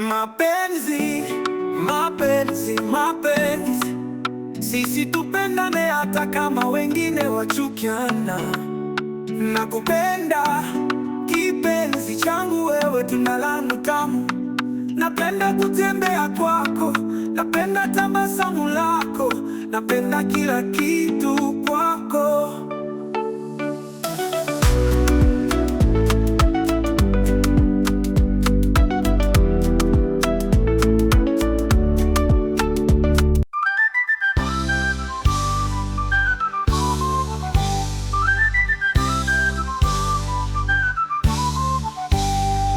Mapenzi, mapenzi, mapenzi, sisi tupendane hata kama wengine wachukiana. Nakupenda kipenzi changu, wewe tunda langu tamu. Napenda kutembea kwako, napenda tabasamu lako, napenda kila kitu kwako.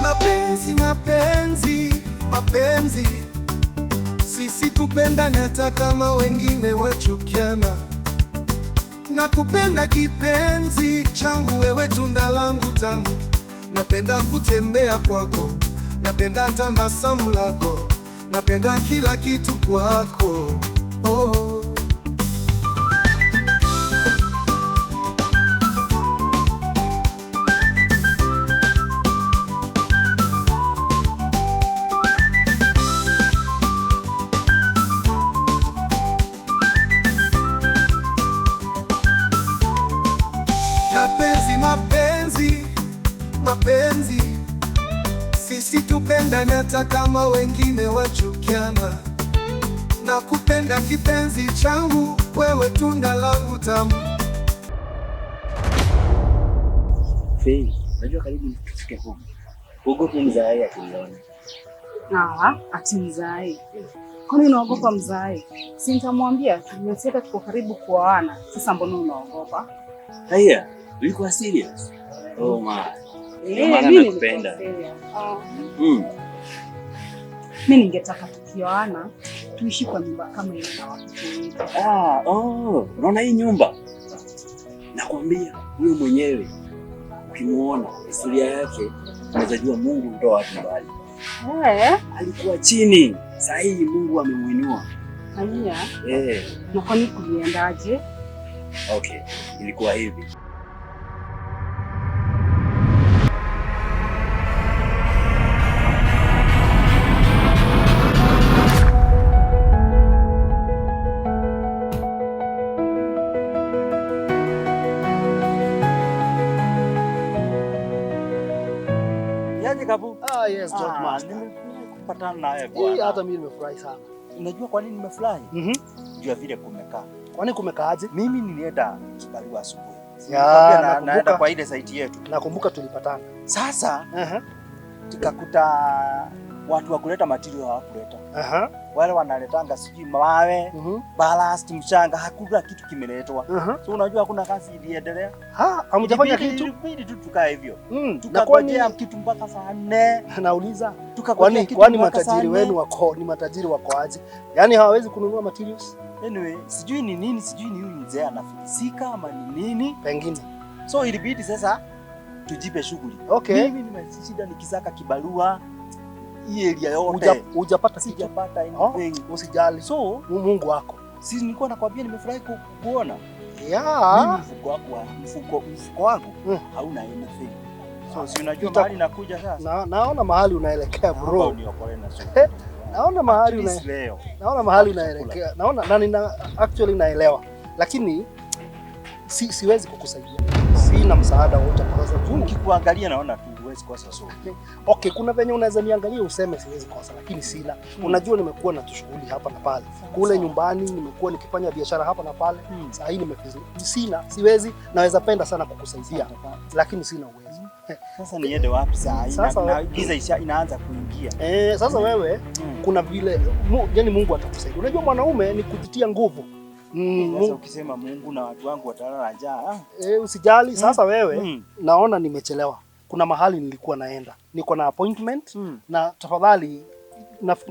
Mapenzi, mapenzi, mapenzi, sisi tupendane hata kama wengine wachukiana. Nakupenda kipenzi changu, wewe tunda langu tamu. Napenda kutembea kwako, napenda tabasamu lako, napenda kila kitu kwako. Oh. Mapenzi, mapenzi, mapenzi, sisi tupendane hata kama wengine wachukiana. Nakupenda kipenzi changu, wewe tunda langu tamu. Fei, najua karibu tufike huko. Uogopa mzae akiniona. Ati mzae. Kwani unaogopa mzae? Si nitamwambia tumesema tuko karibu kuoana. Sasa mbona unaogopa? Haya, ulikuwa serious? Oh my. Mimi nakupenda. Mimi ningetaka tukioana tuishi kwa nyumba kama ile na watoto wetu. Unaona hii nyumba? Nakwambia huyo mwenyewe ukimuona historia yake unaweza jua Mungu ndo watu mbali. Alikuwa chini, sasa hivi Mungu amemuinua. Haya. Na kwani kuliendaje? Okay, ilikuwa hivi. Yaje Kabu? Yes, Master. Nimepatana naye bwana. Hata mimi nimefurahi sana. Unajua kwa nini nimefurahi? Jua vile kumekaa. Kwani kumekaaje? Mimi nilienda kibarua asubuhi. Naenda kwa ile site yetu. Nakumbuka tulipatana. Sasa tukakuta watu wa kuleta material hawakuleta. Wale wanaletanga sijui mawe, ballast, mchanga, hakuna kitu kimeletwa. So unajua hakuna kazi iliendelea. Hamjafanya kitu? Ilibidi tu tukae hivyo. Tukangojea kitu mpaka saa 4. Nauliza, kwani matajiri wenu wako ni matajiri wako aje? Yaani hawawezi kununua materials? Anyway, sijui ni nini, sijui ni huyu mzee anafilisika ama ni nini pengine. So ilibidi sasa tujipe shughuli. Okay. Mimi nimeshida nikisaka kibarua hii area yote. Hujapata kitu? Sijapata anything. Usijali. So Mungu wako. Si nilikuwa nakwambia nimefurahi kuona. Yeah. Mfuko wangu hauna anything. So si unajua mahali nakuja sasa. Naona mahali unaelekea bro. Naona mahali unaelekea. Naona actually naelewa. Lakini siwezi kukusaidia. Sina msaada wote kwa sababu ukikuangalia naona tu huwezi kosa so. Okay, kuna venye unaweza niangalia useme siwezi kosa, lakini sina. Unajua nimekuwa na shughuli hapa na pale. Kule nyumbani nimekuwa nikifanya biashara hapa na pale. Sasa hii siwezi, naweza penda sana kukusaidia, lakini sina uwezo. Sasa niende wapi sasa? Na giza inaanza kuingia. Sasa wewe kuna vile yani Mungu atakusaidia. Unajua mwanaume ni kujitia nguvu. Sasa ukisema Mungu na watu wangu watalala njaa. Usijali. Sasa wewe naona nimechelewa. Kuna mahali nilikuwa naenda. Niko na appointment na tafadhali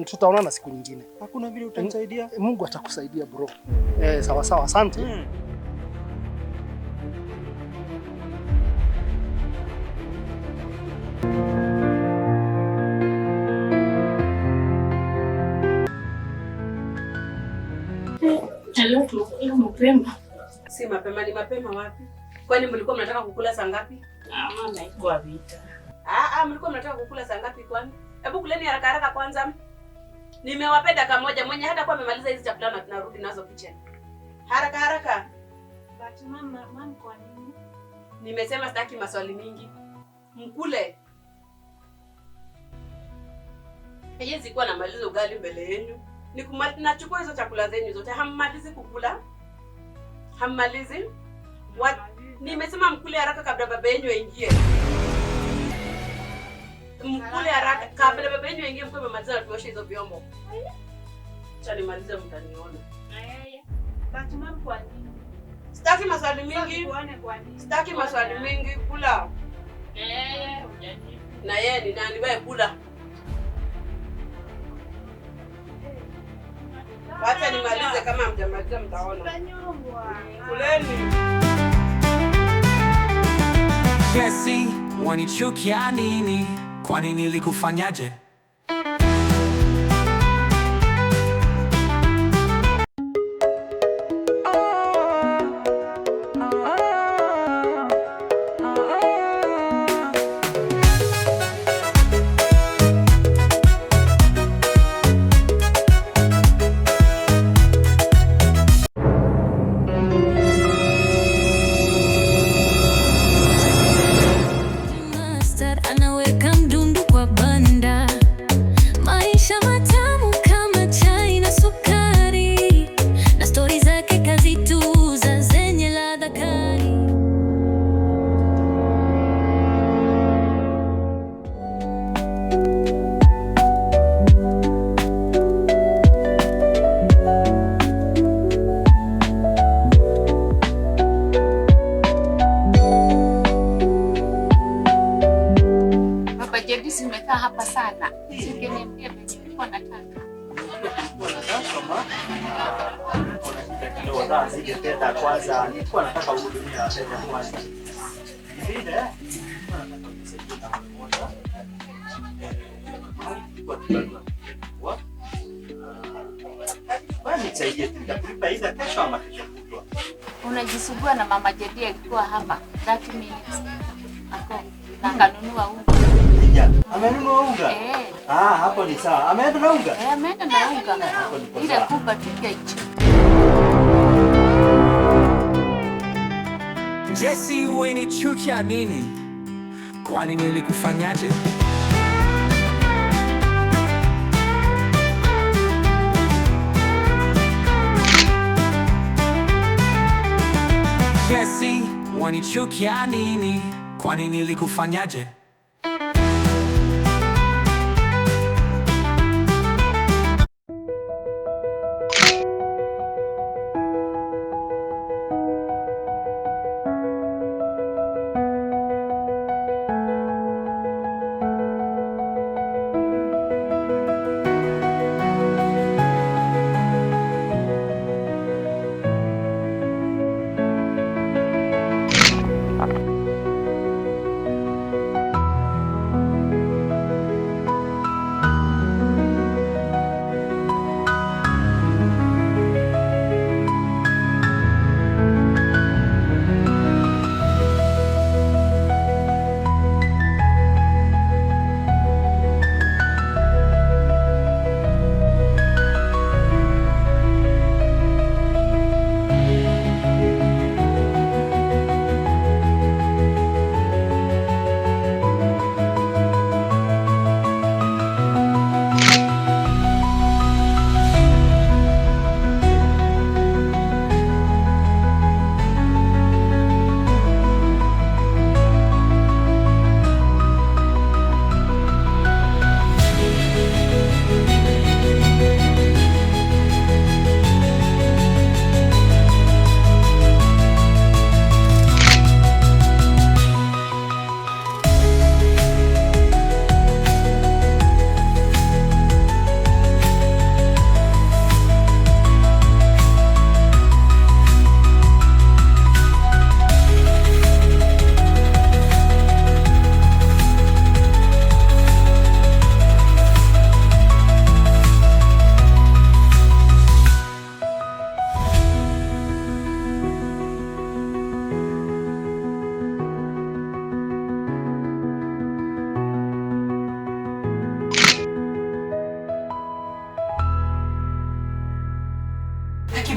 tutaonana siku nyingine. Hakuna vile utanisaidia? Mungu atakusaidia bro. Sawa sawa, asante. Hello, tunakula mapema. Si mapema, ni mapema wapi? Kwani mlikuwa mnataka kukula saa ngapi? Mama iko vita. Mlikuwa mnataka kukula saa ngapi kwani? Hebu kuleni haraka haraka kwanza. Nimewapenda kamoja mwenye hata kwa amemaliza hizi chakula na tunarudi nazo kitchen. Haraka haraka. But mama kwa nini? Nimesema sitaki maswali mingi. Mkule. Haiwezi kuwa namaliza ugali mbele yenu. Nachukua hizo chakula zenu zote. Hammalizi kukula? Hammalizi? Nimesema mkule haraka kabla baba yenu aingie. Mkule haraka kabla baba yenu aingie, mkwe mmaliza na tuoshe hizo vyombo. Acha nimalize mtaniona. But mama kwa nini? Sitaki maswali mingi. Sitaki maswali mingi, kula. Hujanipa. Na yeye ni nani wewe kula? Wacha nimalize, kama mjamaliza mtaona. Kuleni. Jesse, wanichukia nini? Kwani nilikufanyaje? Anaweka mdundu kwa banda, maisha matamu kama chai na sukari, na stori zake kazituza zenye ladha kali. Umekaa hapa sana. Singeniambia venye nilikuwa nataka. Kwanza nilikuwa nataka uhudumia wateja kwanza. Unajisugua na mama Jedi alikuwa hapa 30 minutes ago. Na kanunua unga. Amenunua unga? Hapo ni sawa. Ameenda na unga? Ameenda na unga. Ile kubwa tukaichi. Jesse, wanichukia nini? Kwani nilikufanyaje? Jesse, wanichukia nini? Kwani nilikufanyaje?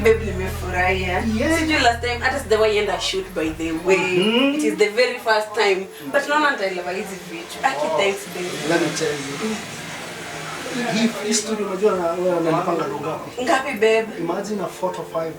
babe nimefurahia. Sijui last time hata sijawahi enda shoot by the way. It is the very first time. But naona nitaelewa hizi vitu. Aki thanks babe. Let me tell you. Hii studio unajua wewe unanipanga ngapi? Ngapi babe? Imagine a photo 500.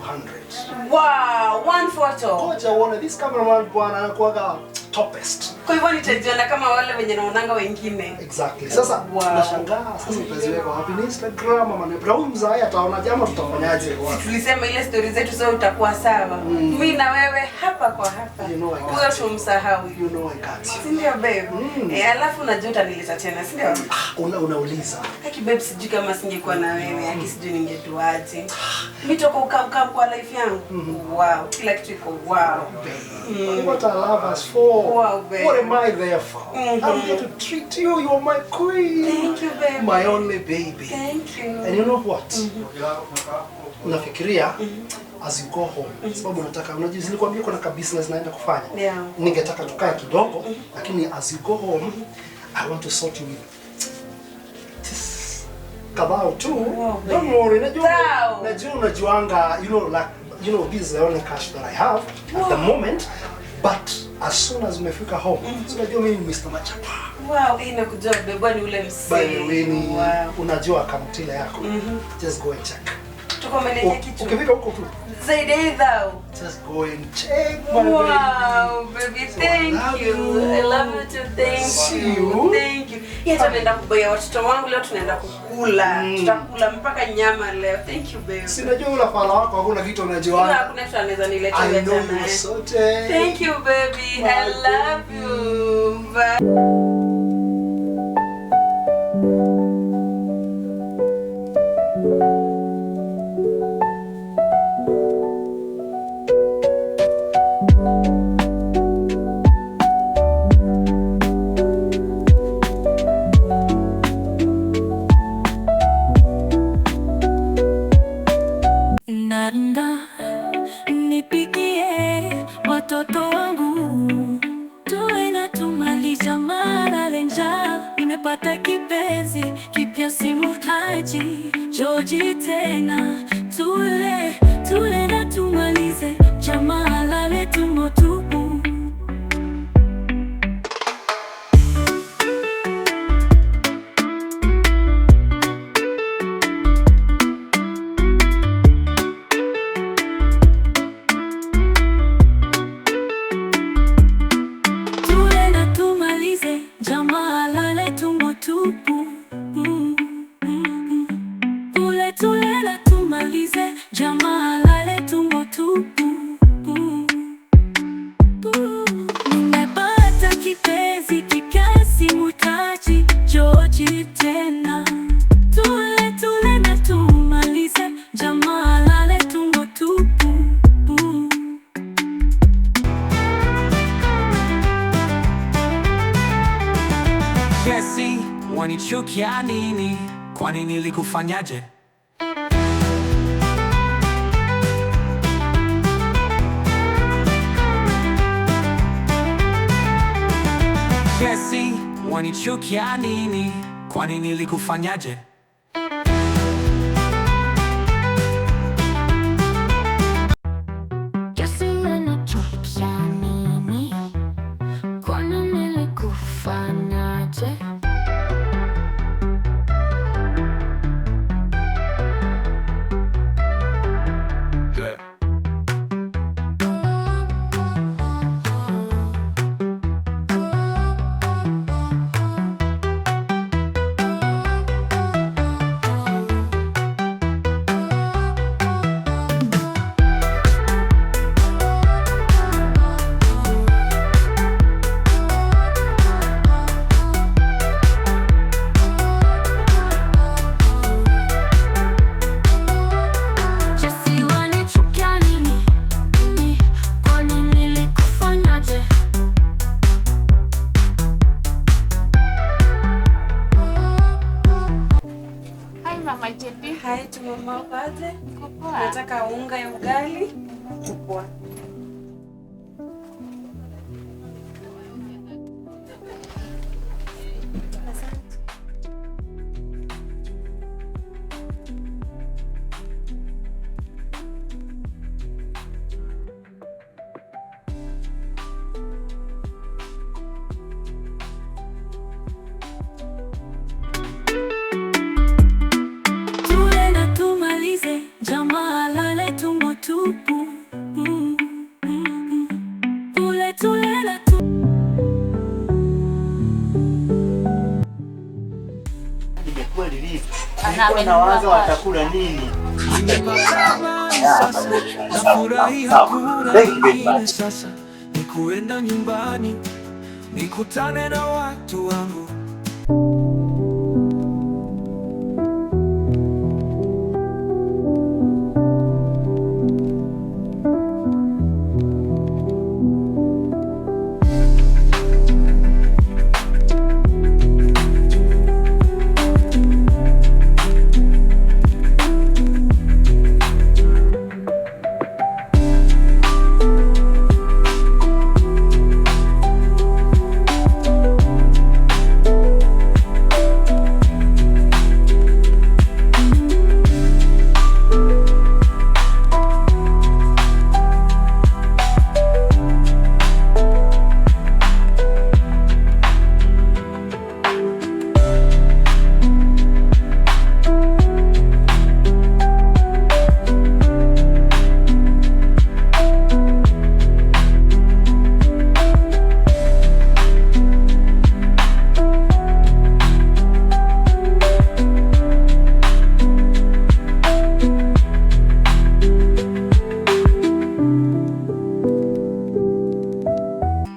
Wow, one photo. Ngoja uone this cameraman bwana anakuaga topest. Kwa hivyo nitajiona kama wale wenye naonanga wengine. Exactly. Sasa tunashangaa sasa utaziweka wapi? Ni Instagram ama ni Brown mzai ataona jamaa tutafanyaje? Tulisema ile story zetu sasa utakuwa sawa. Mimi na wewe hapa kwa hapa. Huyo tumsahau. You know I got you. Sindio babe? Alafu unajua utanileta tena, sindio? Unauliza. Haki babe, sijui kama singekuwa na wewe, haki sijui ningetuaje. Mimi toka ukam kwa life yangu. Wow, kila kitu iko wow. What I love us for. Wow, babe. What am I there for? I'm here to treat you. You're my queen. Thank you, babe. My only baby. Thank you. And you know what? Unafikiria as you go home. Sababu nataka unajua nilikwambia kuna ka business naenda kufanya. Yeah. Ningetaka tukae kidogo, lakini as you go home, I want to sort you with kabao too. Wow, Don't worry, najua unajuanga, this is the only cash that I have at the moment, but as soon as umefika home, so unajua mimi ni Mr. Machapa. Wow, inakujua bebwa ni ule msee. By the way, unajua account ile yako. Just go and check. Tuko manage kitu. Ukifika huko tu. Zaidi thou. Just go and check. Wow, baby, thank you. I love you too. Thank you. Thank you. Yeye tunaenda kubaya watoto wangu leo tunaenda kukula. Tutakula mpaka nyama leo. Thank you baby. Sinajua ule fala wako hakuna kitu unajua. Hakuna kitu anaweza niletea I know tena. you sote. Thank you baby. I love you. Bye. Nanda, nipigie watoto wangu, tuwe na tumaliza mara lenja. Nimepata kipenzi kipya simutaji, Georgie tena. Tule na tumalize, jamaa lale tumotupu. Nimepata kipenzi kipya simutaji, Georgie tena. Tule na tumalize, jamaa lale tumbo tupu. Kesi, wanichukia nini? Kwani nilikufanyaje? Kesi, wanichukia nini? Kwani nilikufanyaje? Kesi wanichukia nini? Kwani nilikufanyaje? Hai tumama upate. Nataka unga ya ugali. Poa. Anawaza watakula nini? Nafurahi hakuna sasa, ni kuenda nyumbani nikutane na watu wangu.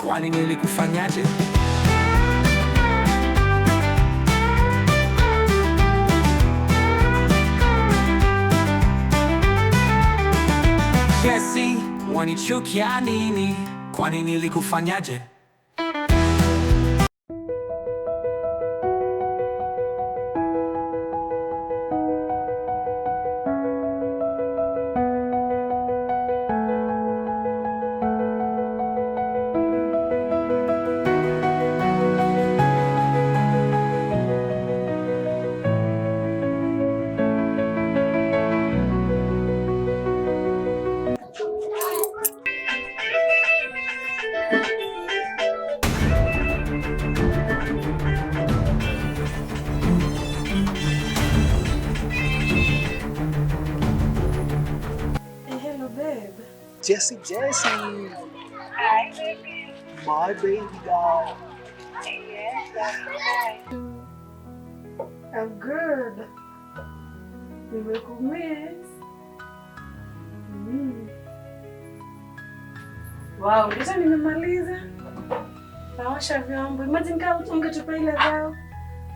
Kwani nilikufanyaje? Jesse, wanichukia nini? Kwani nilikufanyaje? Jessie. Hi, baby. My baby girl. Yes, I'm good. Nimekumiss. Wow, leo nimemaliza. Naosha vyombo. Imagine kama ungetupa ile zao.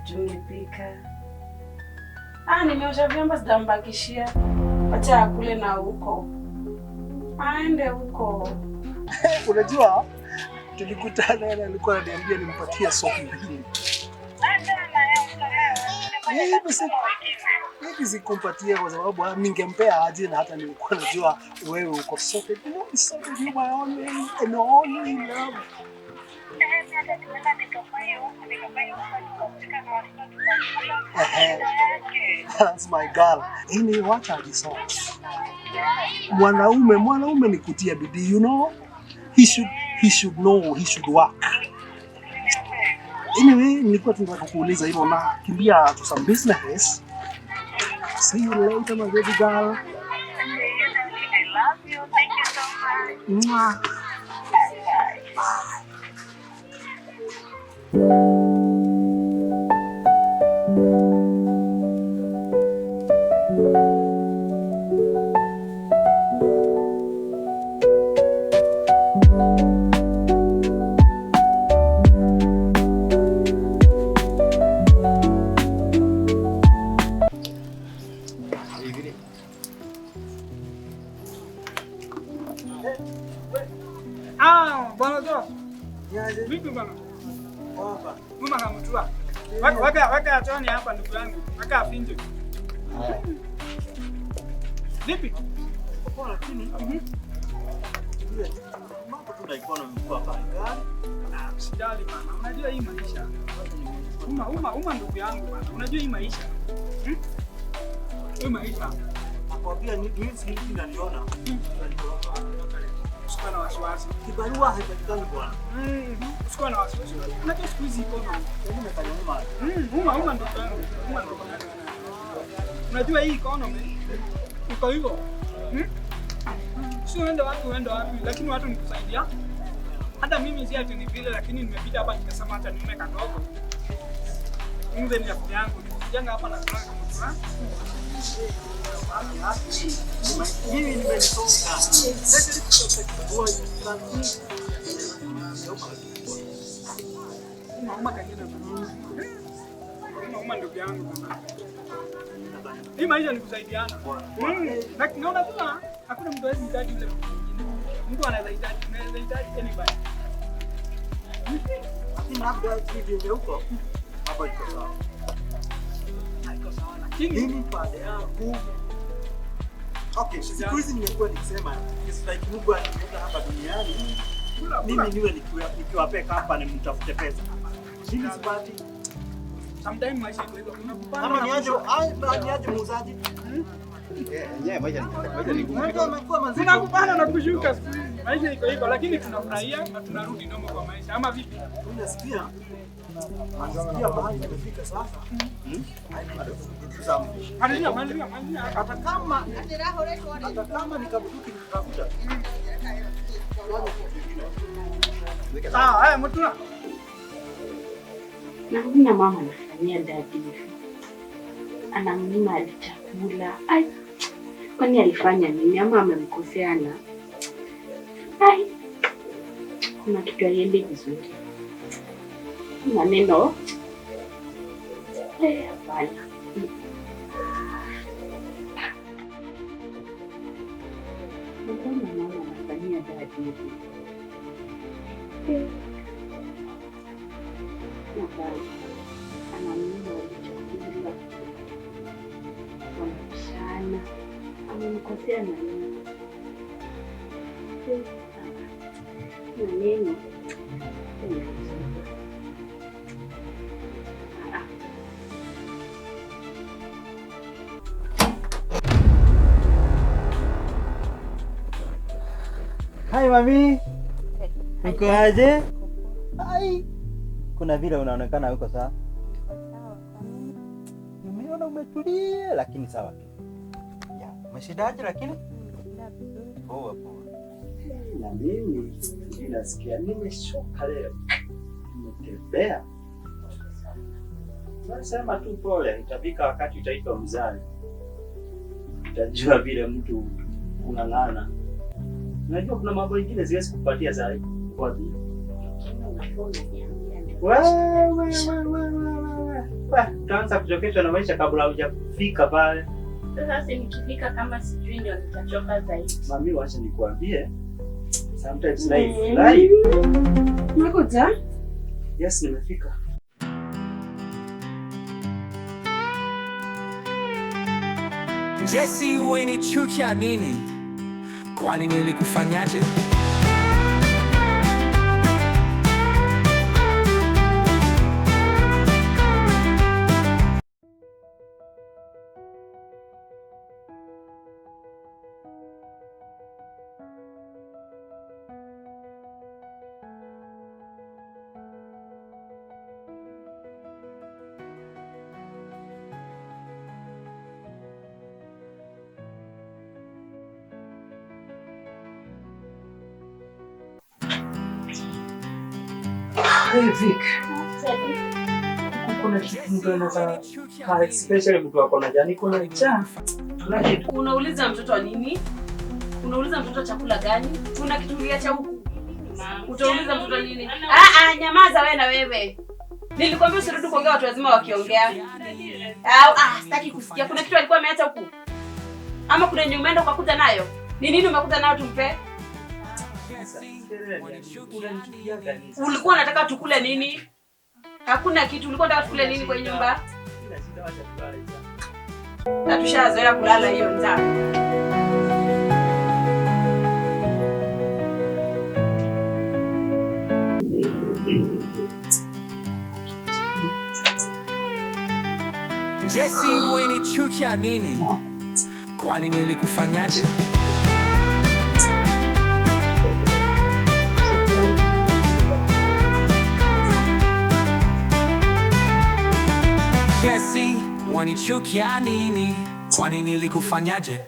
Tungepika. Nimeosha vyombo sitambakishia. Acha akule na huko. Aende huko. Unajua tulikutana na alikuwa ananiambia nimpatie sofi mbili. Hivi sikumpatia kwa sababu ningempea aje, na hata nilikuwa najua wewe uko sofi. You my only and only love. That's my girl. Ini wacha ajisoma. Mwanaume ni kutia bidii, you know. He should know, he should work. Anyway, nilikuwa tunataka kukuuliza hivyo na kimbia to some business. See you later, my baby girl. I love you. Thank you so much. Mwah. Bwana Joa. Vipi bwana? Hapa. Mama kamtua. Waka atoni hapa ndugu yangu. Waka afinje. Vipi? Poa lakini. Mambo tu ndaikona mkuu hapa gani? Sijali bwana. Unajua hii maisha. Uma ndugu yangu bwana. Unajua hii maisha. Hii maisha. Nakwambia ni hizi hivi naliona. Usikuwa na wasiwasi. Kibarua haipatikani bwana. Usikuwa na wasiwasi. Unajua siku hizi ikono. Uma ndugu yangu. Unajua hii economy iko hivyo. Sio uende wapi, lakini watu nikusaidia. Hata mimi si ati ni vile, lakini nimepita hapa nikasema acha nione kadogo. Ngine ni afya yangu. Janga hapa na Mimi nimetoka. Uma ndugu yangu. Hii maisha ni kusaidiana. Lakini unaona kama hakuna mtu hawezi hitaji yule mwingine. Mtu anaweza hitaji anybody. Lakini labda hivi huko hapa iko sawa. Haiko sawa. Lakini mimi pande yangu. Okay, siku hizi nimekuwa nikisema like Mungu alileta hapa duniani. Mimi niwe nikiwapea company mtafute pesa. Mimi sipati. Sometimes maisha iko hivyo. Ama niaje muuzaji? Maisha ni ngumu. Tunakupanda na kushuka. Maisha iko hivyo lakini tunafurahia na tunarudi nomo kwa maisha. Ama vipi? Unasikia? Nasikia bahari imefika sasa. Hata kama nikabutuki nitafuta. Haya Mutula. Na mama anafanyia dadi hivi. Anamnyima hadi chakula. Ai. Kwani alifanya nini ama amemkoseana? Ai. Kuna kitu haiendi vizuri. Maneno. Hapana. Mbona mama anafanyia dadi hivi? Anamnyima chakula, wanapishana, amemkosea na nini? Maneno Hai mami. Uko aje? Hai. Kuna vile unaonekana uko sawa. Nimeona umetulia lakini sawa. Ya, umeshidaje lakini? Poa poa. Na mimi nasikia nimeshoka leo. Nimetembea. Nasema tu pole, itafika wakati utaitwa mzazi. Utajua vile mtu unang'ana. Unajua kuna mambo mengine siwezi kupatia zaidi. Kwa vile wewe. Utaanza kuchokeshwa na maisha kabla hujafika pale. sasa nikifika kama sijui ndio nitachoka zaidi. Mami, wacha nikuambie. Sometimes life. Umekuja? Yes, nimefika. Jesse, umenichukia nini? Kwani nilikufanyaje? Hey Vic. Kuna kitu mtu anaweza especially mtu wako na jani kuna njaa. Unauliza mtoto wa nini? Unauliza mtoto chakula gani? Kuna kitu uliacha huku. Utauliza mtoto nini? Nyamaza wewe na wewe. Nilikwambia usirudi kuongea watu wazima wakiongea. Sitaki kusikia. Kuna kitu alikuwa ameacha huku. Ama kuna yenye umeenda ukakuta nayo? Ni nini umekuta nayo tumpe? Ulikuwa unataka tukule nini? Hakuna kitu. Ulikuwa unataka tukule nini kwa nyumba? Na tushazoea kulala hiyo njaa. Jesse, umenichukia nini? Kwani nilikufanyaje? Jesse, umenichukia nini? Kwani nilikufanyaje?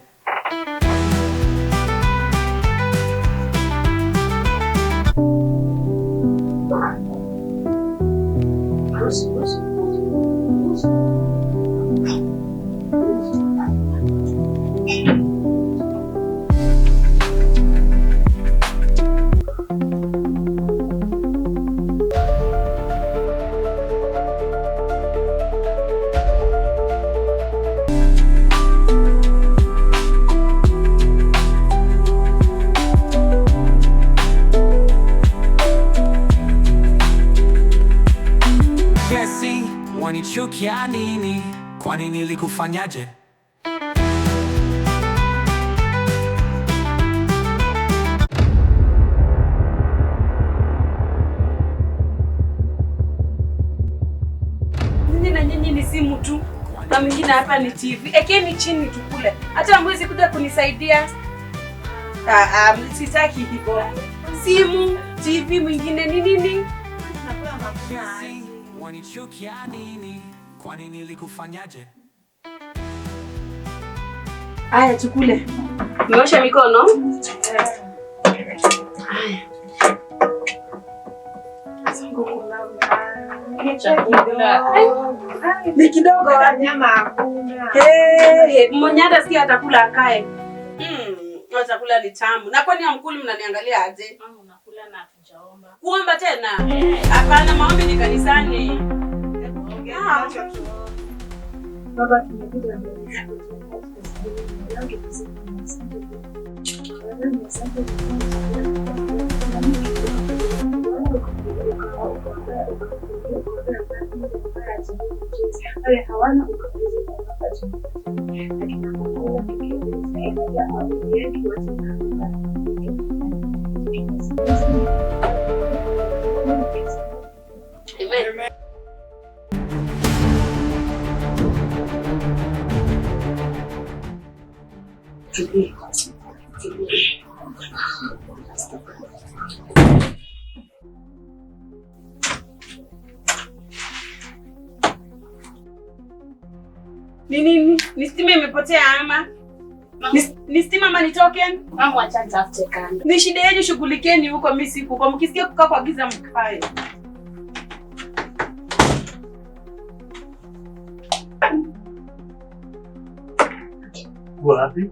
wanichukia nini? Kwani nilikufanyaje? Nini na nyinyi ni simu tu. Na mwingine hapa ni TV. Ekeni chini tukule. Hata mwezi kuja kunisaidia. Sitaki hivyo. Simu, TV mwingine ni nini? Wanichukia nini? Kwani nilikufanyaje? Aya, tukule. Umeosha mikono? Ni kidogo. Monyata sikia atakula akae. Chakula ni tamu. Na kwani hamkuli mnaniangalia aje? Mama unakula na hatujaomba. Kuomba tena? Hapana, maombi ni kanisani. Baba tumekuja hawana Amen. Nini? Ni stima imepotea ama? Ni stima ama ni token? Mama acha nitafute kando. Ni shida yenu, shughulikeni huko, mimi siku. Kwa mkisikia kukaa kwa giza mkae. Wapi?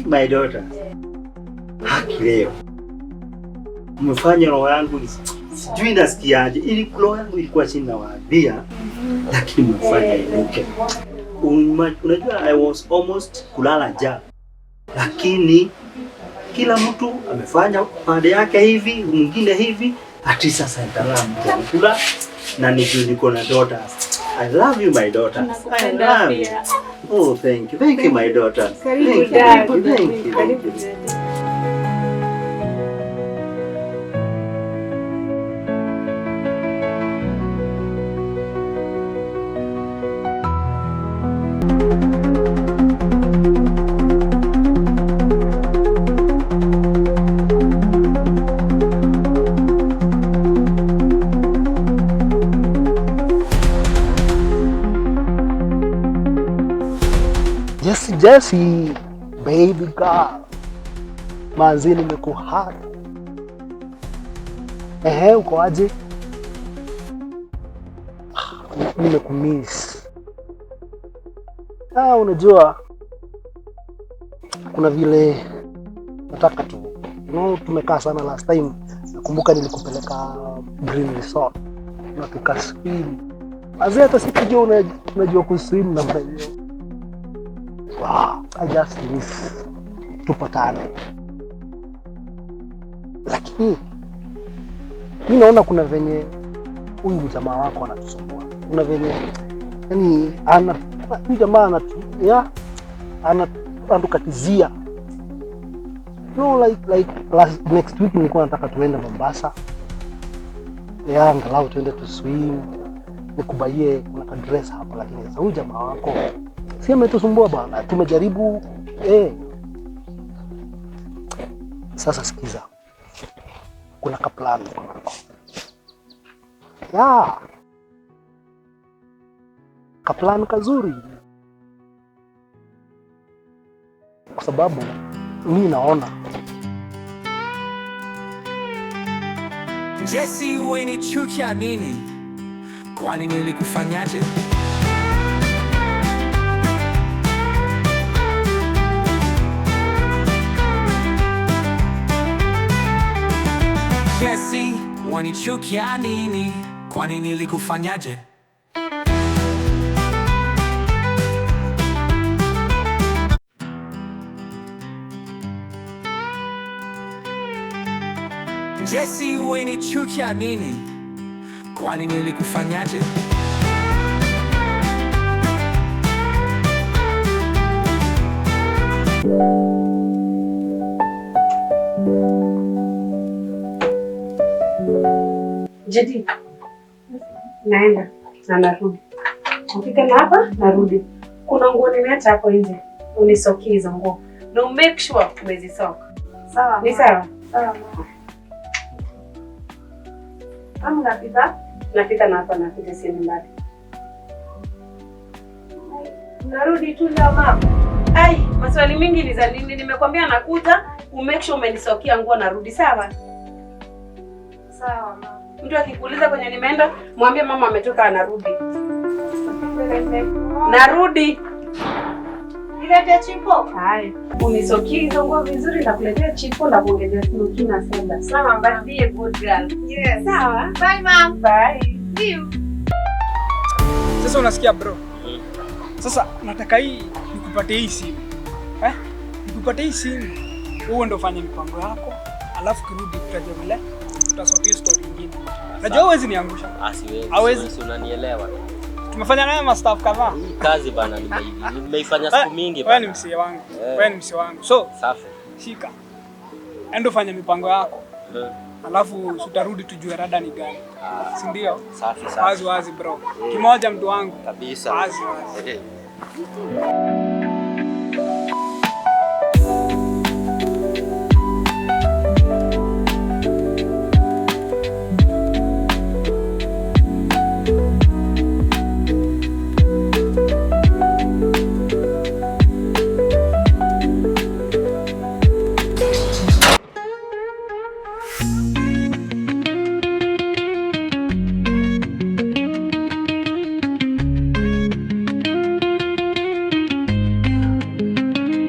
My daughter. Haki leo. Umefanya roho yangu sijui nasikiaje. Ili roho yangu ilikuwa chini na waambia lakini umefanya inuke. Unajua I was almost kulala njaa. Lakini kila mtu amefanya pande yake hivi, mwingine hivi, ati sasa nitalala kula na niko na daughters. I love you, my daughter. I love you. Oh, thank you. Thank you, my daughter. Thank you. Thank you. Thank you. Jessie, baby girl. Manzi nimekuhata. Uko aje? Nimekumiss. Unajua kuna vile nataka tu. Tumekaa sana last time. Nakumbuka nilikupeleka Green Resort. Na tukaswim. Azia hata sikujua unajua kuswim na mbele. Wow, I just miss tupatane. Lakini mimi naona kuna venye huyu jamaa wako anatusumbua. Kuna venye yani huyu jamaa anatukatizia. No, like next week nilikuwa nataka tuende Mombasa. ya angalau tuende tu swim, nikubaie kuna ka dress hapa, lakini sasa huyu jamaa wako si ametusumbua bana, tumejaribu Sasa sikiza, kuna ka plan ya ka plan kazuri, kwa sababu mimi naona Jesse, umenichukia nini? Kwani nilikufanyaje? Jesse, umenichukia nini? Kwani nilikufanyaje? Jesse, umenichukia nini? Kwani nilikufanyaje? Jadi, naenda na narudi. Nafika na hapa narudi. Kuna nguo nimeacha hapo nje. Unisokie hizo nguo. No, make sure umezisoka. Sawa. Ni sawa? Sawa. Kama napita? Nafika na hapa napita si mbali. Narudi tu leo mama. Ai, maswali mingi ni za nini? Nimekwambia nakuja, umake sure umenisokia nguo narudi, sawa? Sawa mama. Mtu akikuuliza kwenye nimeenda, mwambie mama ametoka anarudi. Narudi. Nilete chipo. Hai, unisokie hizo nguo vizuri na kuletea chipo na kuongezea smoky na soda. Sawa, but be a good girl. Yes. Sawa. Bye mom. Bye. See you. Sasa unasikia bro? Sasa nataka nikupatie hii simu. Nikupatie hii simu. Wewe ndio ufanye mipango yako, alafu kirudi tutaje vile tutasotia story nyingine. Najua huwezi niangusha. Siwezi. Hawezi. Unanielewa. Tumefanya naye mastaff kadhaa. Hii kazi bana nimeifanya siku mingi bana. Wewe ni msee wangu. Wewe ni msee wangu. So, safi. Shika. Endo fanya mipango yako. Alafu tutarudi tujue rada ni gani. Si ndio? Safi safi. Wazi wazi bro. Kimoja mtu wangu. Kabisa. Wazi wazi.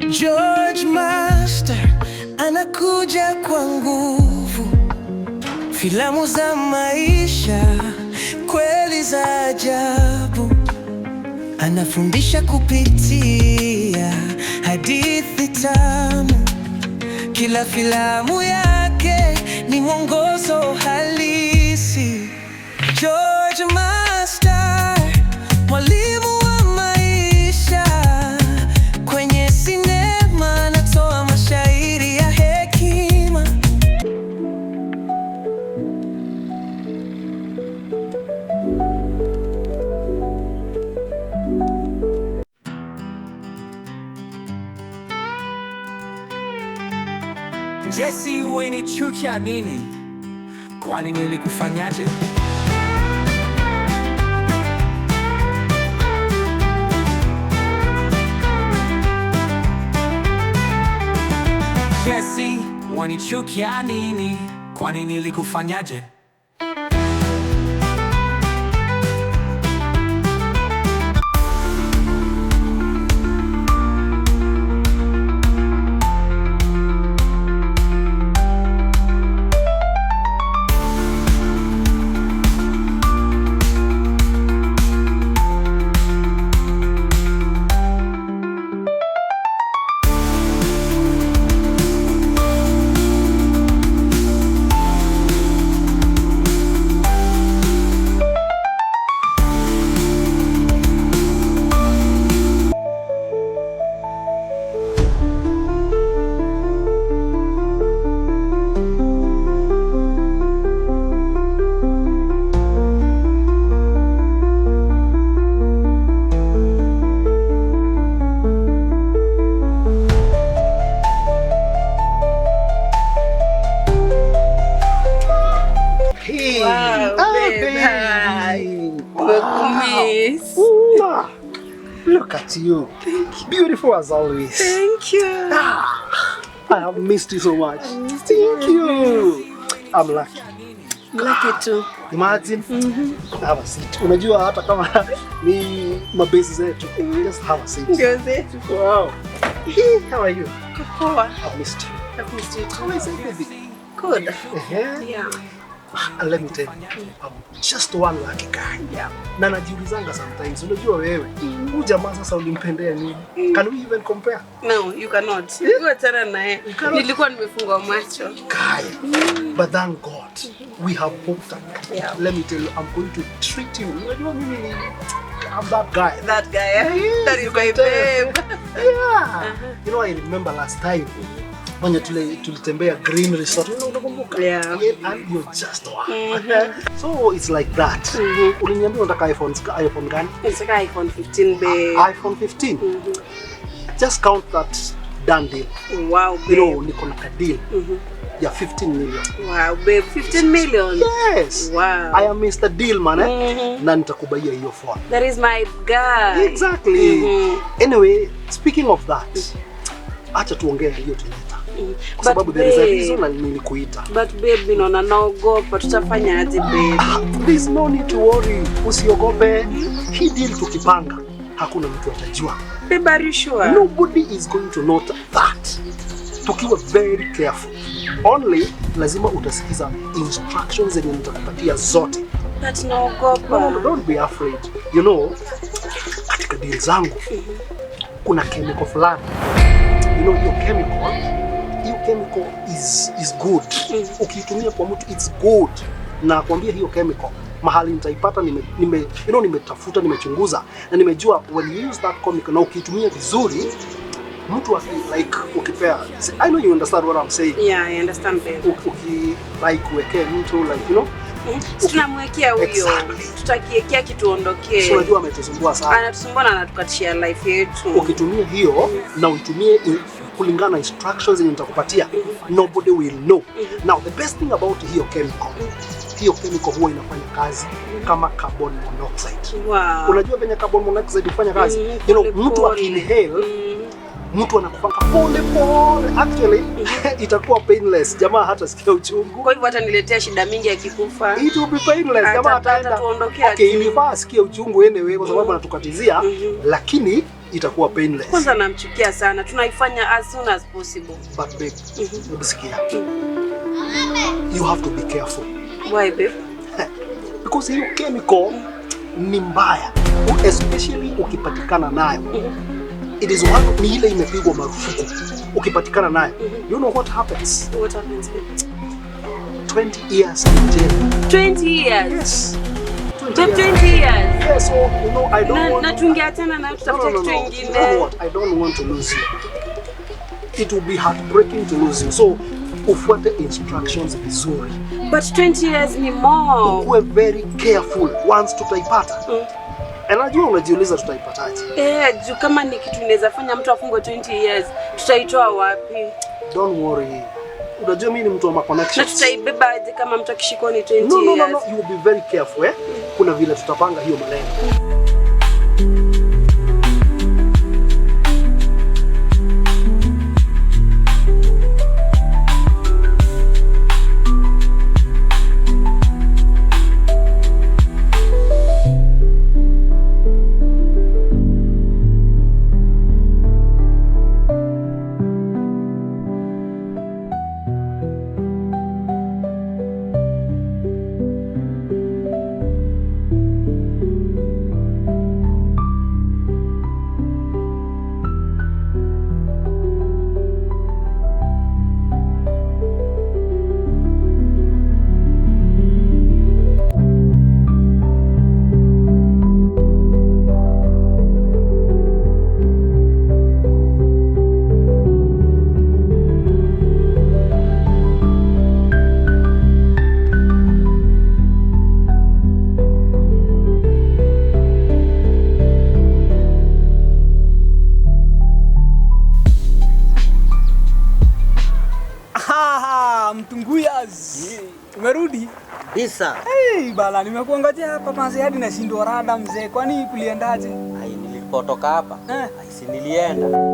George Master anakuja kwa nguvu, filamu za maisha kweli za ajabu, anafundisha kupitia hadithi tamu. Kila filamu yake ni mwongozo halisi. George Master, mwalimu wa maisha. Kwenye sinema anatoa mashairi ya hekima. Jesse, umenichukia nini? Kwani nilikufanyaje? Jesse, umenichukia nini? Kwani nilikufanyaje? Nimekumiss. Look at you. Thank you. Beautiful as always. Thank you. I have missed you so much. Thank you. I'm lucky. Lucky too. Imagine. Have a seat. Unajua hata kama ni mabesi zetu. Just have a seat. Ndio zetu. Wow. How are you? Poa. I've missed you. I've missed you too. How is everything? Good. Yeah. And let me tell you, I'm just one lucky guy. Yeah. Na najiulizanga sometimes, unajua wewe, huyu jamaa sasa ulimpendea nini? Can we even compare? No, you cannot. Wewe tena naye. Nilikuwa nimefungwa macho. Guy. But thank God, we have hooked up. Yeah. Let me tell you, I'm going to treat you. Unajua mimi ni I'm that guy. That guy, yeah? Yes, that is my babe. Yeah. You know, I remember last time when tulitembea Green Resort. Unakumbuka? Yeah. And you're just one. So it's like that. Uliniambia unataka iPhone gani? Nataka iPhone 15 babe. iPhone 15? Just count that done deal. Wow, babe. You know, niko na deal. Yeah, 15 million. Wow, babe, 15 million? Yes. Wow. I am Mr. Deal, man. Na nitakubaia hiyo phone. That is my guy. Exactly. Anyway, speaking of that, acha tuongee hiyo tuleta. Kwa sababu there is a reason na mimi nikuita. But babe, naona naogopa, tutafanya aje babe? There's no need to worry. Usiogope. Hii deal tukipanga, hakuna mtu atajua. Babe, are you sure? Nobody is going to know that. Tukiwa very careful. Only lazima utasikiza instructions zenye nitakupatia zote. But naogopa. No, don't be afraid. You know, katika deal zangu kuna chemical fulani. You know, your chemical is good. Ukiitumia kwa mtu it's good. Na kuambia hiyo chemical mahali nitaipata nimetafuta, nimechunguza na nimejua when you use that chemical na ukiitumia vizuri mtu like ukipea, I know you understand what I'm saying. Yeah, I understand babe. Like uwekea mtu like you know tunamwekea huyo, tutakiekea kituondokee. So unajua ametusumbua sana. Anatusumbua na anatukatishia life yetu. Ukitumia hiyo na uitumie kulingana na instructions zenye nitakupatia, nobody will know. Now the best thing about hiyo chemical huwa inafanya kazi kama carbon monoxide. Wow. Unajua venye carbon monoxide hufanya kazi? You know, mtu akinhale mtu anakufanga pole pole. Actually itakuwa painless. Jamaa hata sikia uchungu. Kwa hivyo hata niletea shida mingi akikufa. It will be painless. Jamaa ataenda. Okay, ilifaa sikia uchungu anyway kwa sababu anatukatizia, lakini itakuwa painless. Kwanza namchukia sana. Tunaifanya as soon as possible. But babe, usikia. You have to be careful. Why babe? Because hiyo chemical ni mbaya, especially ukipatikana nayo. It is one ni ile imepigwa marufuku. Ukipatikana nayo, you know what happens? What happens? 20 years in jail. 20 years? Yes. 20 years? Yes, so you know I don't want na tungeachana na tutafuta kitu kingine. You know what? I don't want to lose you. It will be heartbreaking to lose you. So ufuate instructions vizuri. But 20 years ni more. Uwe very careful once tutaipata. Anajua unajiuliza tutaipataje? Juu kama ni kitu inaweza fanya mtu afungwe 20 years, tutaitoa wapi? Don't worry. Unajua mimi ni mtu wa connections. Na tutaibeba aje kama mtu akishikwa ni 20 years? No, you will be very careful, eh? Kuna vile tutapanga hiyo maneno. Mtunguyas. Umerudi? kabisa. Bala nimekuangojea hapa manzi hadi nashindwa rada mzee. Kwani kuliendaje? Nilipotoka hapa. Si nilienda.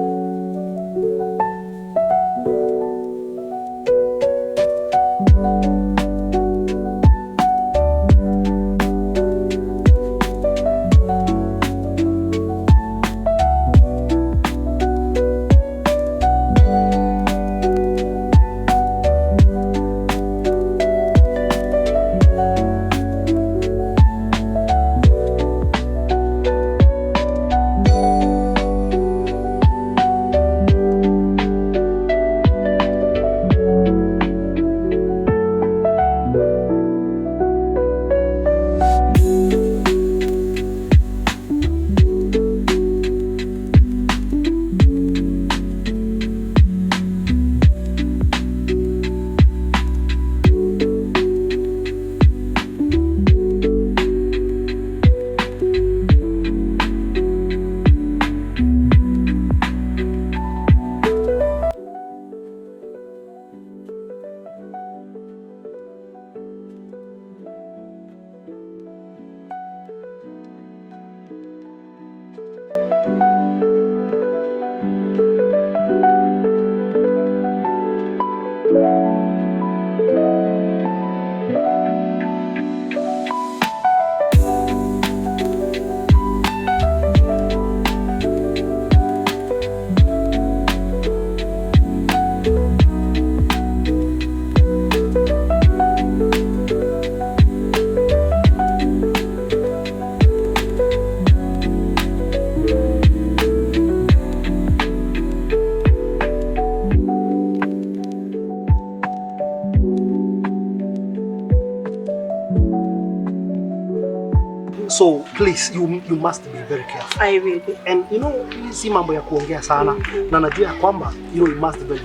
So please, you must be very careful. I will be. And you know, si mambo ya kuongea sana. Na najua ya kwamba you must be,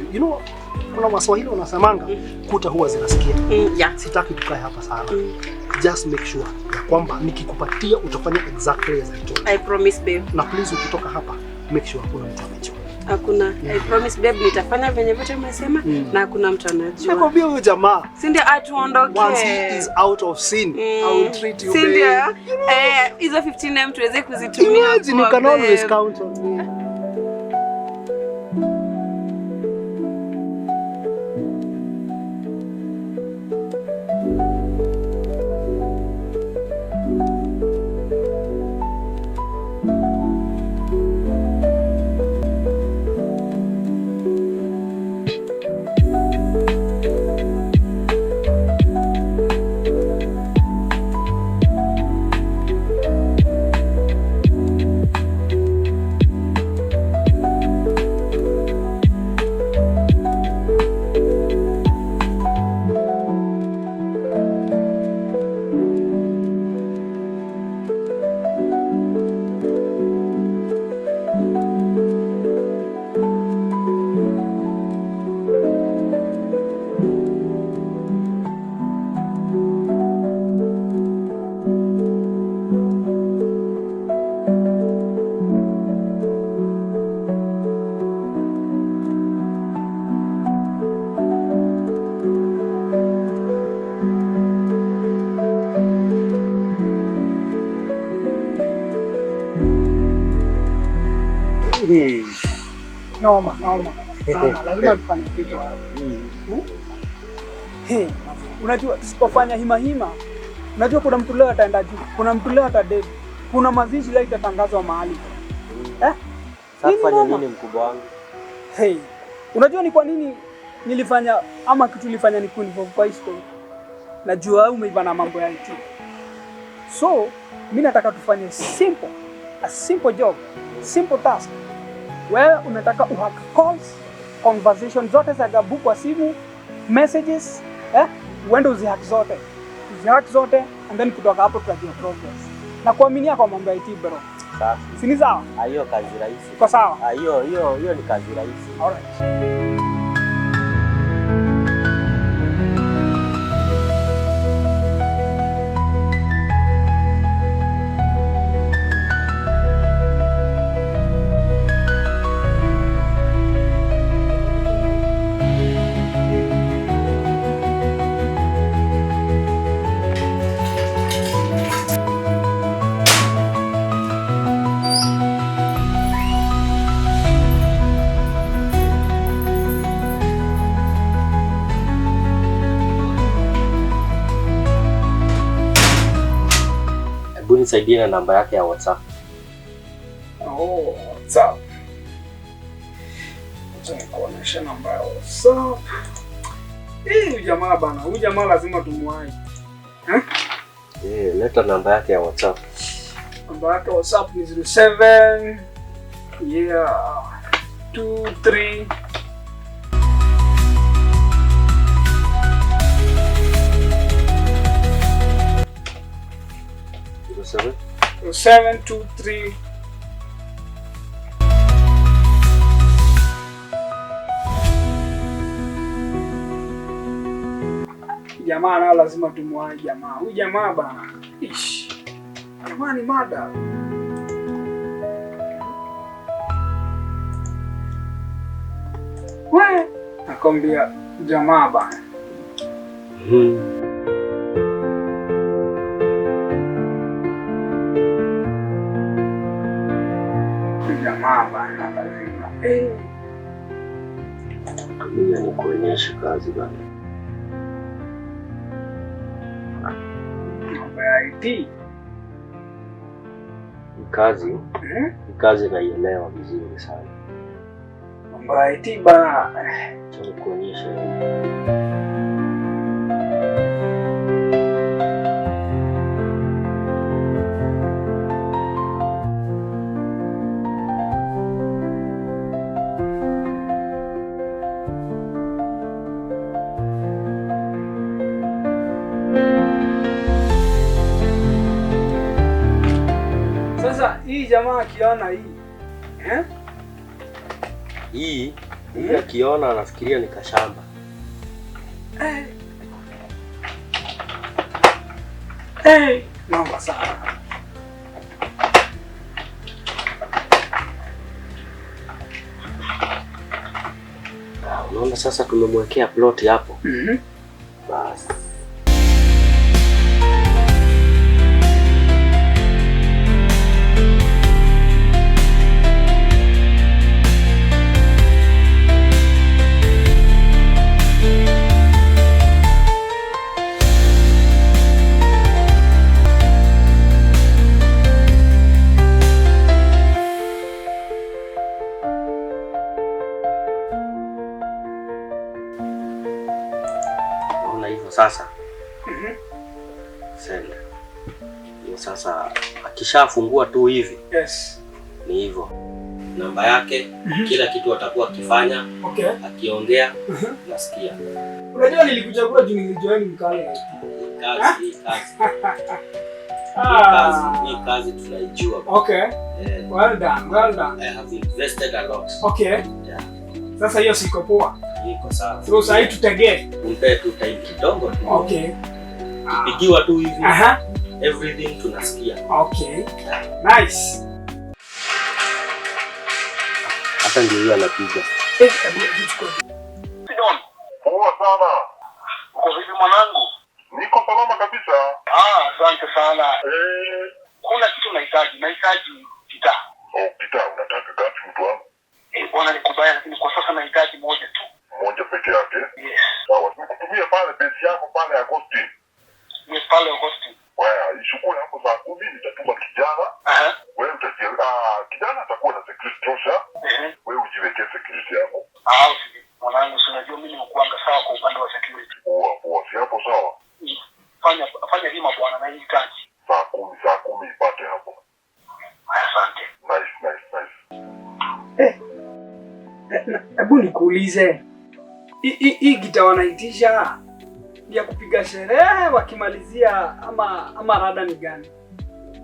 kuna Waswahili wanasemanga kuta huwa zinasikia. Yeah. Sitaki tukae hapa sana. Just make sure ya kwamba nikikupatia utafanya exactly as I told you. I promise babe. Na please ukitoka hapa make sure hakuna mtu anajua. Hakuna. I promise babe, nitafanya venye vyote umesema na hakuna mtu anajua. Nakwambia huyo jamaa. Si ndio atuondoke. Once he is out of sin, I will treat you babe. Si ndio? Hizo 15 tuweze kuzitumia. Imagine you can always count on me. Noma. Lazima tufanye kitu. Unajua tusipofanya hima, unajua kuna mtu leo ataenda juu, kuna mtu leo atadedi, kuna mazishi leo itatangazwa mahali. Sasa fanya nini mkubwa wangu? Unajua ni kwa nini nilifanya ama kitu nilifanya ni kunivoke kwa history. Najua umeiva na mambo ya IT. So, mimi nataka tufanye a simple job, simple task. Wewe unataka uhack calls, conversation zote za Gabu kwa simu, messages, uende uzihack zote, and then kutoka hapo tutajua progress. Na kuaminia kwa mambo ya IT bro. Sawa. Si ni sawa? Hiyo kazi rahisi. Kwa sawa? Hiyo ni kazi rahisi. Alright. nisaidie na namba yake ya WhatsApp. Oh, WhatsApp. Acha nikuoneshe namba ya WhatsApp. Huyu jamaa bana, huyu jamaa lazima tumwahi. Leta namba yake ya WhatsApp. Namba yake ya WhatsApp ni 07 23 0723 jamaa na lazima tumwahi jamaa. Huyu jamaa bana. Ish. Jamaa ni mada. We, nakwambia jamaa bana. Jamaa bana lazima. Mimi nikuonyeshe kazi bana. IT. Kazi naielewa vizuri sana. Mambo IT bana. Acha nikuonyeshe. Sasa hii jamaa akiona hii hii akiona anafikiria ni kashamba. Mambo sana. Unaona sasa tumemwekea plot hapo. Basi. Sasa senda hiyo sasa, akishafungua tu hivi ni hivyo namba yake, kila kitu atakuwa akifanya, akiongea nasikia. Unajua nilikuchagua juu nilijoin mkale. Hii kazi tunaijua. Well done. I have invested a lot. Yeah. Sasa hiyo siko poa. Iko sawa. So sasa tutegee. Tumpe tu time kidogo tu. Kipigiwa tu hivi. Everything tunasikia. Nice. Hata ndio yeye anapiga. Poa sana. Uko vipi mwanangu? Niko salama kabisa. Asante sana. Kuna kitu nahitaji gitaa. Gitaa unataka gani mtu wangu? Bwana nikubaya, lakini kwa sasa nahitaji moja tu. Moja peke yake? Yes. Sawa, nikutumie pale base yako pale Agustin. Yes, pale Agustin. Wewe ishukue hapo saa 10 nitatuma kijana. Wewe kijana atakuwa na security tosha. Wewe ujiwekee security yako. Mwanangu, unajua mimi nakuanga sawa kwa upande wa security. Poa, si hapo sawa? Fanya hima bwana na hii kazi. Saa 10 ipate hapo. Asante. Nice. Hebu nikuulize. Hii gitaa wanaitisha ya kupiga sherehe wakimalizia ama rada ni gani?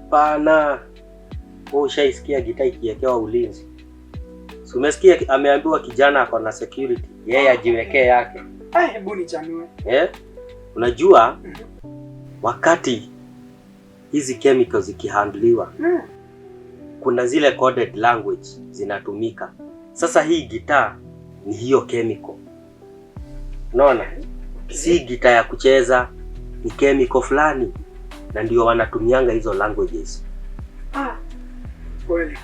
Bana. Wewe ushaisikia gitaa ikiwekewa ulinzi? Si umesikia ameambiwa kijana ako na security, yeye ajiwekee yake. Hebu nichanue. Unajua wakati hizi chemicals zikihandliwa kuna zile coded language zinatumika. Sasa hii gitaa ni hiyo chemical. Unaona? Si gitaa ya kucheza, ni chemical fulani na ndio wanatumianga hizo languages. Kweli.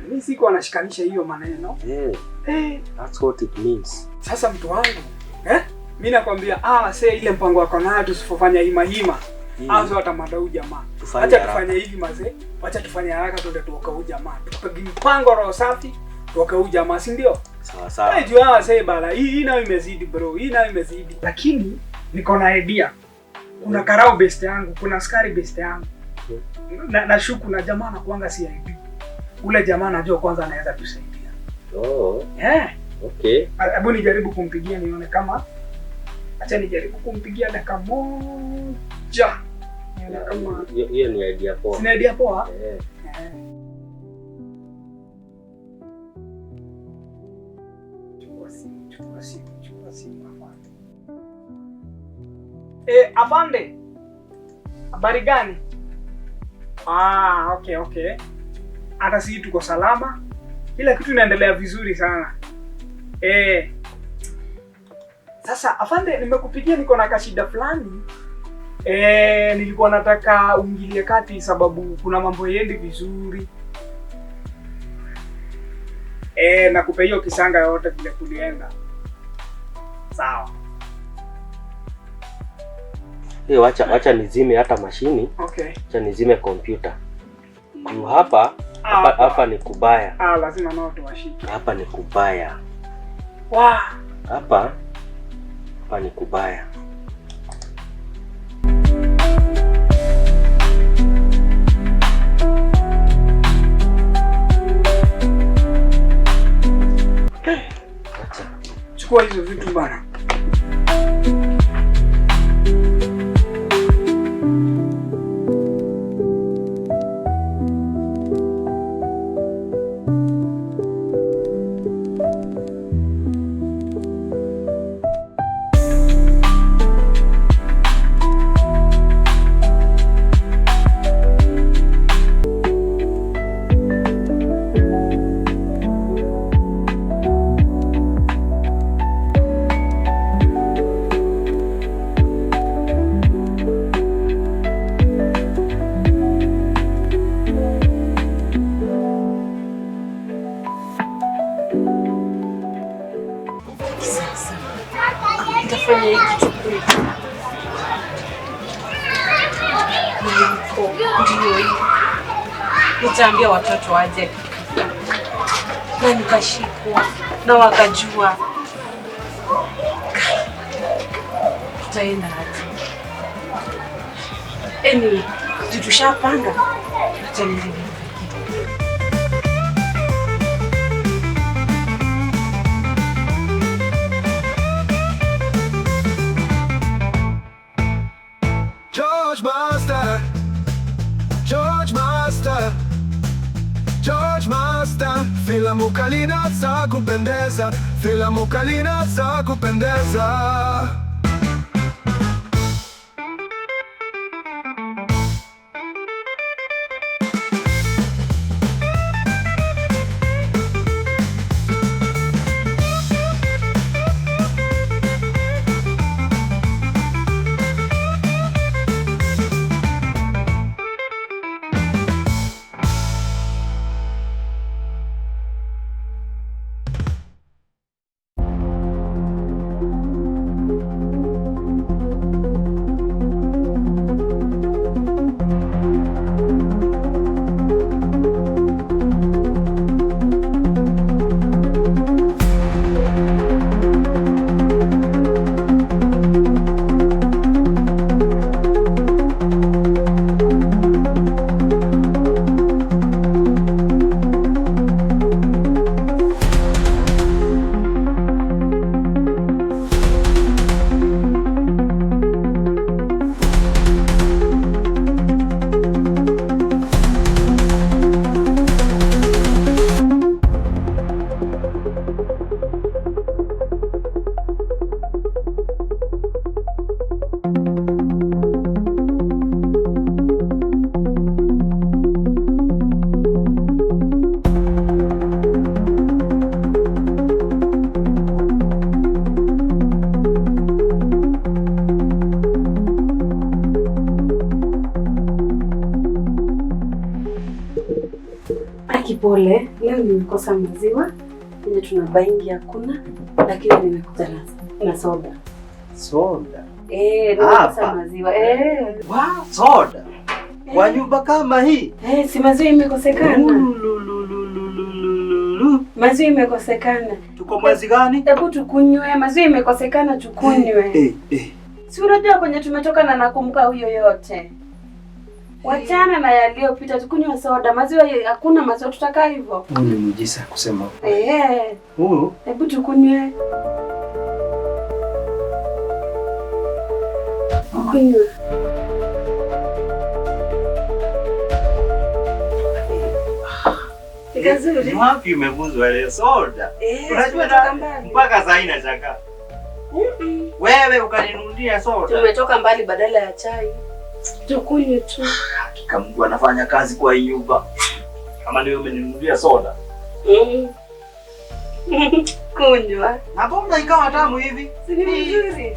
Mimi siko anashikanisha hiyo maneno. That's what it means. Sasa mtu wangu, mimi nakwambia ile mpango wako nayo tusifofanya hima. Anza hata madau jamaa. Acha tufanye hivi mazee. Acha tufanye haraka tuende tuoka huyu jamaa. Tupige mpango roho safi, tuoka huyu jamaa, si ndio? Sawa sawa. Jua sasa bala. Hii nayo imezidi bro. Hii nayo imezidi. Lakini niko na idea. Kuna karao best yangu, kuna askari best yangu. Na shuku na jamaa na kuanga CID. Ule jamaa najua kwanza anaweza tusaidia. Oh. Okay. Hebu nijaribu kumpigia nione kama. Acha nijaribu kumpigia dakika moja. Nione kama hiyo ni idea poa. Ni idea poa? Chukua simu afande. Afande. Habari gani? Okay. Hata sisi tuko salama. Kila kitu inaendelea vizuri sana. Sasa afande, nimekupigia niko na kashida fulani. Nilikuwa nataka uingilie kati sababu kuna mambo yendi vizuri. Nakupa hiyo kisanga yote vile kulienda. Sawa. Wacha nizime hata mashini. Okay. Acha nizime kompyuta. Hapa ni kubaya. Lazima nao tuwashike. Hapa ni kubaya. Hapa ni kubaya. Chukua hizo vitu bana. Nitaambia watoto waje na nikashikwa na wakajua. Tutaenda aje? Tushapanga. Acha nirudi. George Master, filamu kali na za kupendeza, filamu kali na za kupendeza. Pole, leo nimekosa maziwa, yenye tunabaingi hakuna, lakini nimekuja na soda. Soda? Nimekosa maziwa. Wow, soda. Kwa nyumba kama hii? Si maziwa imekosekana. Maziwa imekosekana. Tuko mwezi gani? Hebu tukunywe. Maziwa imekosekana, tukunywe. Si unajua kwenye tumetoka na nakumbuka huyo yote. Wachana na yaliyopita, tukunywe soda. Maziwa hakuna maziwa, tutakaa hivyo. Ni muujiza kusema. Hebu tukunywe. Kunywa. Ni wapi umevuzwa ile soda? Unajua mpaka saa hii nachaka. Wewe ukaninunulia soda. Tumetoka mbali badala ya chai. Tukunywe tu. Hakika Mungu anafanya kazi kwa hii nyumba. Kama leo umeninunulia soda. Kunywa. Na mbona ikawa tamu hivi? Si ni vizuri.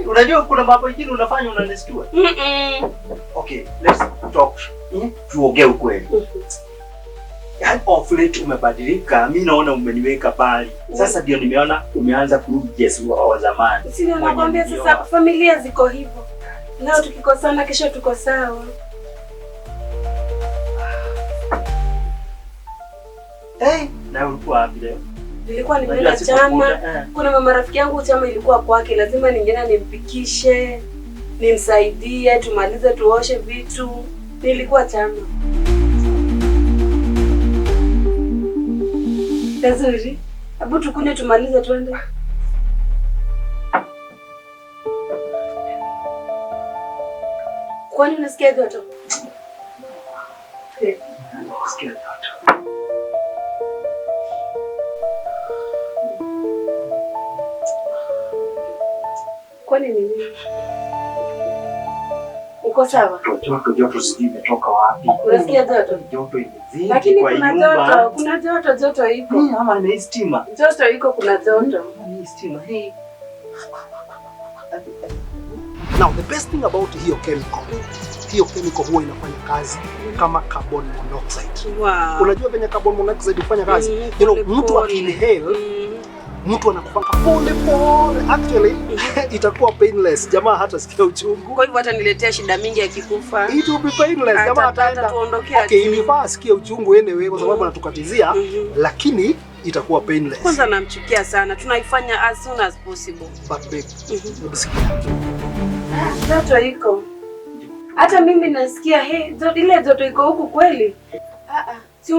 Unajua kuna mambo mengine unafanya unanistua. Okay, let's talk. Tuongee ukweli. Yaani off late umebadilika. Mimi naona umeniweka pale. Sasa ndio nimeona umeanza kurudi Yesu wa zamani. Si nakwambia sasa familia ziko hivyo. Leo tukikosana kesho tuko sawa. Na ulikuwa wapi leo? Nilikuwa nimeenda chama. Kuna mama rafiki yangu chama ilikuwa kwake, lazima ningeenda nimpikishe, nimsaidie, tumalize tuoshe vitu. Nilikuwa chama. Tazuri. Hebu tukunywe tumalize tuende. Kwani unasikia joto? Nasikia joto. Kwani nini? Uko sawa? Joto sijui imetoka wapi. Unasikia joto? Joto imezidi. Lakini kuna joto iko. Ama ni stima. Joto iko, kuna joto. Ni stima. Now the best thing about hiyo chemical huwa inafanya kazi kama carbon monoxide. Wow. Unajua venye carbon monoxide hufanya kazi? Mtu akinhale mtu anakufanga pole pole, actually itakuwa painless. Jamaa hata sikia uchungu. Kwa hivyo hata niletea shida mingi ya kikufa. It will be painless. Jamaa ataenda. Okay, ilifaa sikia uchungu anyway kwa sababu anatukatizia, lakini itakuwa painless. Kwanza namchukia sana. Tunaifanya as soon as possible. But babe, joto iko. Hata mimi nasikia ile joto iko huku kweli. Si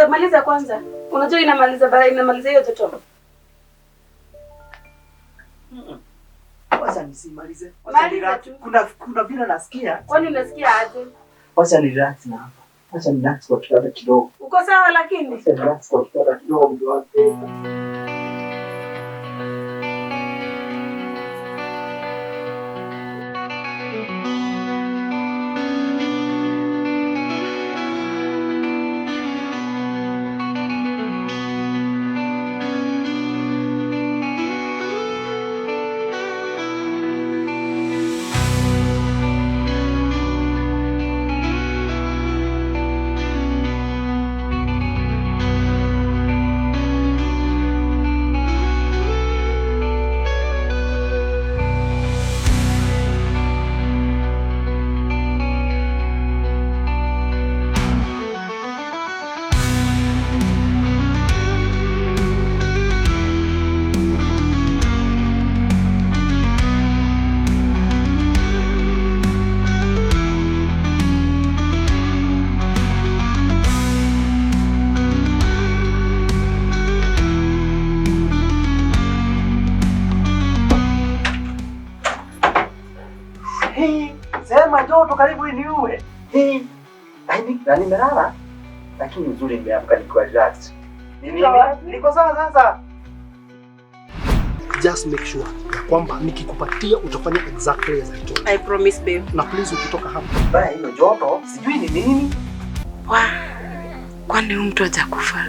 maliza kwanza. Unajua inamaliza hiyo joto. Wacha nisimalize. Kuna vile nasikia. Kwani unasikia aje? Wacha ni relax na hapa. Wacha ni relax kwa kitanda kidogo. Uko sawa lakini? Wacha ni relax kwa kitanda kidogo ndio. Sema joto karibu iniue. Na nimelala. Lakini uzuri nimeamka nikiwa relaxed. Niko sawa sasa. Just make sure ya kwamba nikikupatia utafanya exactly as I told you. I promise babe. Na please ukitoka hapa. Baya hiyo joto, sijui ni nini. Kwani mtu hajakufa?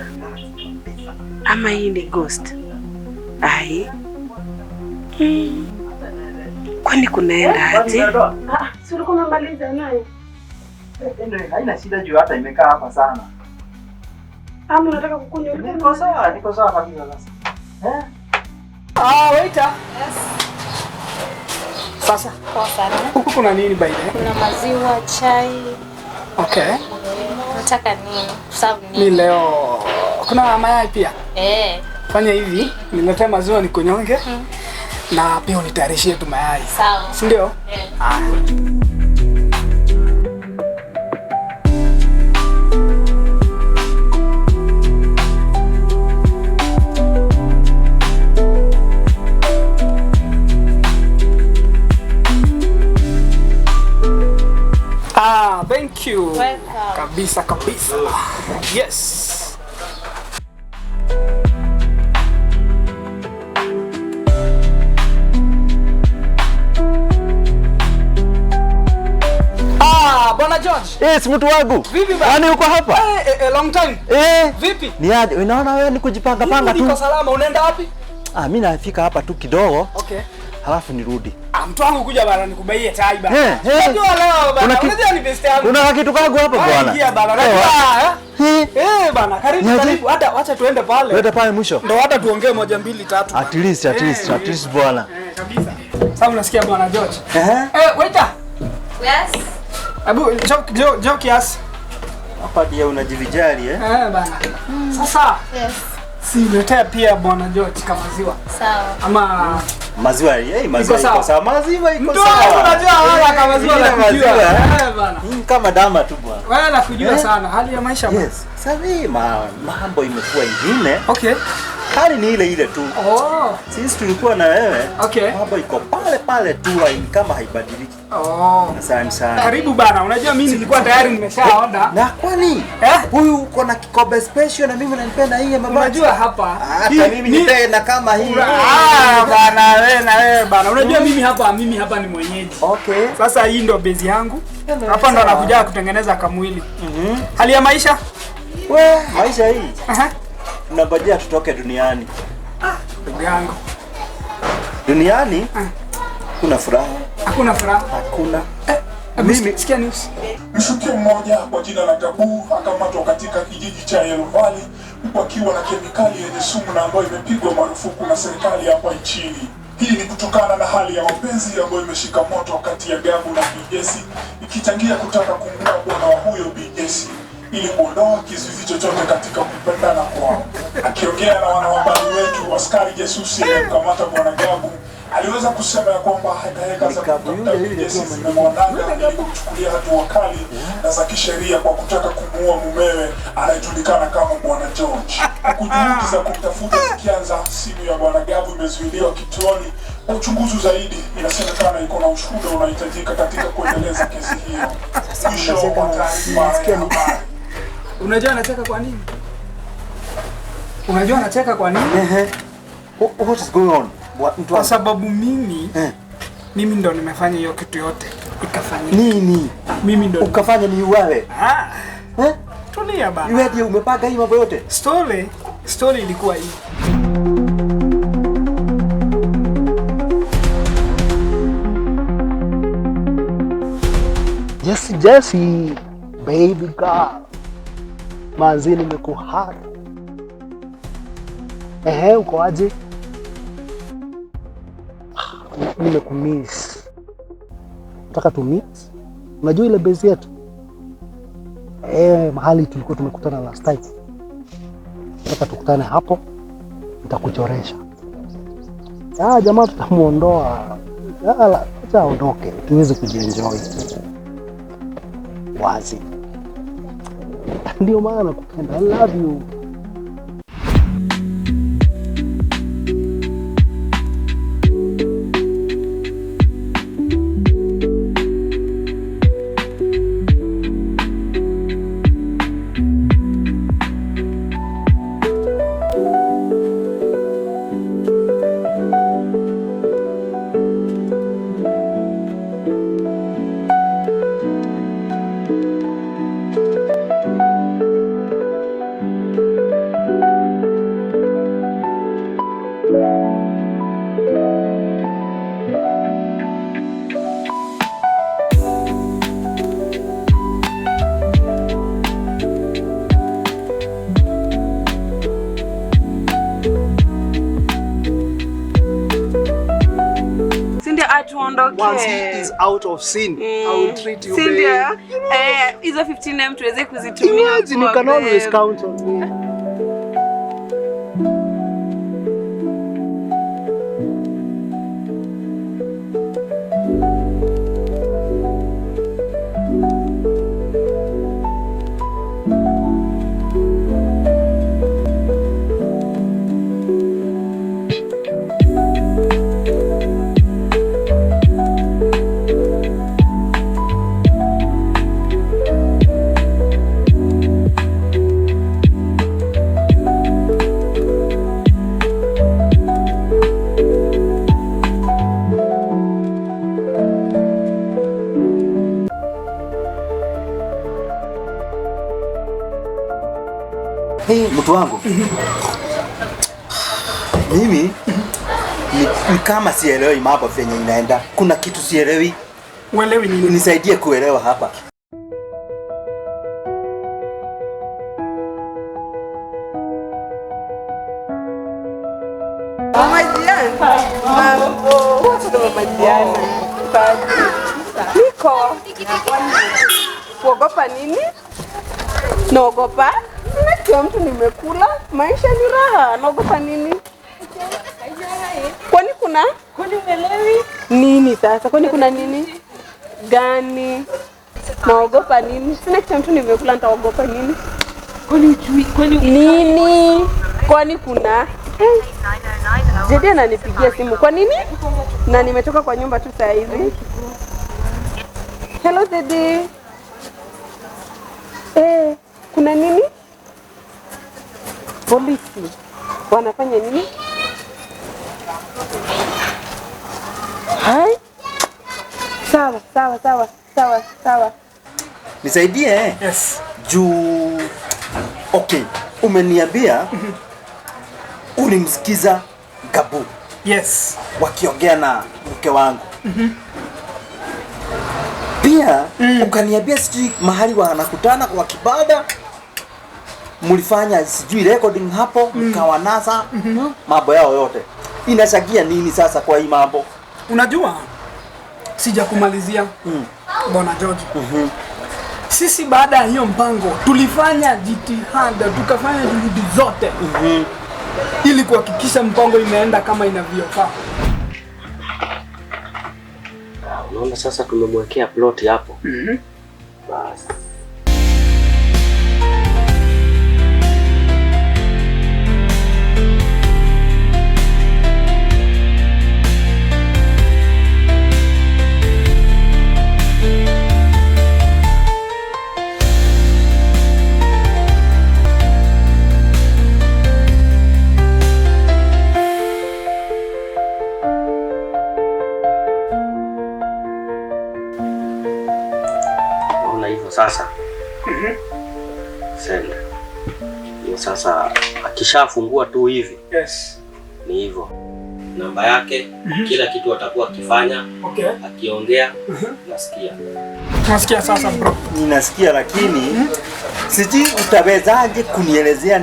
Ama hii ni ghost? Ai. Kwani kunaenda aje? Si ulikuwa unamaliza naye? Haina shida juu hata imekaa hapa sana. Ama unataka kukunywa? Niko sawa kabisa sasa. Waiter. Yes. Sasa. Poa sana. Huku kuna nini by the way? Kuna maziwa, chai. Okay. Nataka nini? Sababu Ni leo kuna mayai pia. Fanya hivi, niletee maziwa nikunyonge. Na pia unitayarishie tu mayai. Sawa. Si ndio? Thank you. Welcome. Kabisa kabisa. Yes. Bwana George. Si mtu wangu. Vipi bwana? Yaani uko hapa? Long time. Vipi? Ni aje? Unaona wewe ni kujipanga panga tu. Niko salama, unaenda wapi? Mimi nafika hapa tu kidogo. Okay. Halafu nirudi. Mtu wangu kuja bana nikubaie chai bana. Unajua leo bana. Unajua ni best yangu. Kuna kitu kangu hapa bwana. Ingia bana. Bana, karibu. Hata acha tuende pale. Tuende pale mwisho. Ndio hata tuongee 1 2 3. At least bwana. Kabisa. Sasa unasikia bwana George? Waiter. Yes. Abu, jo kiasi. Hapa dia unajivijali bana. Sasa. Yes. Si niletea pia bwana George kama maziwa. Sawa. Ama maziwa iko sawa. Maziwa iko sawa. Ndio unajua wala kama maziwa la kujua. Bana. Kama dama tu bwana. Wewe nakujua sana hali ya maisha bwana. Yes. Sasa mambo imekuwa ingine. Okay. Hali ni ile tu. Sisi tulikuwa na wewe. Okay. Mambo iko pale tu kama haibadiliki. Asante sana. Karibu bana. Unajua mimi nilikuwa tayari nimeshaoda. Na kwani? Huyu uko na kikombe special na mimi nanipenda hii mama. Unajua hapa. Hata mimi nipenda kama hii. Bana wewe bana. Unajua mimi hapa ni mwenyeji. Okay. Sasa hii ndio base yangu. Hapa ndo nakuja kutengeneza kamwili. Hali ya maisha? Maisha hii. Tunabajia tutoke duniani. Ndugu yangu. Duniani? Kuna furaha. Hakuna furaha. Hakuna. Mimi sikia news. Mshukiwa mmoja kwa jina la Tabu akamatwa katika kijiji cha Yellow Valley akiwa na kemikali yenye sumu na ambayo imepigwa marufuku na serikali hapa nchini. Hii ni kutokana na hali ya mapenzi ambayo imeshika moto kati ya Gabu na Bijesi, ikichangia kutaka kumuua bwana wa huyo Bijesi ili kuondoa kizuizi chochote katika kupendana kwao. Akiongea na wanahabari wetu, askari jasusi aliyemkamata bwana Gabu aliweza kusema ya kwamba hekaheka za kutafuta Bijesi zimemwandanga ili kumchukulia hatua kali na za kisheria kwa kutaka kumuua mumewe anayejulikana kama bwana George. Huku juhudi za kumtafuta zikianza, simu ya bwana Gabu imezuiliwa kituoni. Uchunguzi zaidi inasemekana iko na ushuhuda unahitajika katika kuendeleza kesi hiyo. Mwisho wa taarifa ya habari. Unajua anacheka kwa nini? What is going on? Kwa sababu mimi ndo nimefanya hiyo kitu yote. Ikafanya. Nini? Mimi ndo. Ukafanya ni wewe. Tulia bana. Wewe ndiye umepanga hii mambo yote. Story ilikuwa hii. Jesse, baby girl. Manzi nimekuhata. Uko aje? Nimekumiss. Nataka tu meet. Unajua ile base yetu? Mahali tulikuwa tumekutana last time. Nataka tukutane hapo. Nitakuchoresha. Jamaa tutamuondoa. Acha aondoke. Tuweze kujienjoy. Wazi. Ndio maana nakupenda. I love you. Once he is out of sin, I will treat you babe. Hizo 15M tuweze kuzitumia. Imagine, you can always count on me. Hey, mtu wangu. Mimi ni kama sielewi mambo venye inaenda. Kuna kitu sielewi. Uelewi nini? Nisaidie kuelewa hapa. Mama Diana. Mambo. Mama Diana. Niko. Kuogopa nini? Naogopa? Kila mtu nimekula, maisha ni raha. Naogopa nini? Kwani kuna? Kwani uelewi? Nini sasa? Kwani kuna nini? Gani? Naogopa nini? Sina kila mtu nimekula, nitaogopa nini? Kwani ujui? Kwani nini? Kwani kuna? Jedi ananipigia simu. Kwa nini? Na nimetoka kwa nyumba tu saa hizi. Hello Jedi. Kuna nini? Polisi wanafanya nini? Hai? Sawa. Nisaidie. Yes. Juu okay, umeniambia ulimsikiza Gabu. Yes. Wakiongea na mke wangu. Pia ukaniambia sijui mahali wanakutana kwa kibada. Mulifanya sijui recording hapo, mkawanasa mambo yao yote. Inashagia nini sasa kwa hii mambo? Unajua? Sija kumalizia. Bwana George. Sisi baada ya hiyo mpango tulifanya jitihada, tukafanya juhudi zote. Ili kuhakikisha mpango imeenda kama inavyofaa. Unaona sasa tumemwekea plot hapo. Basi. Sasa senda hiyo sasa, akishafungua tu hivi ni hivyo namba yake, kila kitu atakuwa akifanya, akiongea nasikia sasa bro. Ninasikia lakini sijui utawezaje kunielezea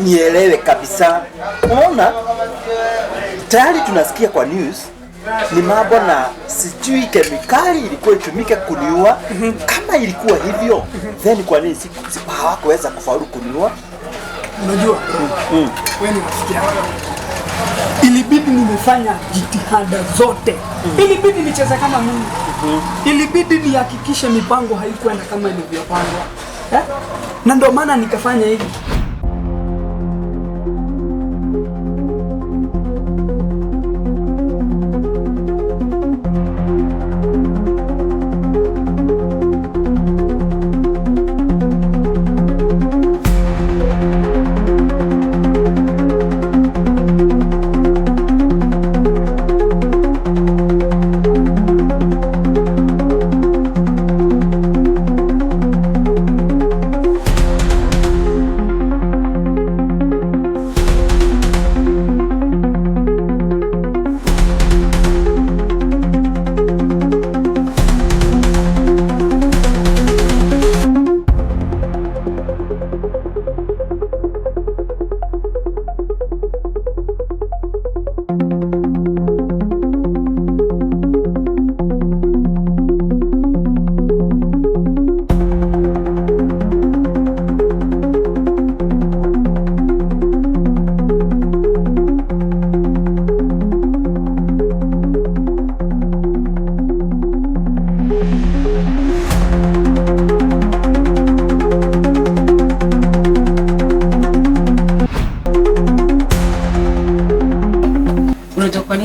nielewe kabisa. Unaona? Tayari tunasikia kwa news ni mambo na sijui kemikali ilikuwa itumike kuniua. Kama ilikuwa hivyo, then kwa nini hawakuweza kufaulu kuniua? Unajua? Wewe ni rafiki yangu. Ilibidi nimefanya jitihada zote. Ilibidi nicheze kama mimi. Ilibidi nihakikishe mipango haikuenda kama ilivyopangwa. Na ndio maana nikafanya hivi.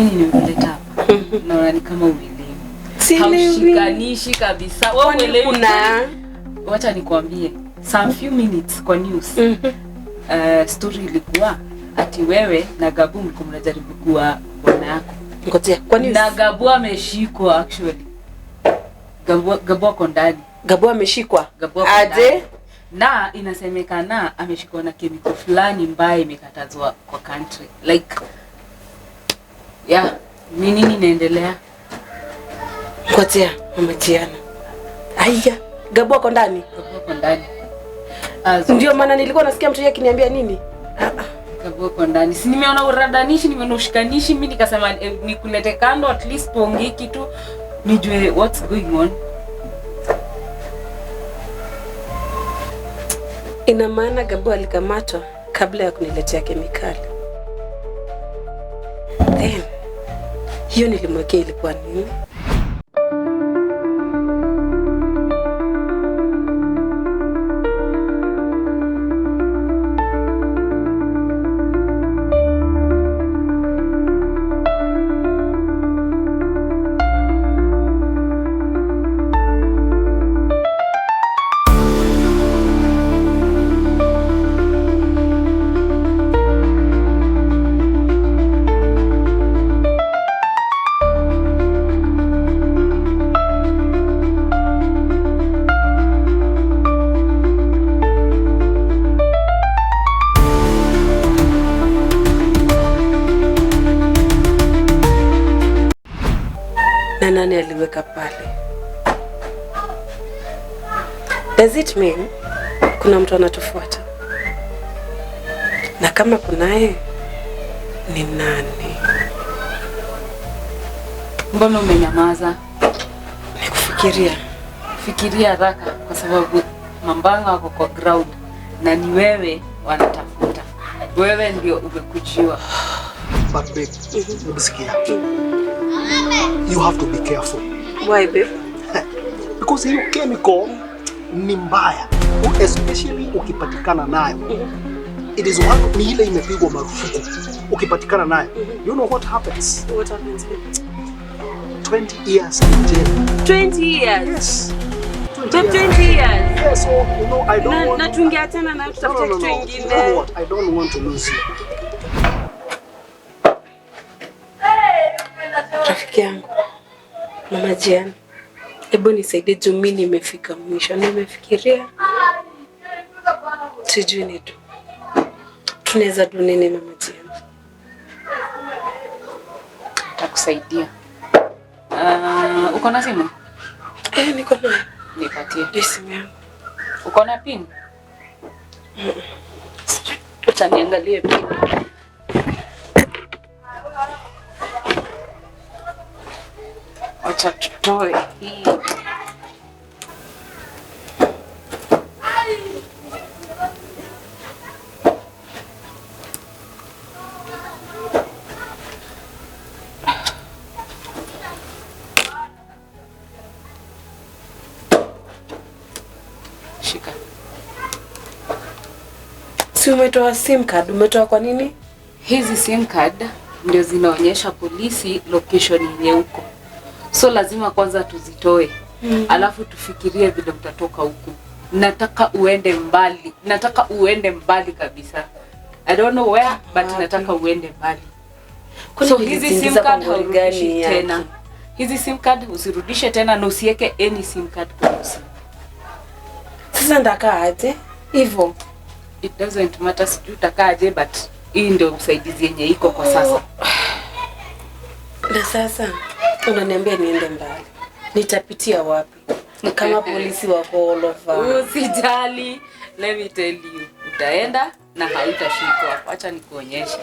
nini nimekuleta hapa? Naona ni kama uelewi. Haushikanishi kabisa. Wewe uelewi kuna wacha nikwambie. Some few minutes kwa news. Story ilikuwa ati wewe na Gabu mko mnajaribu kuwa bwana yako. Ngoja, kwa news. Na Gabu ameshikwa actually. Gabu ako ndani. Gabu ameshikwa. Aje? Na inasemekana ameshikwa na kemikali fulani mbaya imekatazwa kwa country. Like nini inaendelea? Ngoja, umejiana. Aya, Gabu ako ndani. Gabu ako ndani. Ndio maana nilikuwa nasikia mtu yeye akiniambia nini? Gabu ako ndani. Si nimeona uradanishi, nimeona ushikanishi, mimi nikasema nikulete kando at least tuongee kitu nijue what's going on. Ina maana Gabu alikamatwa kabla ya kuniletea kemikali. Hiyo nilimwekea ilikuwa nini? Na nani aliweka pale? Does it mean kuna mtu anatufuata? Na kama kunaye ni nani? Mbona umenyamaza? Nikufikiria. Fikiria haraka kwa sababu mambanga wako kwa ground na ni wewe wanatafuta. Wewe ndio umekujiwa. But babe, unasikia? You have to be careful. Why babe? Because hiyo chemical ni mbaya, especially ukipatikana nayo. It is one, ni ile imepigwa marufuku. Ukipatikana nayo, you know what happens? What happens? 20 years in jail. 20 years? Yes. 20 years? Yes, so you know I don't want. Na tungeachana na tutafuta kitu kingine. You know what? I don't want to lose you. Rafiki yangu, Mama Jian, hebu nisaidie juu mimi nimefika mwisho. Nimefikiria. Sijui ni tu. Tunaweza do nini Mama Jian? Nitakusaidia. Uko na simu? Niko nayo. Nipatie. Simu yangu. Uko na pin? Utaniangalia pin. Acha tutoe hii. Shika. Si umetoa SIM card? Umetoa kwa nini? Hizi SIM card ndio zinaonyesha polisi location yenye uko. So lazima kwanza tuzitoe. Alafu tufikirie vile utatoka huku. Nataka uende mbali. Nataka uende mbali kabisa. I don't know where but nataka uende mbali. So hizi SIM card haurudishi tena. Hizi SIM card usirudishe tena na usiweke any SIM card kwa simu. Sasa ndaka aje? Hivyo. It doesn't matter sijui utakaje but hii ndio usaidizi yenye iko kwa sasa. Na sasa unaniambia niende mbali. Nitapitia wapi? Kama polisi wako all over. Usijali. Let me tell you. Utaenda na hautashikwa. Acha nikuonyeshe.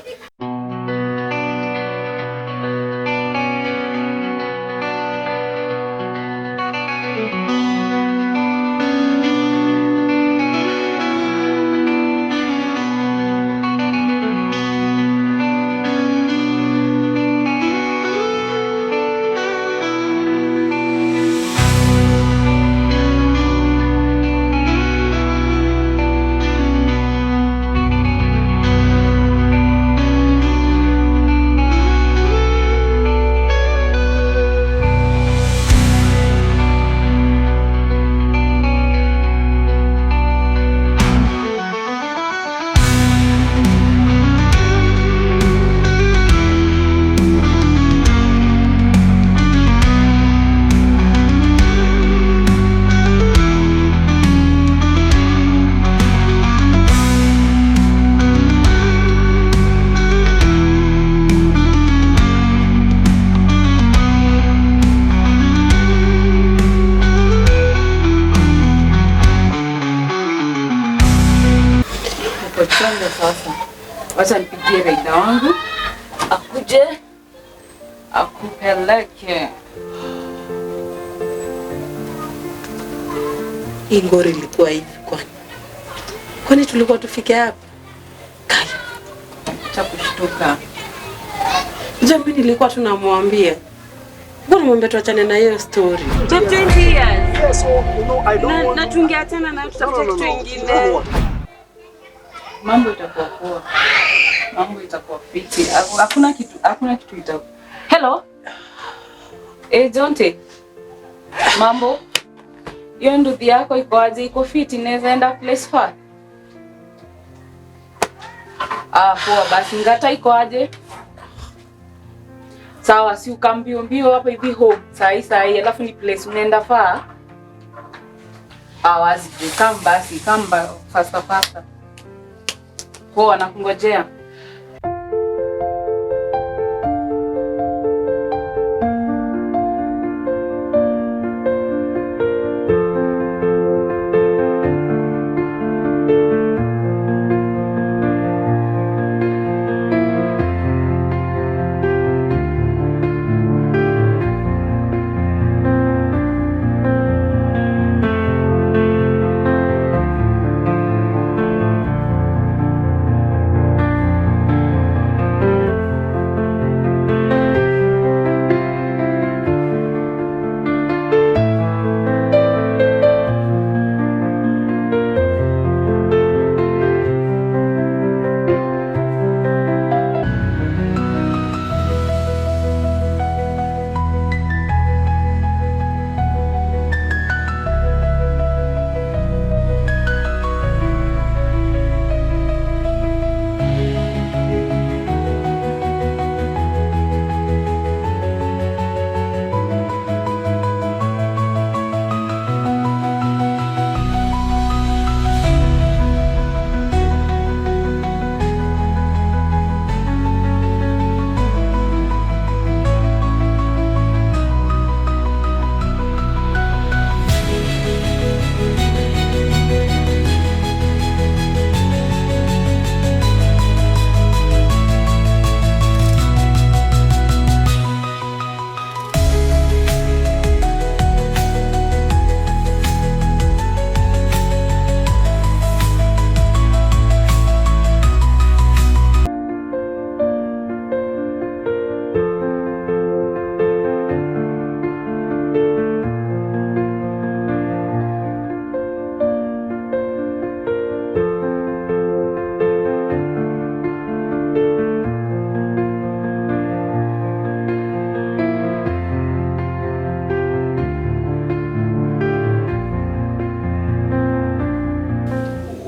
Twende sasa. Wacha nipigie Raida wangu akuje akupeleke. Hii ngori ilikuwa hivi kwani tulikuwa tufike hapa? Cha kushtuka. Jamani, nilikuwa tunamwambia. Mbona mwambie tuachane na hiyo story? 20 years. Yes, so, I don't want. Na tungeachana na tutafuta kitu kingine. Mambo itakuwa poa. Mambo itakuwa fiti. Hakuna kitu itakuwa. Hello? Jonte. Mambo? Hiyo nduthi yako iko aje? Iko fiti? Naweza enda place far? Poa basi. Ngata iko aje? Sawa, si ukambio mbio hapa hivi home. Sahi, alafu ni place unaenda far. Wazi, come faster. Poa, nakungojea.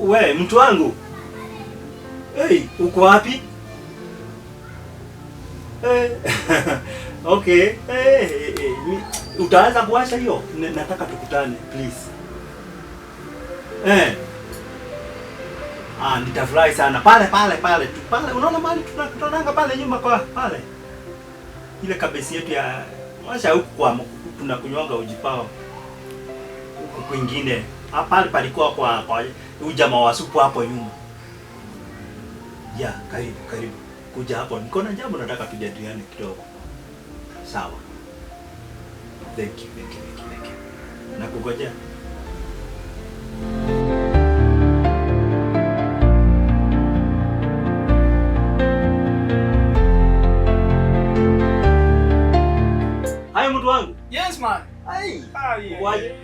We, mtu wangu. Hey, uko wapi? Okay. Utaanza kuwasha hiyo? Nataka tukutane, please. Nitafurahi sana. Pale tu. Pale, unaona mahali tunaanga pale nyuma kwa pale. Ile kabesi yetu ya washa huku kwa tunakunywanga ujipao. Huku kwingine. Pale palikuwa kwa ujamaa wa supu hapo nyuma. Ya, karibu. Kuja hapo. Niko na jambo nataka tujadiliane kidogo. Sawa. Thank you. Nakungojea. Hai mtu wangu. Yes man. Hai. Waje.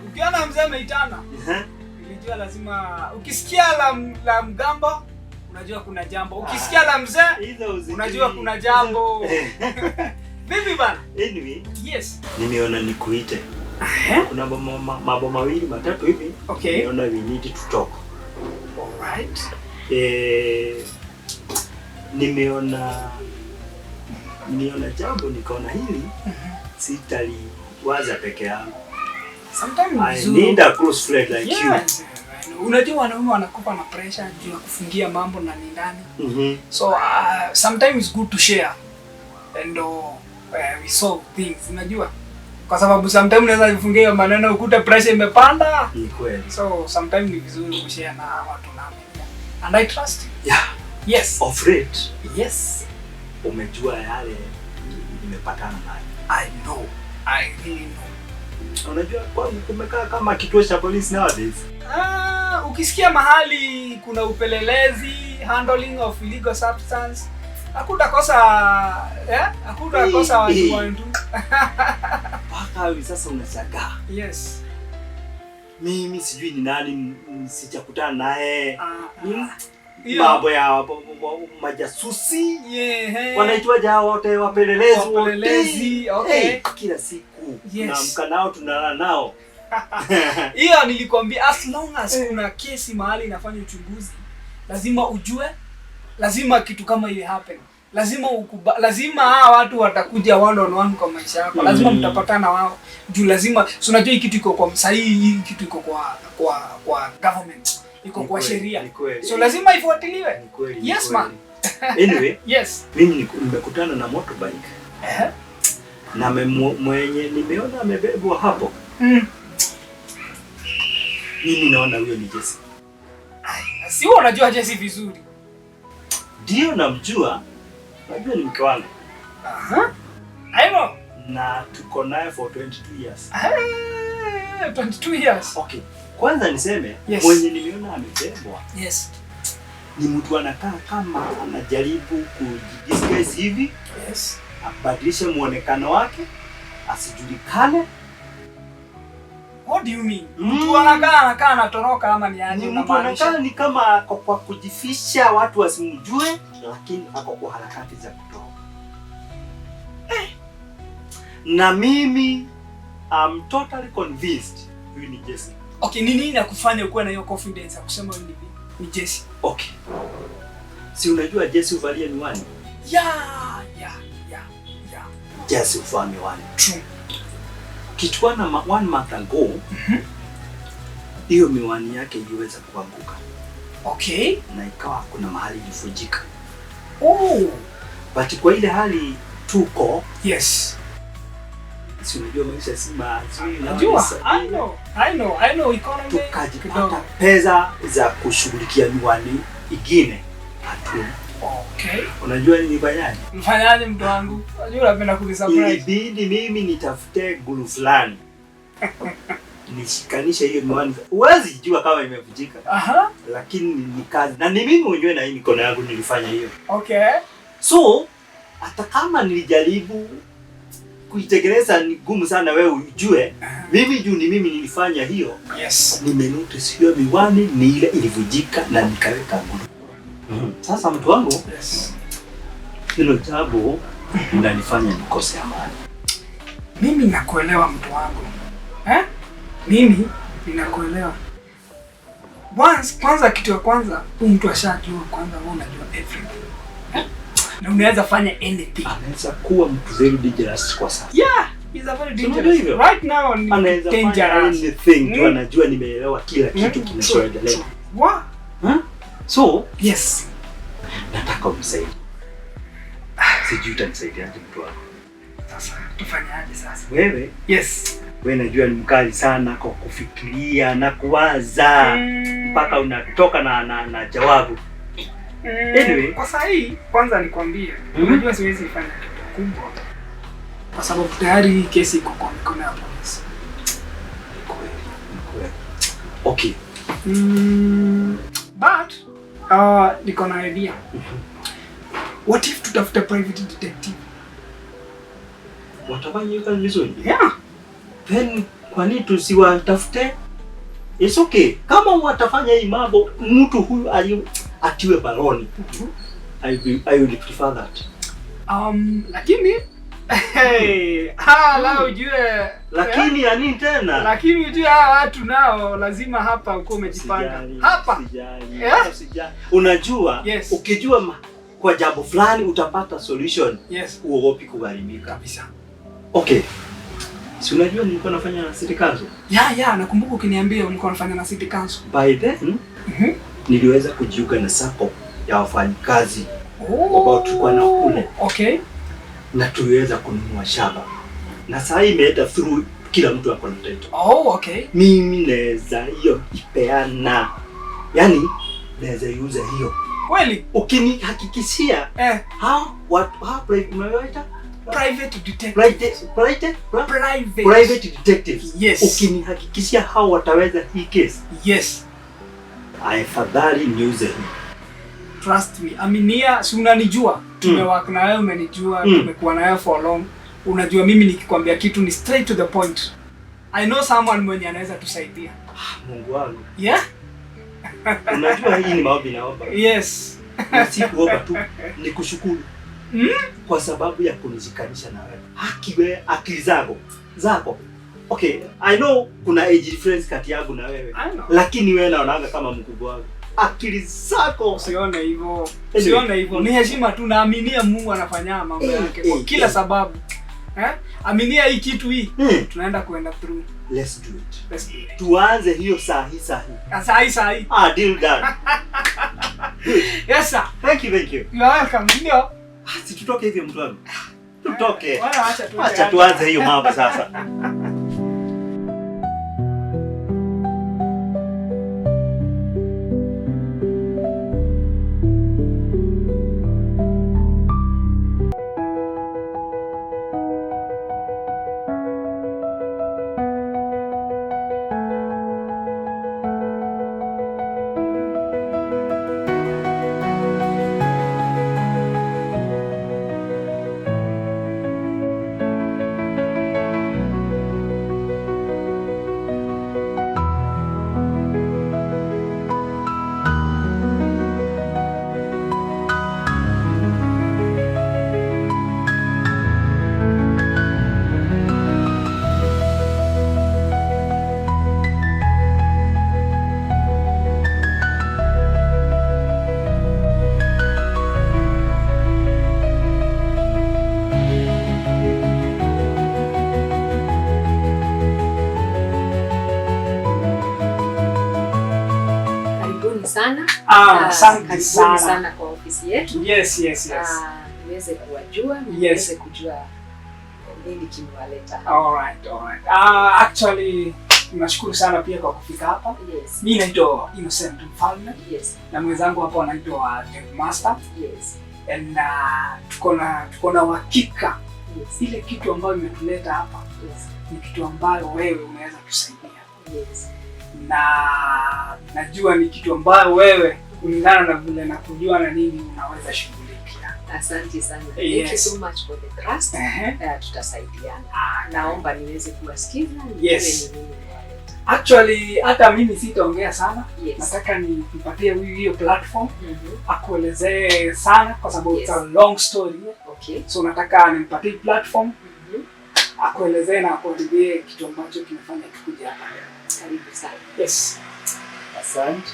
Ukiona mzee ameitana. Unajua lazima ukisikia la mgamba unajua kuna jambo. Ukisikia la mzee unajua kuna jambo. Vipi bana? Anyway. Yes. Nimeona nikuite. Kuna mambo mawili matatu hivi. Okay. Nimeona we need to talk. All right. Nimeona jambo nikaona hili sitaliwaza peke yangu. Sometimes I need a close friend like you. Unajua wanaume wanakupa na pressure juu ya kufungia mambo na ndani. So sometimes it's good to share and we solve things. Unajua? Kwa sababu sometimes unaweza kufungia maneno ukute pressure imepanda. Ni kweli. So sometimes ni vizuri kushare na watu na And I trust you. Yeah. Yes. Of late. Yes. Umejua yale nimepatana nayo. I know. I really know. Unajua kwa kumekaa kama kituo cha polisi nowadays. Ukisikia mahali kuna upelelezi, handling of illegal substance, hakutakosa hakutakosa watu. Mpaka hivi sasa unashangaa. Yes. Mimi sijui ni nani sijakutana naye. Mambo ya majasusi. Wanaitwaje hao wote wapelelezi? Okay. Kila siku. Yes. Naamka nao tunalala nao. Hiyo nilikwambia, as long as kuna kesi mahali inafanya uchunguzi, lazima ujue, lazima kitu kama ile happen. Lazima hawa watu watakuja one on one kwa maisha yako. Lazima mtapatana wao. Juu lazima, so unajua hii kitu iko kwa msahihi, hii kitu iko kwa government. Iko kwa sheria. So lazima ifuatiliwe. Yes man. Anyway, yes. Mimi nimekutana na motorbike. Na mwenye nimeona amebebwa hapo. Mimi naona huyo ni Jesse. Si wewe unajua Jesse vizuri. Ndio namjua. Najua ni mke wangu. I know. Na tuko naye for 22 years. 22 years. Okay. Kwanza niseme yes. Mwenye nimeona amebebwa. Yes. Ni mtu anakaa kama anajaribu kujidisguise hivi. Yes. Abadilishe muonekano wake, asijulikane. What do you mean? Mtu anakaa anatoroka ama ni aje? Mtu anakaa ni kama kwa kujifisha watu wasimjue, lakini ako kwa harakati za kutoroka. Na mimi I'm totally convinced huyu ni Jesse. Okay, nini inakufanya ukuwe na hiyo confidence ya kusema huyu ni Jesse? Okay. Si unajua Jesse uvalia miwani? Yeah. Jesse uvalia miwani. True. Kichukua na 1 month ago, hiyo miwani yake iliweza kuanguka. Okay. Na ikawa kuna mahali ilifujika. Oh. But kwa ile hali tuko, yes. Si unajua maisha si mazuri. Najua. I know economy. Tukajipata pesa za kushughulikia miwani ingine. Hatuna. Okay. Unajua nini nifanyaje? Mfanyaje mtu wangu? Unajua unapenda kunisurprise. Ilibidi mimi nitafute glue fulani. Nishikanisha hiyo miwani. Huwezi jua kama imevujika. Lakini ni kazi. Na ni mimi mwenyewe na hii mikono yangu nilifanya hiyo. Okay. So, hata kama nilijaribu kuitengeneza ni gumu sana wewe ujue, mimi juu ni mimi nilifanya hiyo. Yes. Nimenotice hiyo miwani ni ile ilivujika na nikaweka glue. Sasa mtu wangu, yes. Hilo jambo linanifanya nikose amani. Mimi nakuelewa mtu wangu. Mimi ninakuelewa. Kwanza kitu ya kwanza, huyu mtu ashajua kwanza wewe unajua everything. Na unaweza fanya anything. Anaweza kuwa mtu very dangerous kwa sasa. Yeah, he's a very dangerous. Right now anaweza fanya anything. Tu anajua nimeelewa kila kitu kinachoendelea. What? So, yes. Nataka umsaidie. Sijui utanisaidiaje mtu wangu. Sasa tufanyaje sasa? Wewe? Yes. Wewe najua ni mkali sana kwa kufikiria na kuwaza mpaka unatoka na jawabu. Anyway, kwa sasa hii kwanza nikwambie, unajua siwezi fanya kitu kubwa. Kwa sababu tayari kesi iko kwa mikono ya polisi. Kweli. Okay. But niko na idea. What if tutafuta private detective? Watafanya hiyo kazi vizuri? Yeah. Then kwa nini tusiwatafute? It's okay. Kama watafanya hii mambo, mtu huyu atiwe baroni. I would prefer that. Lakini la ujue. Lakini ya nini tena? Lakini ujue hawa watu nao lazima hapa uko umejipanga. Hapa. Sijali. Unajua, yes. Ukijua kwa jambo fulani utapata solution. Yes. Uogopi kugharimika. Kabisa. Okay. Si unajua nilikuwa nafanya na City Council? Yeah, nakumbuka ukiniambia ulikuwa unafanya na City Council. By then, niliweza kujiunga na sako ya wafanyikazi. Ambao tulikuwa na kule. Okay. Na tuliweza kununua shamba. Na sasa imeenda through kila mtu ako na title. Oh, okay. Mimi naweza hiyo ipeana. Yaani naweza iuza hiyo. Kweli? Ukinihakikishia hao private detectives. Private detectives. Yes. Ukinihakikishia hao wataweza hii case. Yes. Afadhali niuze hii. Trust me. Aminia, si unanijua. Tumework na wewe, umenijua, tumekuwa na wewe for long. Unajua mimi nikikwambia kitu ni straight to the point. I know someone mwenye anaweza tusaidia. Mungu wangu. Yeah? Unajua hii ni maombi naomba. Yes. Na si kuomba tu, ni kushukuru. Kwa sababu ya kunishikanisha na wewe. Akili zako. Okay, I know kuna age difference kati yangu na wewe. Lakini wewe naonaga kama mkubwa wangu. Akili zako. Usione hivyo. Usione hivyo. Ni heshima tu, naaminia Mungu anafanya mambo yake kwa kila sababu. Aminia hii kitu hii. Tunaenda kuenda through. Let's do it. Tuanze hiyo saa hii. Saa hii. Deal done. Yes sir. Thank you. You're welcome. Ndio. Si tutoke hivyo mtu wangu. Tutoke. Acha tuanze hiyo mambo sasa. Asante sana kwa ofisi yetu. Yes. Niweze kuwajua, niweze kujua nini kimewaleta. Alright. Actually tunashukuru sana pia kwa kufika hapa. Yes. Mimi naitwa Innocent Mfalme. Yes. Na mwenzangu hapa anaitwa Jack Master. Yes. And tuko na uhakika ile kitu ambayo imetuleta hapa. Yes. Ni kitu ambayo wewe unaweza kusaidia. Yes. Na najua ni kitu ambayo wewe kulingana na vile na kujua na nini unaweza shughulikia. Asante sana. Thank you so much for the trust. Tutasaidiana. Naomba niweze kuwasikiza nijue ni nini. Actually hata mimi sitaongea sana. Nataka nimpatie hiyo platform akuelezee sana kwa sababu it's a long story. Okay. So nataka nimpatie platform akuelezee na akuambie kitu ambacho kimefanya tukuje hapa. Karibu sana. Yes. Asante.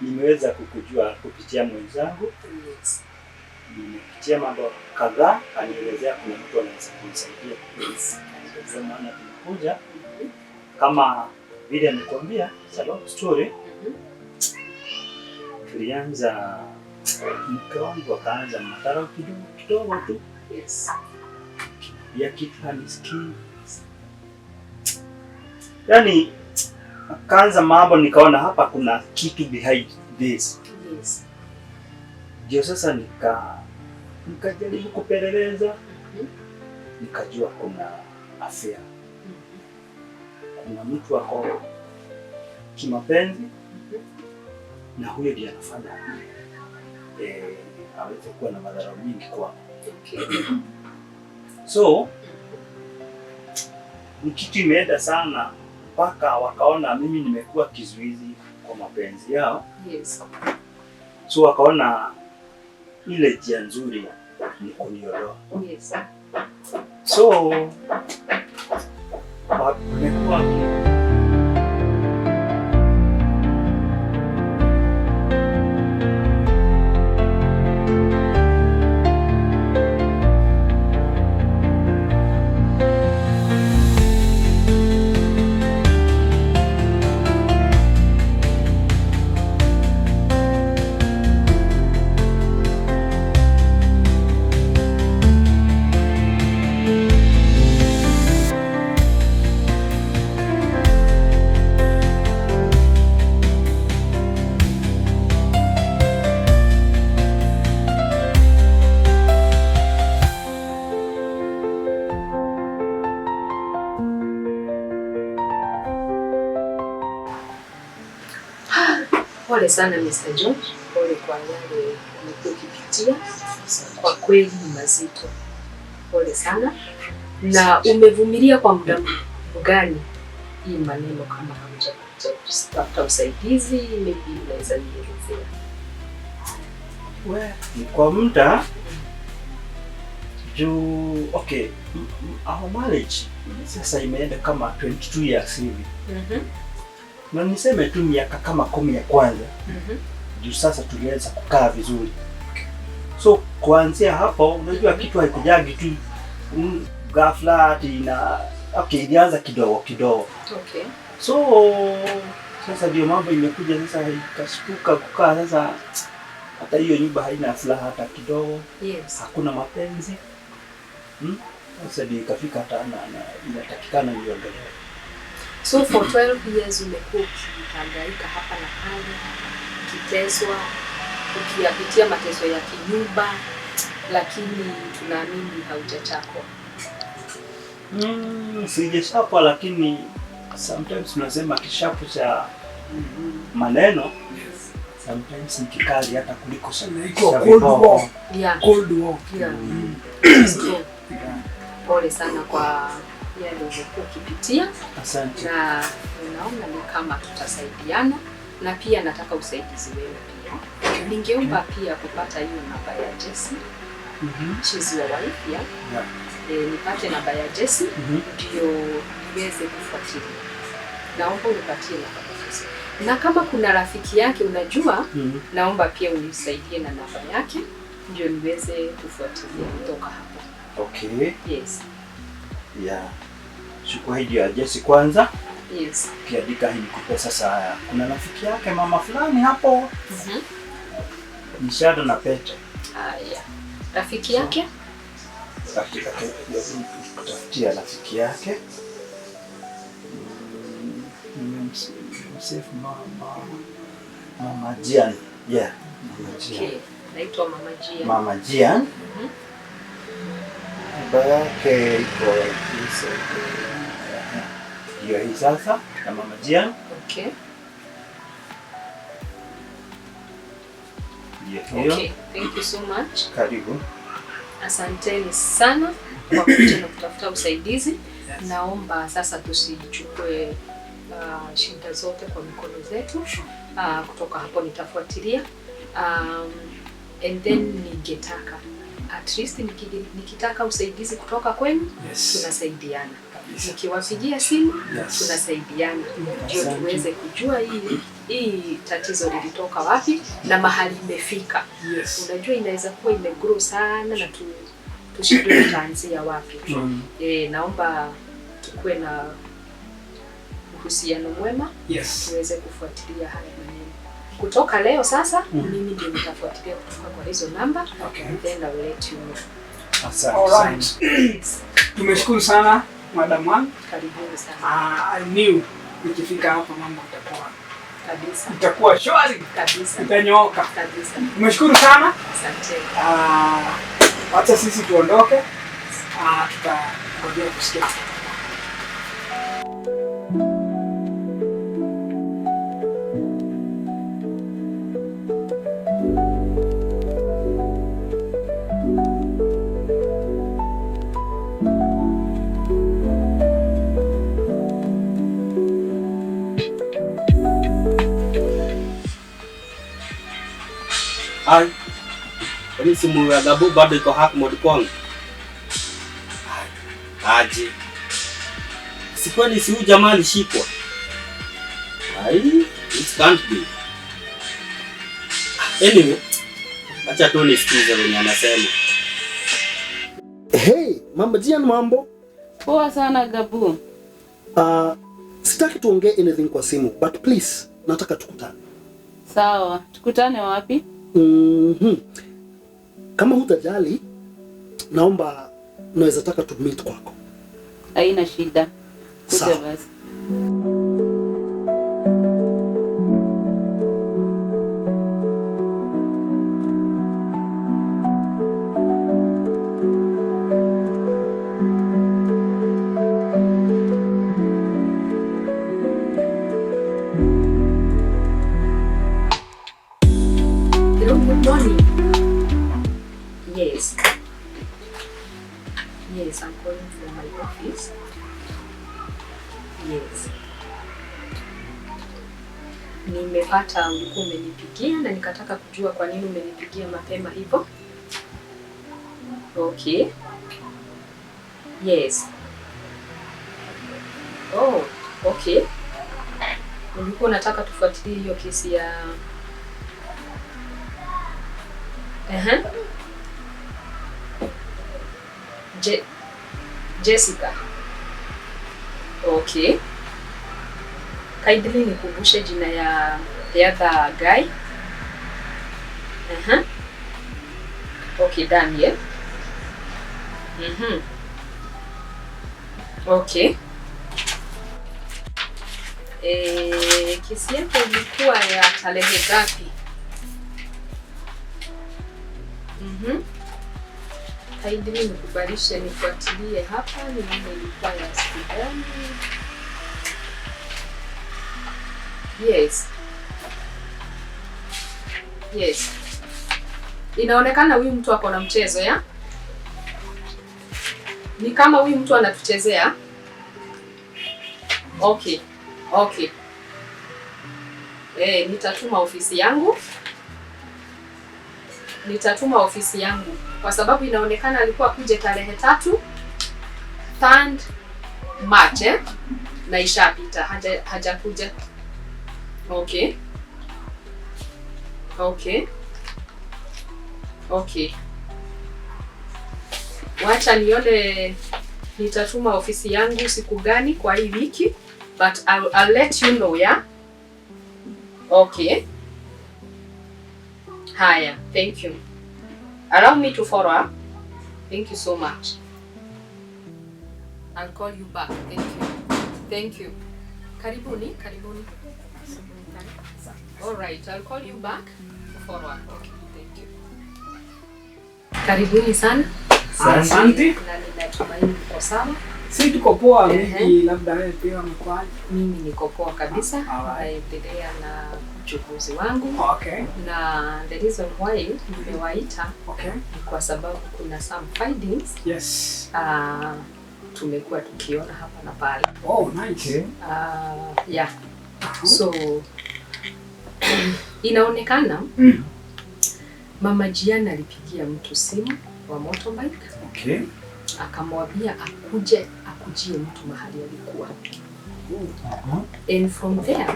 Nimeweza kukujua kupitia mwenzangu. Yes. Nimepitia mambo kadhaa, anielezea kuna mtu anaweza kunisaidia. Yes. Ndio maana tumekuja. Kama vile nimekwambia, long story. Tulianza mke wangu akaanza mataro kidogo tu. Yes. Ya kitu hanisikii. Yaani akaanza mambo nikaona hapa kuna kitu behind this. Yes. Ndio sasa nikajaribu kupeleleza. Nikajua kuna affair. Kuna mtu wako kimapenzi na huyo ndiye anafanya aweze kuwa na madhara mingi kwangu. Okay. So ni kitu imeenda sana mpaka wakaona mimi nimekuwa kizuizi kwa mapenzi yao. Yes. So wakaona ile njia nzuri ni kuniondoa. Yes. So wamekuwa Pole sana Mr. George, pole kwa yale umekuwa ukipitia. Kwa kweli ni mazito. Pole sana. Na umevumilia kwa muda gani hii maneno kama haujapata usaidizi? Maybe unaweza nielezea. Ni kwa muda juu, okay, our marriage sasa imeenda kama 22 years hivi. Na niseme tu miaka kama 10 ya kwanza. Juu sasa tulianza kukaa vizuri. So kuanzia hapo unajua kitu haikujagi tu ghafla ati na ilianza kidogo kidogo. Okay. So sasa ndio mambo imekuja sasa ikashtuka kukaa sasa, hata hiyo nyumba haina furaha hata kidogo. Yes. Hakuna mapenzi. Sasa ndio ikafika hata inatakikana niongelee. So for 12 years umekuwa ukihangaika hapa na pale, ukiteswa, ukiyapitia mateso ya kinyumba, lakini tunaamini haujachapwa. Sijachapwa, lakini sometimes tunasema kishapu cha maneno sometimes ni kikali hata kuliko Cold War. Yeah. Cold War. Yeah. Pole sana kwa yale umekuwa ukipitia. Asante. Na unaona ni kama tutasaidiana, na pia nataka usaidizi wewe pia. Ningeomba pia kupata hiyo namba ya Jessie. She's your wife, yeah? Yeah. Nipate namba ya Jessie ndio niweze kufuatilia. Naomba unipatie namba ya Jessie. Na kama kuna rafiki yake unajua, naomba pia unisaidie na namba yake ndio niweze kufuatilia kutoka hapo. Okay. Yes. Yeah. Chukua hiyo ya Jessie kwanza. Yes. Kiandika hii nikupe sasa. Kuna rafiki yake mama fulani hapo. Ni Shada na Pete. Yeah. Rafiki yake? Rafiki yake. Kutafutia rafiki yake. Msef Mama Jian. Yeah. Mama Jian. Okay. Naitwa Mama Jian. Mama Jian. Baba yake iko hiyo hii sasa na Mama Jian. Okay. Hiyo. Okay. Thank you so much. Karibu. Asanteni sana kwa kuja na kutafuta usaidizi. Naomba sasa tusichukue shida zote kwa mikono zetu. Kutoka hapo nitafuatilia. And then ningetaka at least nikitaka usaidizi kutoka kwenu, tunasaidiana. Nikiwapigia simu, tunasaidiana. Ndio tuweze kujua hii tatizo lilitoka wapi na mahali imefika. Unajua inaweza kuwa imegrow sana na tushindwe tutaanzia wapi. Naomba tukue na uhusiano mwema, tuweze kufuatilia haya maneno. Kutoka leo sasa, mimi ndio nitafuatilia kutoka kwa hizo namba. And then I will let you know. Asante. Tumeshukuru sana Madam Ann. Karibuni sana. I knew nikifika hapa mambo itakuwa kabisa. Itakuwa shwari kabisa. Itanyooka kabisa. Tumeshukuru sana. Asante. Acha sisi tuondoke. Tutangojea kusikia. Ai. Kwani simu ya Gabu bado iko hack mode kwangu? Aje. Sikwani si huyu jamaa alishikwa? Ai, it can't be. Anyway, acha tu nisikize venye anasema. Hey, Mama Jian, mambo? Poa sana Gabu. Sitaki tuongee anything kwa simu, but please, nataka tukutane. Sawa, tukutane wapi? Kama hutajali, naomba naweza taka tu meet kwako. Haina shida. Kuja basi. Good morning. Yes. Yes, I'm calling from my office. Yes. Nimepata ulikuwa umenipigia na nikataka kujua kwa nini umenipigia mapema hivyo. Okay. Yes. Oh, okay. Ulikuwa unataka tufuatilie hiyo kesi ya Jessica. Okay. Kindly nikumbushe jina ya the other guy. Okay, Daniel. Okay. Kesi yako ilikuwa ya tarehe ngapi? Kindly nikubalishe nifuatilie hapa ni nini ilikuwa ya siku gani? Yes. Yes. Inaonekana huyu mtu ako na mchezo ya? Ni kama huyu mtu anatuchezea? Okay. Okay. Nitatuma ofisi yangu. Kwa sababu inaonekana alikuwa kuja tarehe 3 March na ishapita hajakuja. Okay. Okay. Okay. Wacha nione nitatuma ofisi yangu siku gani kwa hii wiki, but I'll let you know, yeah? Okay. Haya, thank you. Allow me to follow up. Thank you so much. I'll call you back. Thank you. Thank you. Karibuni. All right, I'll call you back to follow up. Okay, thank you. Karibuni sana. Asante. Na ninatumaini mko sawa. Si tuko poa, mimi labda wewe pia umekwaje? Mimi niko poa kabisa. Naendelea na uchunguzi wangu. Okay. Na the reason why nimewaita ni kwa sababu kuna some findings. Yes. Tumekuwa tukiona hapa na pale. Oh, nice. Yeah. So inaonekana Mama Jiana alipigia mtu simu wa motorbike. Okay. Akamwambia akujie mtu mahali alikuwa. And from there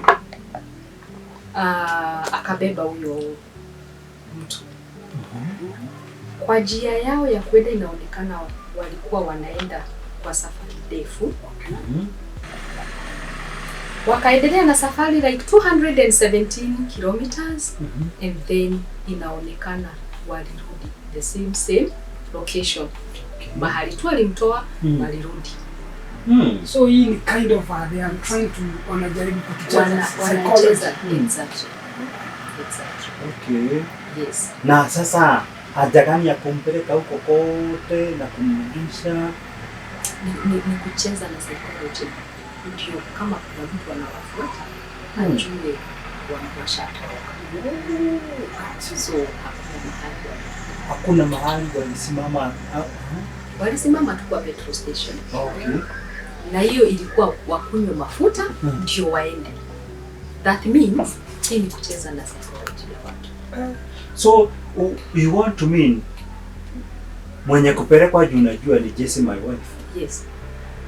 akabeba huyo mtu. Kwa njia yao ya kwenda inaonekana walikuwa wanaenda kwa safari ndefu. Wakaendelea na safari like 217 kilometers and then inaonekana walirudi the same location. Mahali tu alimtoa walirudi. So hii ni kind of they are trying to wanajaribu kutucheza psychology. Exactly. Okay. Yes. Na sasa haja gani ya kumpeleka huko kote na kumrudisha? Ni kucheza na psychology. Ndio kama kuna mtu anawafuata ajue wameshatoroka. So hakuna mahali walisimama. Walisimama tu kwa petrol station. Okay. Na hiyo ilikuwa wakunywe mafuta ndio waende. That means hii ni kucheza na psychology ya watu. So you want to mean mwenye kupelekwa juu unajua ni Jesse my wife? Yes.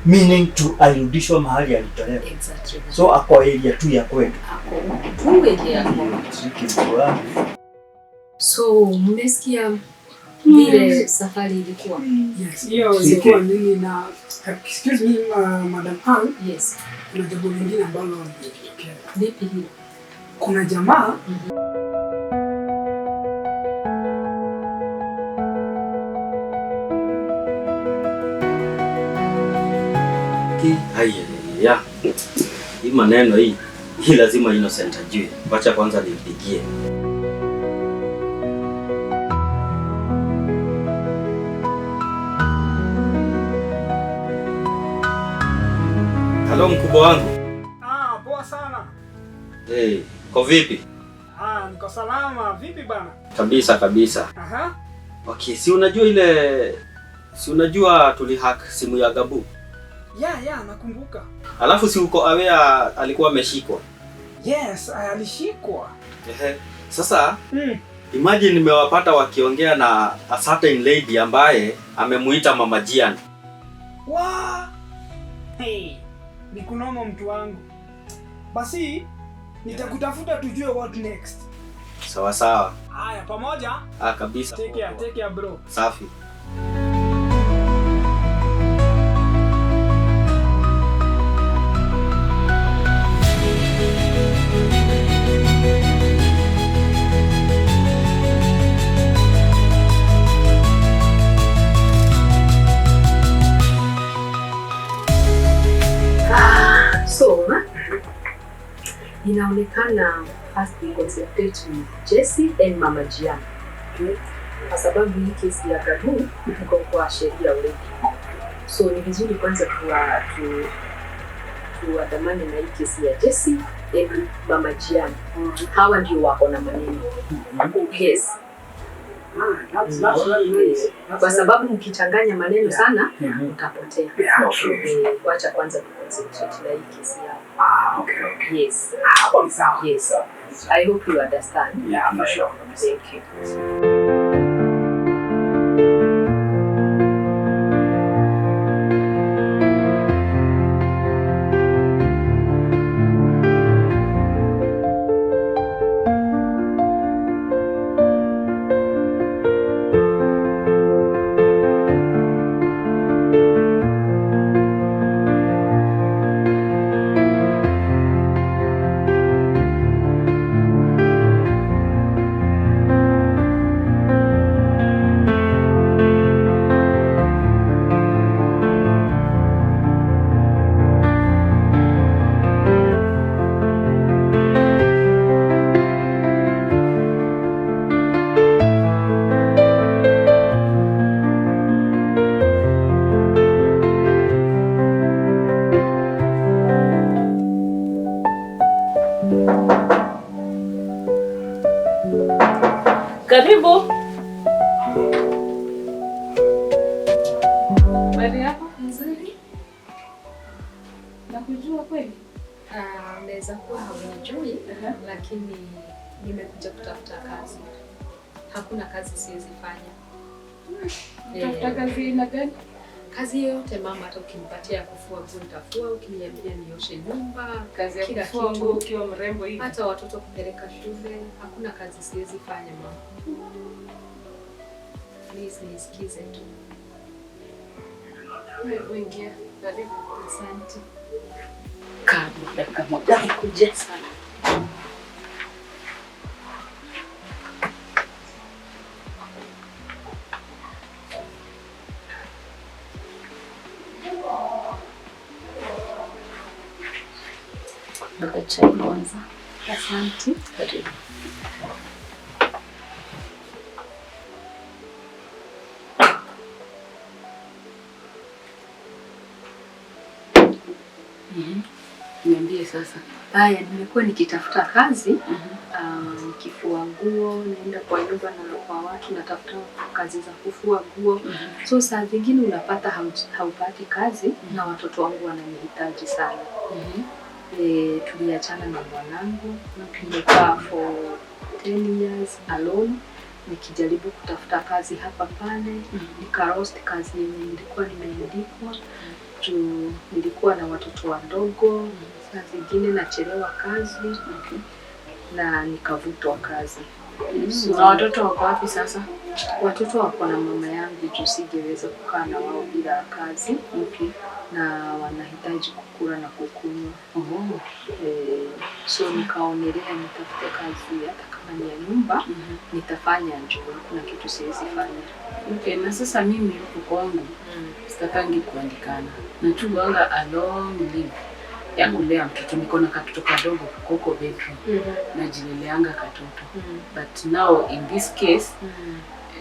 Meaning to alirudishwa mahali alitolewa. Exactly. So ako area tu ya kwetu. Ako tu area ya kwetu. So mmesikia vile safari ilikuwa? Yes, hiyo ilikuwa nini na excuse me Madam Ann. Yes. Kuna jambo lingine ambalo limetokea. Lipi hilo? Kuna jamaa Haya. Hii maneno hii lazima Innocent ajue. Wacha kwanza nimpigie. Halo mkubwa wangu. poa sana. Kwa vipi? Niko salama. Vipi bana? Kabisa. Aha. Okay, si unajua tulihack simu ya Gabu? Yeah, nakumbuka. Alafu si uko aware alikuwa ameshikwa? Yes, alishikwa. Sasa imagine nimewapata wakiongea na a certain lady ambaye amemuita Mama Jian. Hey, ni kunoma mtu wangu. Basi nitakutafuta tujue what next. Sawa. Haya, pamoja? Kabisa. Take care bro. Safi. Inaonekana first we concentrate with Jessie and Mama Jian. Kwa sababu hii kesi ya Gabu iko kwa sheria already. So ni vizuri kwanza tuandamane na hii kesi ya Jessie and Mama Jian. Hawa ndio wako na maneno. Yes. Kwa sababu mkichanganya maneno sana utapotea. Wacha kwanza tuconcentrate na hii kesi yao. Okay. Yes. Yes. I hope you understand. Yeah, for sure. Thank you. Karibu. Habari yako? Nzuri. Nakujua kweli? Naweza kuwa haunijui, lakini nimekuja kutafuta kazi. Hakuna kazi siwezi fanya. Tafuta kazi aina gani? Kazi yoyote mama, hata ukinipatia kufua nguo nitafua, ukiniambia nioshe nyumba, kazi ya kufua nguo ukiwa mrembo hivi. Hata watoto kupeleka shule, hakuna kazi siwezi fanya mama. Please nisikize tu. Wewe ingia. Karibu. Asante. Karibu dakika moja kuja sana. Baka chai kwanza. Asante. Karibu. Niambie sasa. Haya, nimekuwa nikitafuta kazi. Nikifua nguo, naenda kwa nyumba na kwa watu natafuta kazi za kufua nguo. So saa zingine unapata haupati kazi na watoto wangu wananihitaji sana. Tuliachana na mwanangu, nimekaa for 10 years alone nikijaribu kutafuta kazi hapa pale. Nikarost kazi yenye nilikuwa nimeandikwa. Nilikuwa na watoto wadogo, saa zingine nachelewa kazi na nikavutwa kazi. Na watoto wako wapi sasa? Watoto wako na mama yangu juu singeweza kukaa na wao bila kazi. Na wanahitaji kukula na kukunywa. So nikaonelea nitafute kazi hata kama ni ya nyumba, nitafanya njoo, kuna kitu siwezi fanya. Na sasa mimi huko kwangu sitakangi kuandikana. Nachukuanga a long leave ya kulea mtoto. Niko na katoto kadogo koko bedroom. Najileleanga katoto. But now in this case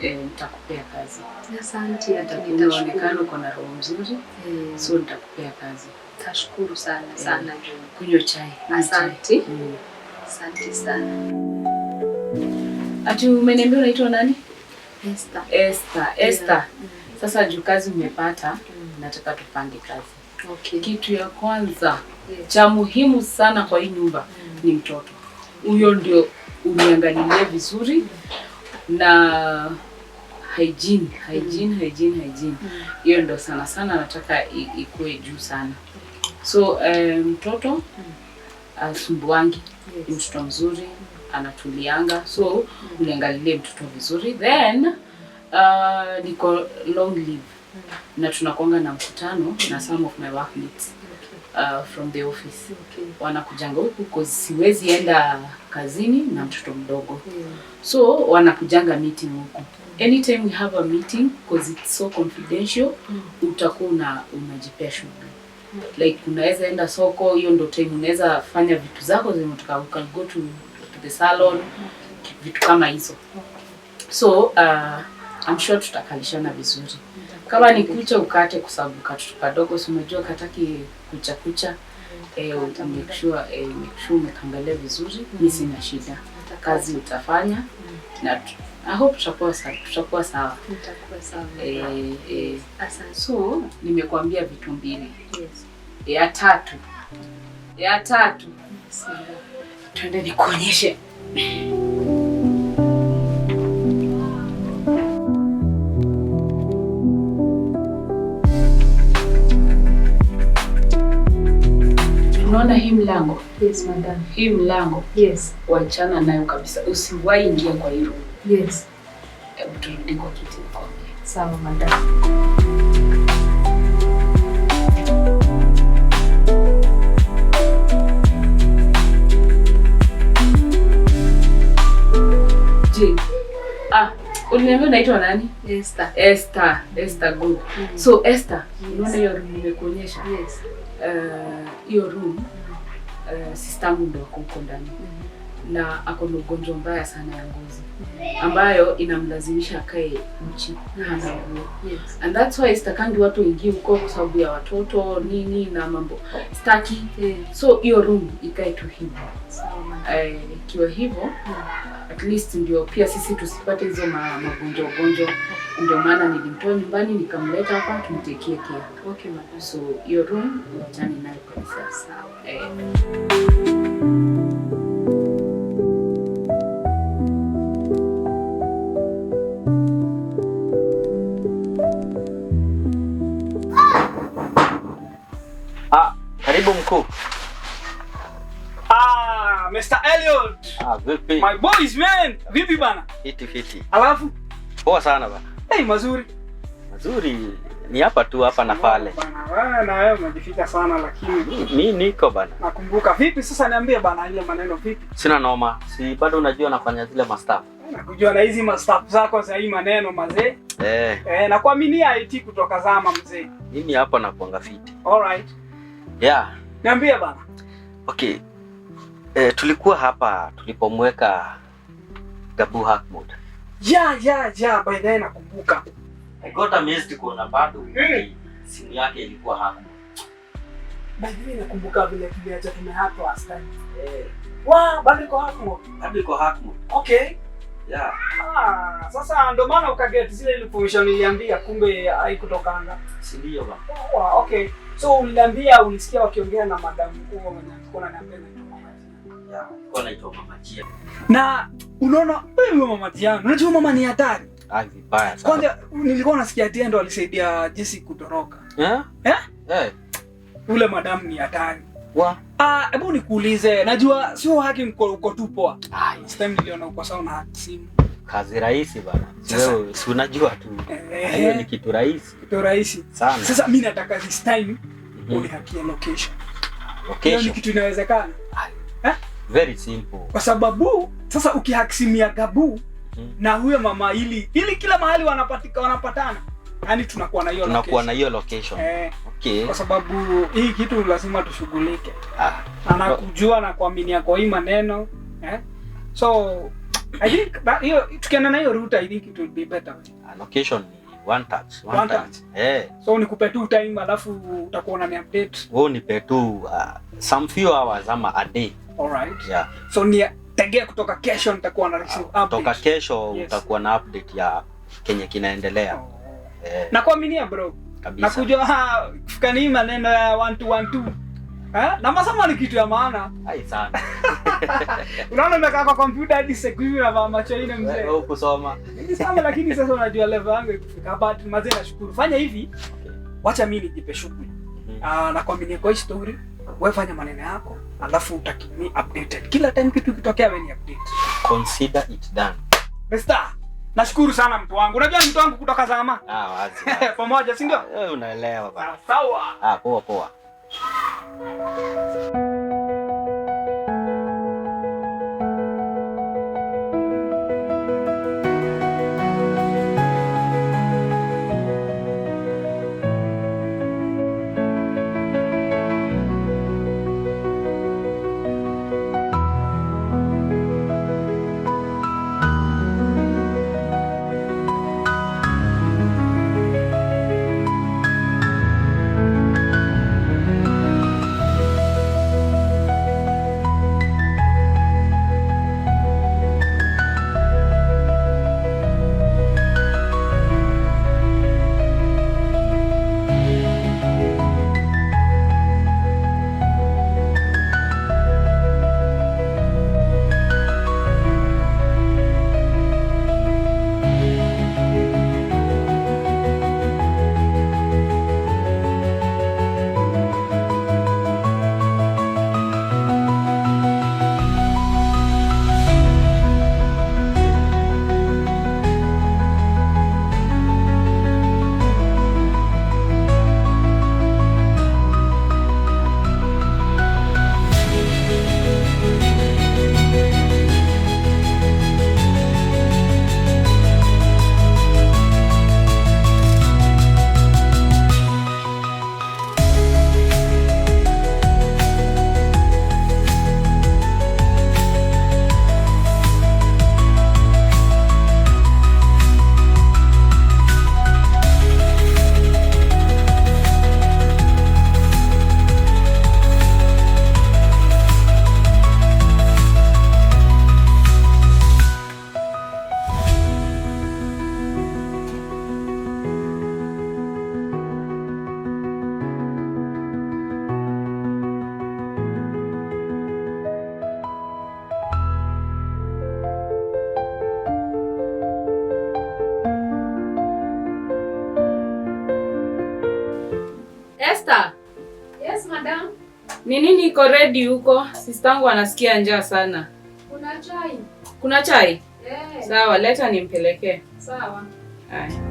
nitakupea kazi. Asante, hata nitaonekana uko na roho nzuri. So nitakupea kazi. Tashukuru sana sana. Kunywa chai. Asante. Asante sana. Ati umeniambia unaitwa nani? Esther. Esther. Sasa juu kazi umepata, nataka tupange kazi. Okay. Kitu ya kwanza cha muhimu sana kwa hii nyumba ni mtoto. Huyo ndio uniangalie vizuri na hygiene. Hiyo ndio sana nataka ikuwe juu sana. So mtoto asumbuangi, mtoto mzuri, anatulianga. So uniangalie mtoto vizuri. Then niko long leave. Na tunakuanga na mkutano na some of my workmates from the office. Wanakujanga huku because siwezi enda kazini na mtoto mdogo. So wanakujanga meeting huku. Anytime we have a meeting, because it's so confidential, utakuwa unajipea shughuli. Like unaweza enda soko, hiyo ndio time unaweza fanya vitu zako zenye unataka, you can go to the salon, vitu kama hizo. So I'm sure tutakalishana vizuri. Kama ni kucha ukate kwa sababu katoto kadogo si unajua kataki kucha. Make sure umekangalia vizuri. Mimi sina shida. Kazi utafanya na I hope tutakuwa sawa. Tutakuwa sawa. Asante. So nimekuambia vitu mbili. Ya tatu. Twende nikuonyeshe. Unaona hii mlango? Yes, madam. Hii mlango? Yes. Wachana nayo kabisa. Usiwahi ingia kwa hilo. Yes. Hebu turudi kwa kiti nikwambie. Sawa, madam. Uliniambia unaitwa nani? Esther. Esther, good. So Esther, unaona hiyo room nimekuonyesha? Yes. Hiyo room sistangu ndo ako huko ndani. Na ako na ugonjwa mbaya sana ya ngozi ambayo inamlazimisha akae uchi hana nguo. And that's why sitakangi watu ingie huko kwa sababu ya watoto nini na mambo staki. So hiyo room ikae tu hivyo. Ikiwa hivyo at least ndio pia sisi tusipate hizo magonjwa. Ndio maana nilimtoa nyumbani nikamleta hapa tumtekee care. Okay, madam. So hiyo room utani nayo kabisa. Sawa. Karibu mkuu. Mr. Elliot. Vipi? My boys man. Vipi bana? Fiti. Alafu? Poa sana bana. Hey, mazuri ni hapa tu hapa na pale. Bana, na wewe umejifika sana lakini mimi niko bana. Nakumbuka. Vipi sasa niambie bana ile maneno vipi? Sina noma. Si bado unajua nafanya zile mastaff. Nakujua na hizi mastaff zako za hii maneno mazee. Na kuaminia IT kutoka zama mzee. Mimi hapa nakuanga fiti. Alright. Yeah. Niambie bana. Okay. Tulikuwa hapa tulipomweka Gabu Hakmud. Yeah, by the way nakumbuka. I got a message kuona bado simu yake ilikuwa Hakmud. By the way nakumbuka vile tuliacha tumehapo last time. Bado iko Hakmud. Okay. Yeah. Sasa ndo maana ukaget zile information niliambia kumbe haikutokanga. Si ndio bana. Okay. So uliniambia ulisikia wakiongea na madam mkuu mwenye alikuwa ananiambia naitwa Mama Tia. Na unaona wewe Mama Tia, unajua mama ni hatari. Vibaya sana. Kwanza nilikuwa nasikia Tia ndo alisaidia Jesse kutoroka. Ule madam ni hatari. Hebu nikuulize, najua sio haki uko tu poa. Time niliona uko sawa na simu. Kazi rahisi bana. Wewe si unajua tu. Hiyo ni kitu rahisi. Kitu rahisi sana. Sasa mimi nataka this time unihakie location. Hiyo ni kitu inawezekana? Very simple. Kwa sababu sasa ukihaksimia Gabu na huyo mama ili kila mahali wanapatana. Yaani tunakuwa na hiyo location. Okay. Kwa sababu hii kitu lazima tushughulike. Anakujua na kuaminia kwa hii maneno. So I think that tukienda na hiyo route I think it will be better. Location ni one touch. So nikupe tu time alafu utakuwa unani-update. Wewe nipe tu some few hours ama a day. Alright. Yeah. So Tegea kutoka kesho nitakuwa na receive update. Kutoka kesho utakuwa na update ya kenye kinaendelea. Na kuaminia bro. Kabisa. Na kujua kufikani maneno ya 1-2-1-2. Na masomo ni kitu ya maana. Hai sana. Unaona nimekaa kwa computer hadi siku hivi na macho ine mzee. Wewe kusoma. Ni sawa lakini sasa unajua level yangu ikifika hapa mazee nashukuru. Fanya hivi. Wacha mimi nijipe shughuli. Na kuaminia kwa story, wewe fanya maneno yako, alafu utakini updated. Kila time kitu kitokea wewe ni update. Consider it done. Mister, nashukuru sana mtu wangu. Unajua mtu wangu kutoka zama. Wazi. Pamoja, si ndio? Wewe unaelewa baba. Sawa. Poa poa. Esther. Yes, madam. Ni nini iko ready huko? Sistangu anasikia njaa sana. Kuna chai. Kuna chai? Yeah. Sawa, leta nimpelekee. Sawa. Haya.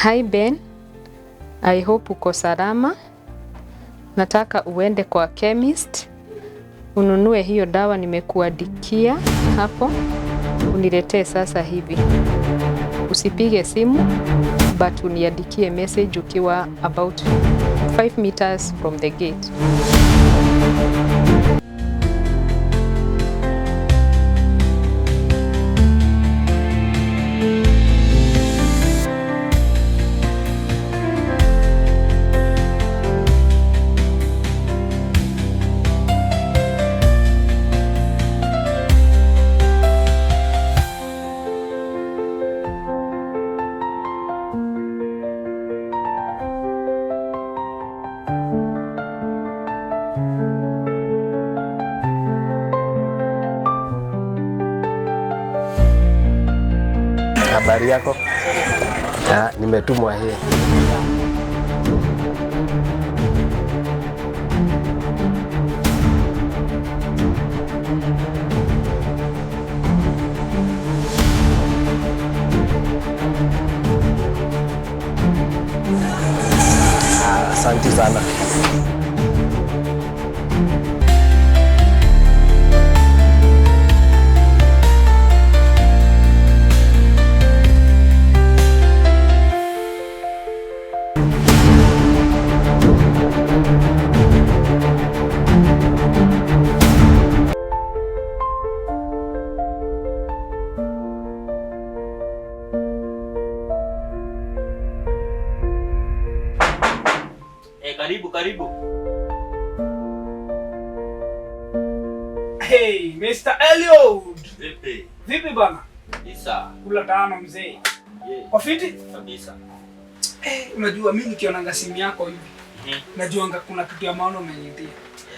Hi Ben, I hope uko salama. Nataka uende kwa chemist ununue hiyo dawa nimekuandikia hapo, uniletee sasa hivi. Usipige simu but uniandikie message ukiwa about 5 meters from the gate. Habari yako? Nimetumwa hii. Asante sana. Karibu. Hey, Mr. Eliud. Vipi bana? Kabisa. Kula tano mzee. Kwa fiti? Kabisa. Unajua mimi nikionanga simu yako hivi. Najuanga kuna kitu ya maana umeniitia.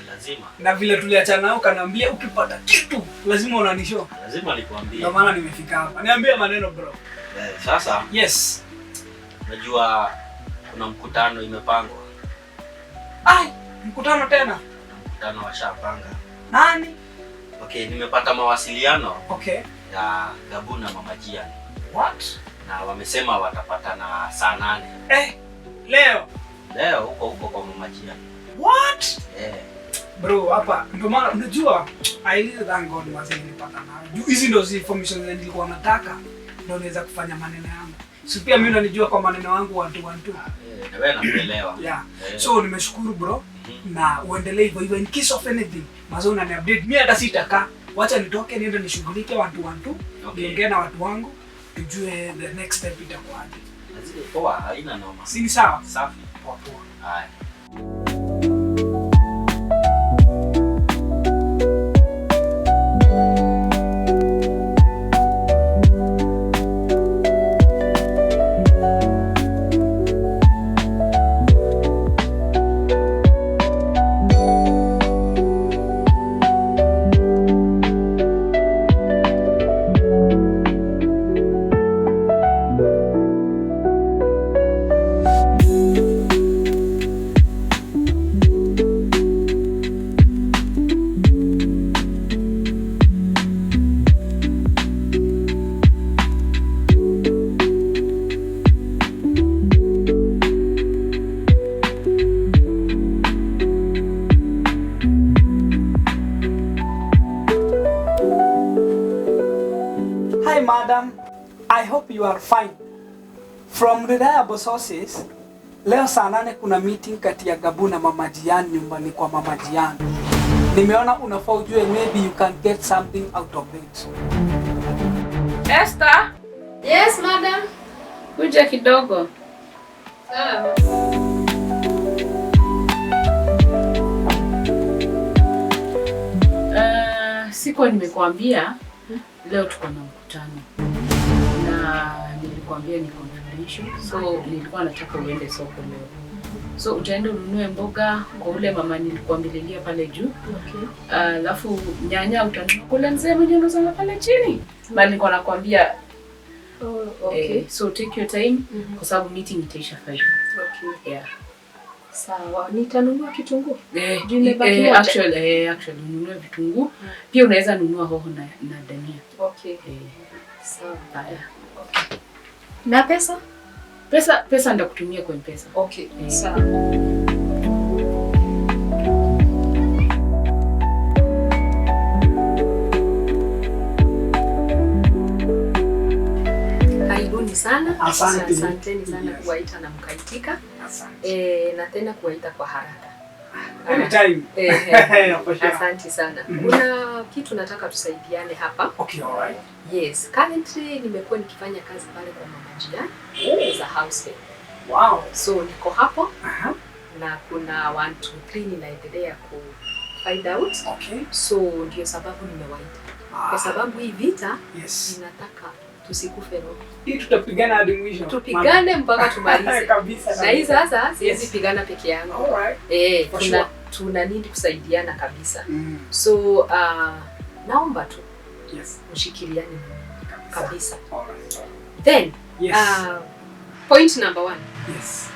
Lazima. Na vile tuliachana nao kanaambia ukipata kitu lazima unanishow. Lazima nikwambie. Ndio maana nimefika hapa. Niambie maneno bro. Sasa. Yes. Najua kuna mkutano imepangwa. Ai, mkutano tena? Mkutano washapanga. Nani? Okay, nimepata mawasiliano. Okay. Ya Gabu na Mama Jian. What? Na wamesema watapatana saa 8. Leo? Leo huko kwa Mama Jian. What? Bro, hapa ndio maana unajua I really thank God mazee nilipata nayo. Hizi ndio information nilikuwa nataka ndio niweza kufanya maneno yangu. Si pia mimi unanijua kwa maneno yangu 1 2 1 2. Na wewe nakuelewa. Yeah. So nimeshukuru bro. Na uendelee hivyo in case of anything. Mazee unani update. Mimi hata sitaka. Wacha nitoke niende nishughulike 1 2 1 2. Niongee na watu wangu tujue the next step itakuwaje. Lazima poa, haina noma. Si ni sawa? Safi. Poa poa. Haya. Hi madam, I hope you are fine. From reliable sources, leo saa 8 kuna meeting kati ya Gabu na Mama Jian nyumbani kwa Mama Jian. Nimeona unafaa ujue maybe you can get something out of it. Esther? Yes, madam. Kuja kidogo. Sawa. Siko nimekuambia leo tuko na mkutano. Na nilikwambia ni confidential. So nilikuwa nataka uende soko leo. So utaenda ununue mboga kwa ule mama nilikwambilia pale juu. Okay. Alafu nyanya utanunua kule mzee mwenye unasoma pale chini. Bali nilikuwa nakwambia Okay. So take your time kwa sababu meeting itaisha 5. Okay. Yeah. Sawa, nitanunua kitunguu. Actually ununue vitunguu. Pia unaweza nunua hoho na dania. Okay. Sawa. Okay. Na pesa? Pesa ndakutumia kwa M-Pesa. Okay. Sawa. Karibuni sana. Asanteni sana kuwaita na mkaitika. Na tena kuwaita kwa haraka. Anytime. Asante sana. Kuna kitu nataka tusaidiane hapa. Okay, all right. Yes, currently nimekuwa nikifanya kazi pale kwa Mama Jian as a housemaid. Wow. So niko hapo. Na kuna 1 2 3 ninaendelea ku find out. Okay. So ndio sababu nimewaita. Kwa sababu hii vita ninataka tusikufe roho. Hii tutapigana hadi mwisho. Tupigane mpaka tumalize. Kabisa. Na hii sasa siwezi pigana peke yangu. All right. Tuna need kusaidiana kabisa. So naomba tu mshikiliane kabisa. All right. Then point number 1. Yes.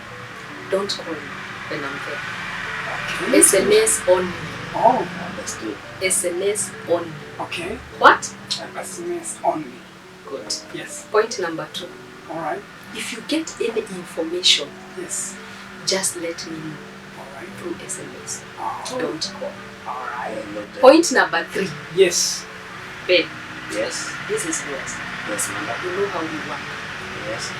Don't call me when I'm there. SMS only. Oh, understood. SMS only. Okay. What? SMS only. Good. Yes. Point number 2. All right. If you get any information, yes, just let me know. through SMS. Don't call. Alright. Point number 3. Yes. Ben. Yes. This is yours. Yes, madam. You know how you work. Yes.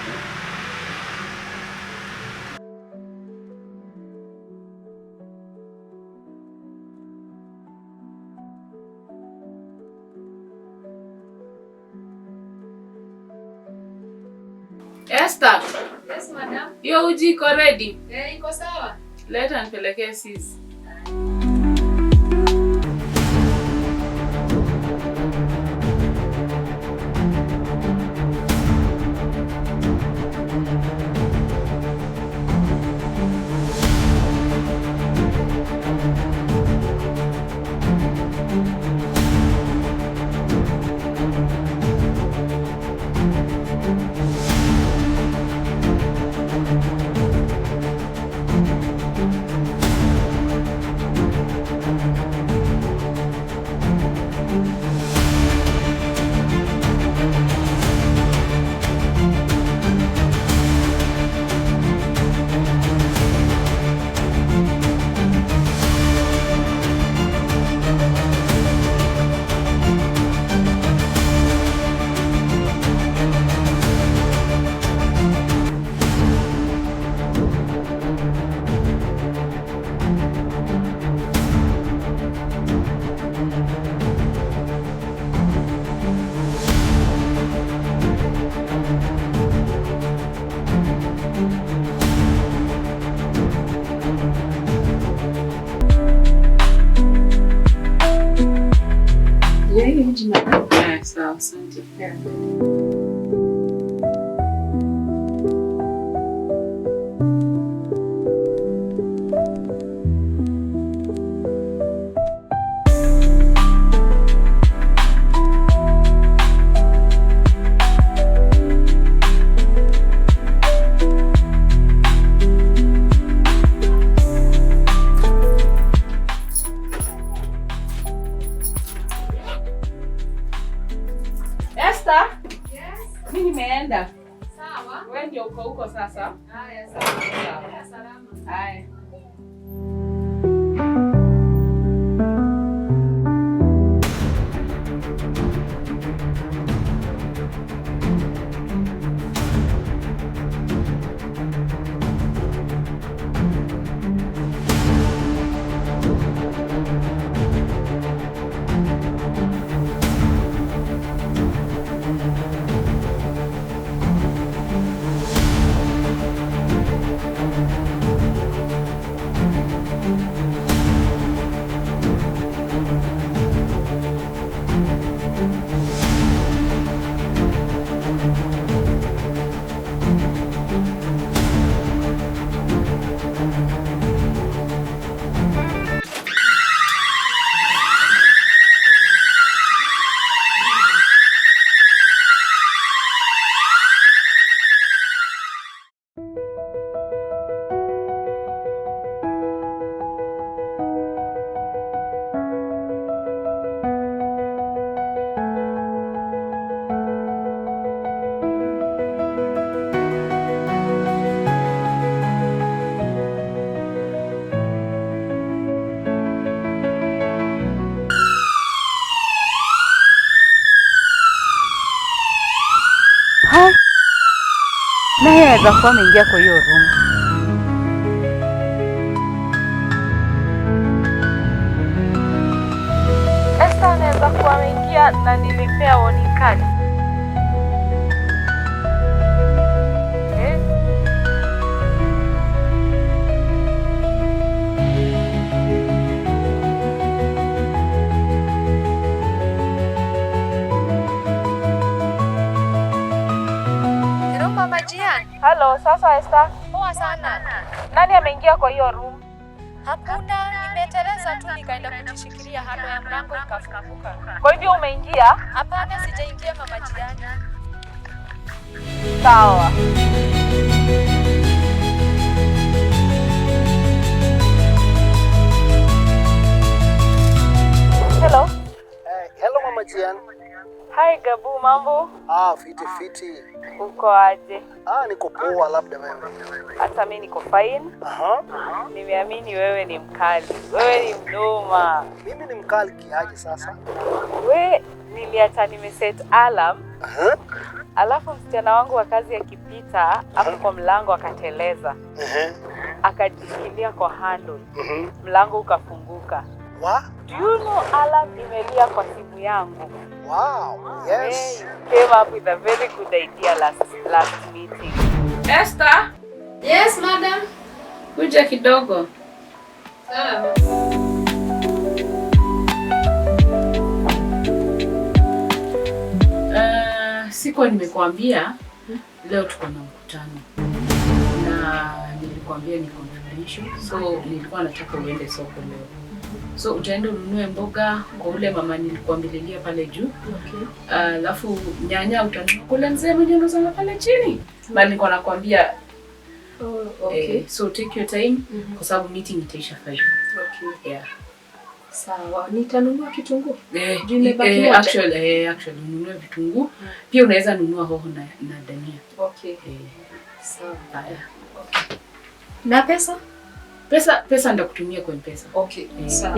Esther. Yes, madam. Yo uji iko ready? Iko sawa. Leta nipelekee sis. Sawa, asante. Esther? Yes. Mimi nimeenda. Sawa. Wewe ndio uko huko sasa? Haya, sawa. Salama. Haya. Naye aweza kuwa ameingia kwa hiyo room. Esther anaweza kuwa ameingia na nilipea warning card. Hello, sasa Esther. Poa sana. Nani ameingia kwa hiyo room? Hakuna, nimeteleza tu nikaenda kujishikilia hando ya mlango ikafunguka. Kwa hivyo umeingia? Hapana, sijaingia mama jirani. Sawa. Hello mama Majian. Hi Gabu, mambo? Fiti. Uko aje? Niko poa, labda wewe. Hata mimi niko fine. Nimeamini wewe ni mkali. Wewe ni mnoma. Mimi ni mkali kiaje sasa? Niliacha nimeset alarm. Alafu msichana wangu wa kazi akipita hapo kwa mlango akateleza. Akajishikilia kwa handle. Mlango ukafunguka. Do you know alarm imelia kwa simu yangu? Wow, yes. You came up with a very good idea last meeting. Esther? Yes, madam. Kuja kidogo. Sikuwa nimekuambia leo tuko na mkutano. Na nilikwambia niko na issue. So nilikuwa nataka uende soko leo. So utaenda ununue mboga kwa ule mama nilikwambililia pale juu. Alafu nyanya utanunua kule mzee mwenye anauza pale chini. Bali nilikuwa nakwambia so take your time kwa sababu meeting itaisha 5. Yeah. Sawa, nitanunua kitunguu. Actually ununue vitunguu. Pia unaweza nunua hoho na dania. Sawa. Haya. Na pesa? Pesa ndakutumia kwa M-Pesa. Sawa.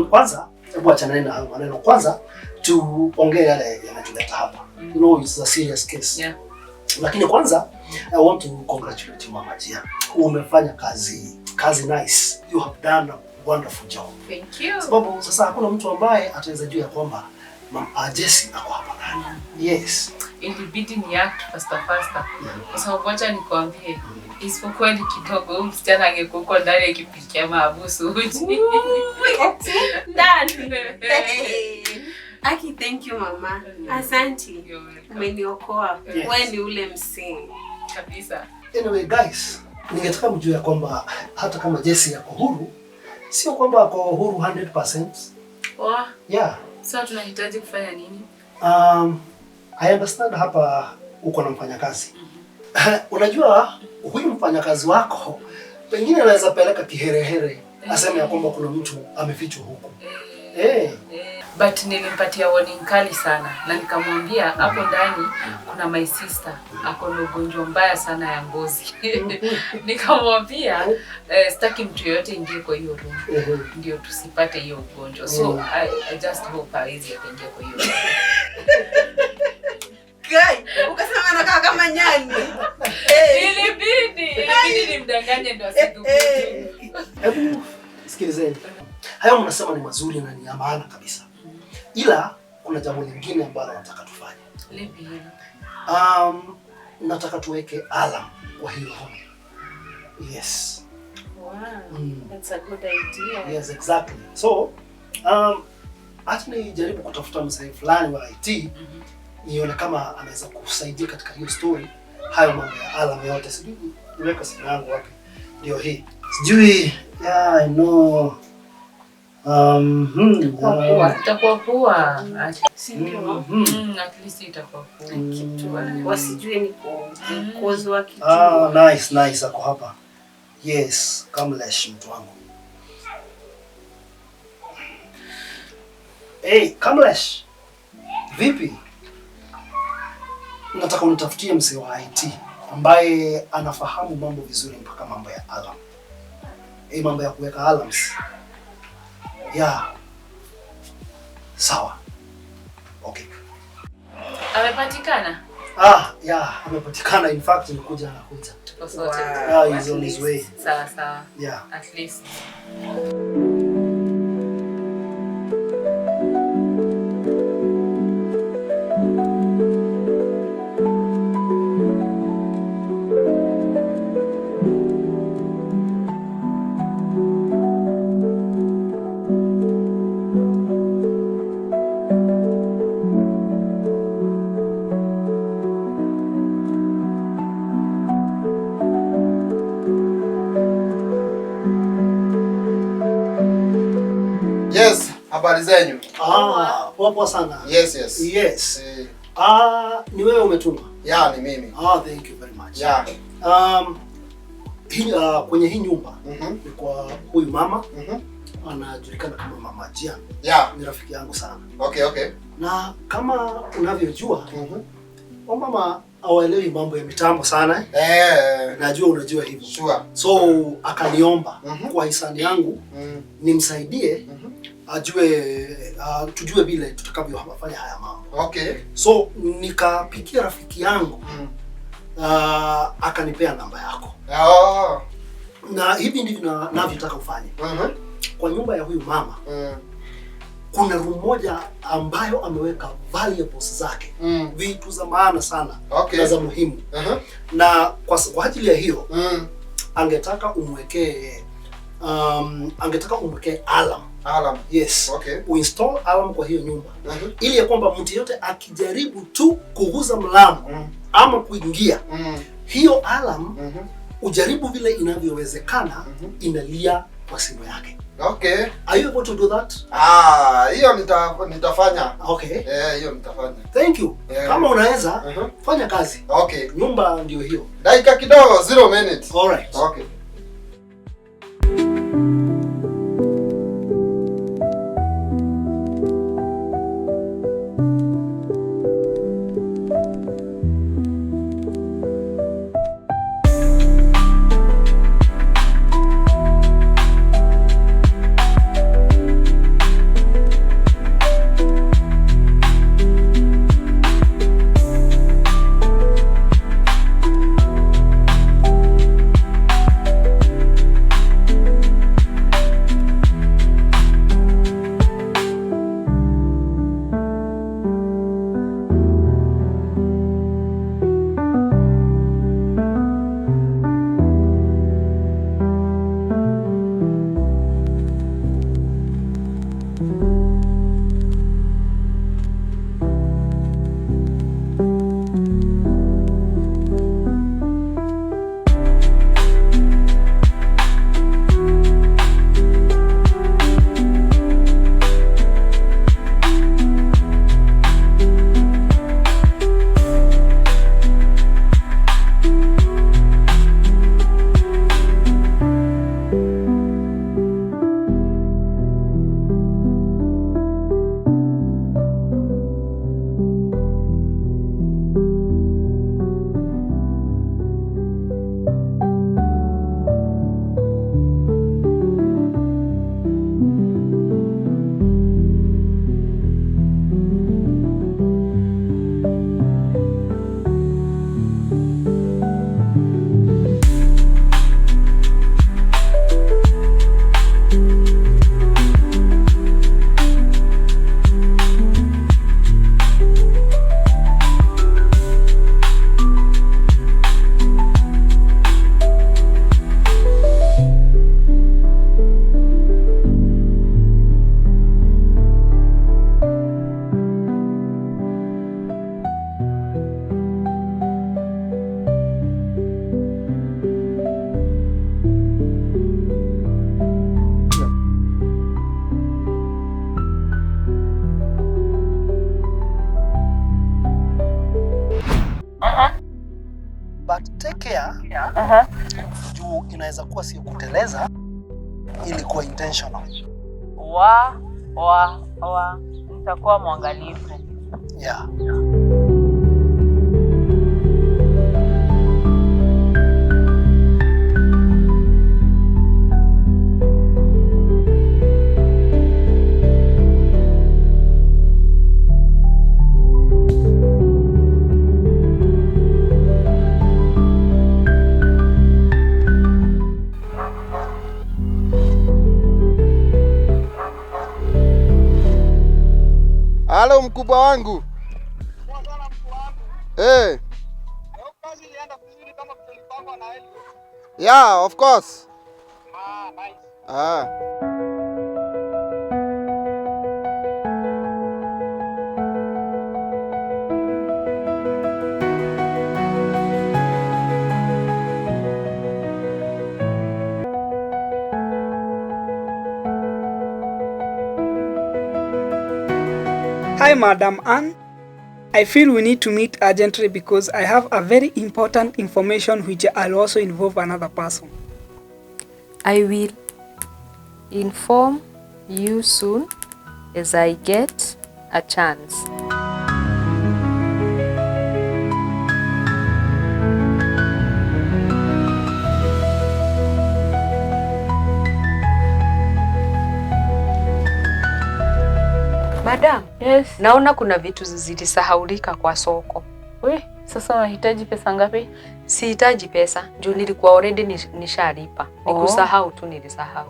Kwanza hebu achana na maneno. Kwanza tuongee yale yanatuleta hapa. You know it's a serious case. Yeah. Lakini kwanza I want to congratulate you Mama Jia. Umefanya kazi nice. You have done a wonderful job. Thank you. Sababu sasa hakuna mtu ambaye ataweza jua kwamba Mama Jessie ako hapa ndani. Yes. Ilibidi ni act faster. Kwa sababu acha nikwambie isipokuwa ni kidogo msichana angekuwa ndani akipikia maabusu uji. Ndani. Aki, thank you mama. Asante. Umeniokoa. Wewe ni ule msee. Kabisa. Anyway guys, ningetaka mjue kwamba hata kama Jessie yako huru, sio kwamba ako huru 100%. Yeah. Sasa tunahitaji kufanya nini? I understand hapa uko na mfanyakazi. Unajua huyu mfanyakazi wako pengine anaweza peleka kiherehere aseme ya kwamba kuna mtu amefichwa huko. But nilimpatia warning kali sana na nikamwambia hapo ndani kuna my sister ako na ugonjwa mbaya sana ya ngozi. Nikamwambia sitaki mtu yote ingie kwa hiyo room ndio tusipate hiyo ugonjwa. So I just hope hawezi akaingia kwa hiyo room. Ukasema anakaa kama nyani. Ilibidi nimdanganye ndo asidhubutu. Hebu sikilizeni. Hayo mnasema ni mazuri na ni ya maana kabisa. Ila kuna jambo lingine ambalo nataka tufanye. Lipi hilo? Nataka tuweke alarm kwa hiyo room. Yes. Wow. That's a good idea. Yes, exactly. So, hata nijaribu kutafuta msanii fulani wa IT nione kama anaweza kusaidia katika hiyo story. Hayo mambo ya alarm yote sijui niweka simu yangu wapi. Ndio hii. Sijui, yeah, I know. Itakuwa poa. At least itakuwa poa. Kitu wasijue ni kuozwa kitu. Nice ako hapa. Yes, Kamlesh mtu wangu. Hey, Kamlesh. Vipi? Nataka unitafutie msee wa IT ambaye anafahamu mambo vizuri mpaka mambo ya alarm. Mambo ya kuweka alarms. Yeah. Sawa. Okay. Amepatikana? Yeah, amepatikana. In fact, nilikuja anakuja. Tuko sote. Yeah, he's on his way. Sawa. Yeah. At least. zenyu. Poa sana. Yes, yes. Yes. Ni wewe umetuma? Yeah, ni mimi. Thank you very much. Yeah. Kwenye hii nyumba ni kwa huyu mama. Anajulikana kama Mama Jian. Yeah. Ni rafiki yangu sana. Okay. Na kama unavyojua, mama hawaelewi mambo ya mitambo sana. Najua unajua hivyo. Sure. So akaniomba kwa hisani yangu nimsaidie tujue vile tutakavyofanya haya mambo. Okay. So nikapikia rafiki yangu akanipea namba yako. Na hivi ndivyo navyotaka ufanye. Kwa nyumba ya huyu mama kuna room moja ambayo ameweka valuables zake, vitu za maana sana, na za muhimu. Na kwa ajili ya hiyo angetaka umwekee alarm. Yes. Okay. Uinstall alarm kwa hiyo nyumba ili ya kwamba mtu yote akijaribu tu kuguza mlango ama kuingia, hiyo alarm ujaribu vile inavyowezekana inalia kwa simu yake. Okay. Are you able to do that? Hiyo nitafanya. Okay. Hiyo nitafanya. Thank you. Kama unaweza fanya kazi. Okay. Nyumba ndio hiyo. Dakika kidogo, 0 minutes. All right. Okay. Juu inaweza kuwa sio kuteleza, ilikuwa intentional. Nitakuwa mwangalifu. Yeah. Halo mkubwa wangu. Yeah, of course. Nice. Hi, Madam Anne. I feel we need to meet urgently because I have a very important information which I'll also involve another person. I will inform you soon as I get a chance. Madam, yes. Naona kuna vitu zilisahaulika kwa soko. We, sasa unahitaji pesa ngapi? Sihitaji pesa, juu nilikuwa already nishalipa. Nikusahau tu nilisahau.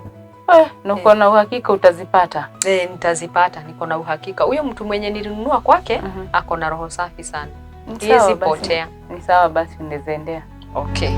Na uko na uhakika utazipata? Nitazipata, niko na uhakika. Huyo mtu mwenye nilinunua kwake, ako na roho safi sana. Hizi potea. Ni sawa basi unaendelea. Okay.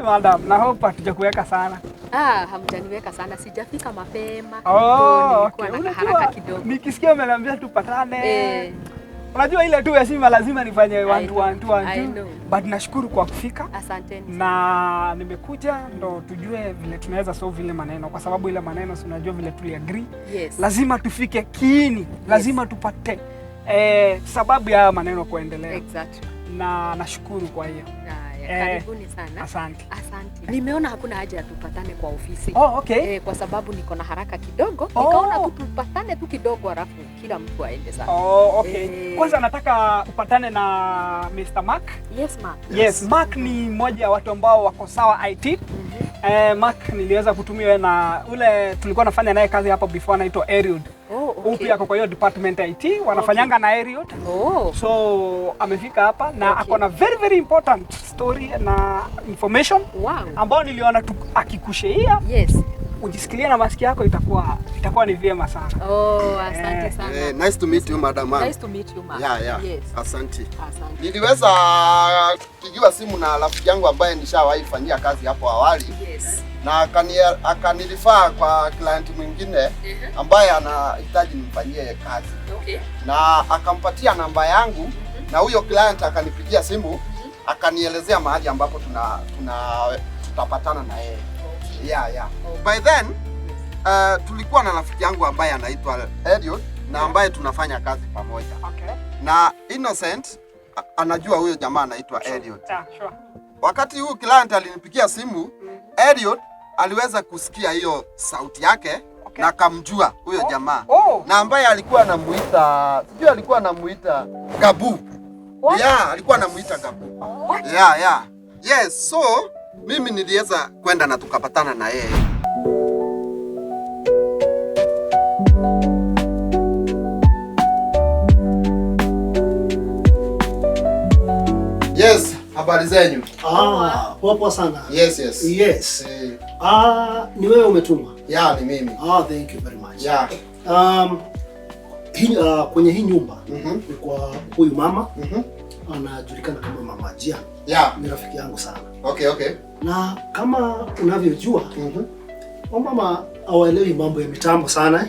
Madam, na hope hatujakuweka sana. Hamjaniweka sana, sijafika mapema. Okay. Nilikuwa na haraka kidogo. Nikisikia umeniambia tupatane. Unajua ile tu heshima lazima nifanye 1 2 1 2. But nashukuru kwa kufika. Asanteni. Na nimekuja ndo tujue vile tunaweza solve ile maneno, kwa sababu ile maneno si unajua vile tuliagree. Yes. Lazima tufike kiini. Lazima tupate sababu ya maneno kuendelea. Exactly. Na nashukuru kwa hiyo. Karibuni sana. Asante. Nimeona hakuna haja ya tupatane kwa ofisi. Okay. Kwa sababu niko na haraka kidogo. Nikaona tu tupatane tu kidogo alafu kila mtu aende sana. Okay. Kwanza nataka upatane na Mr. Mark. Yes, Mark. Yes, Mark ni mmoja ya watu ambao wako sawa IT. Mark niliweza kutumia na ule tulikuwa nafanya naye kazi hapo before, anaitwa Eriud. Upi yako kwa hiyo department IT wanafanyanga na Eriud. So amefika hapa na ako na very very important story na information ambao niliona akikushare. Yes. Ujisikilia na masikio yako itakuwa ni vyema sana. Asante sana. Nice to meet you, Madam Anne. Nice to meet you, Mark. Yeah. Yes. Asante. Niliweza kupigiwa simu na rafiki yangu ambaye nishawahi fanyia kazi hapo awali. Yes. Na akanilifaa kwa client mwingine ambaye anahitaji nimfanyie kazi. Okay. Na akampatia namba yangu na huyo client akanipigia simu akanielezea mahali ambapo tutapatana na yeye. Yeah. By then tulikuwa na rafiki yangu ambaye anaitwa Eliud na ambaye tunafanya kazi pamoja. Okay. Na Innocent anajua huyo jamaa anaitwa Eliud. Sure. Wakati huyu client alinipigia simu, Eliud aliweza kusikia hiyo sauti yake na akamjua huyo jamaa. Na ambaye alikuwa anamuita, sijui alikuwa anamuita Gabu. Yeah, alikuwa anamuita Gabu. Yeah. Yes, so mimi niliweza kwenda na tukapatana na yeye. Yes, habari zenyu? Poa sana. Yes. Ni wewe umetumwa? Yeah, ni mimi. Thank you very much. Yeah. Kwenye hii nyumba ni kwa huyu mama. Anajulikana kama Mama Jian. Yeah. Ni rafiki yangu sana. Okay. Na kama unavyojua Mama hawaelewi mambo ya mitambo sana.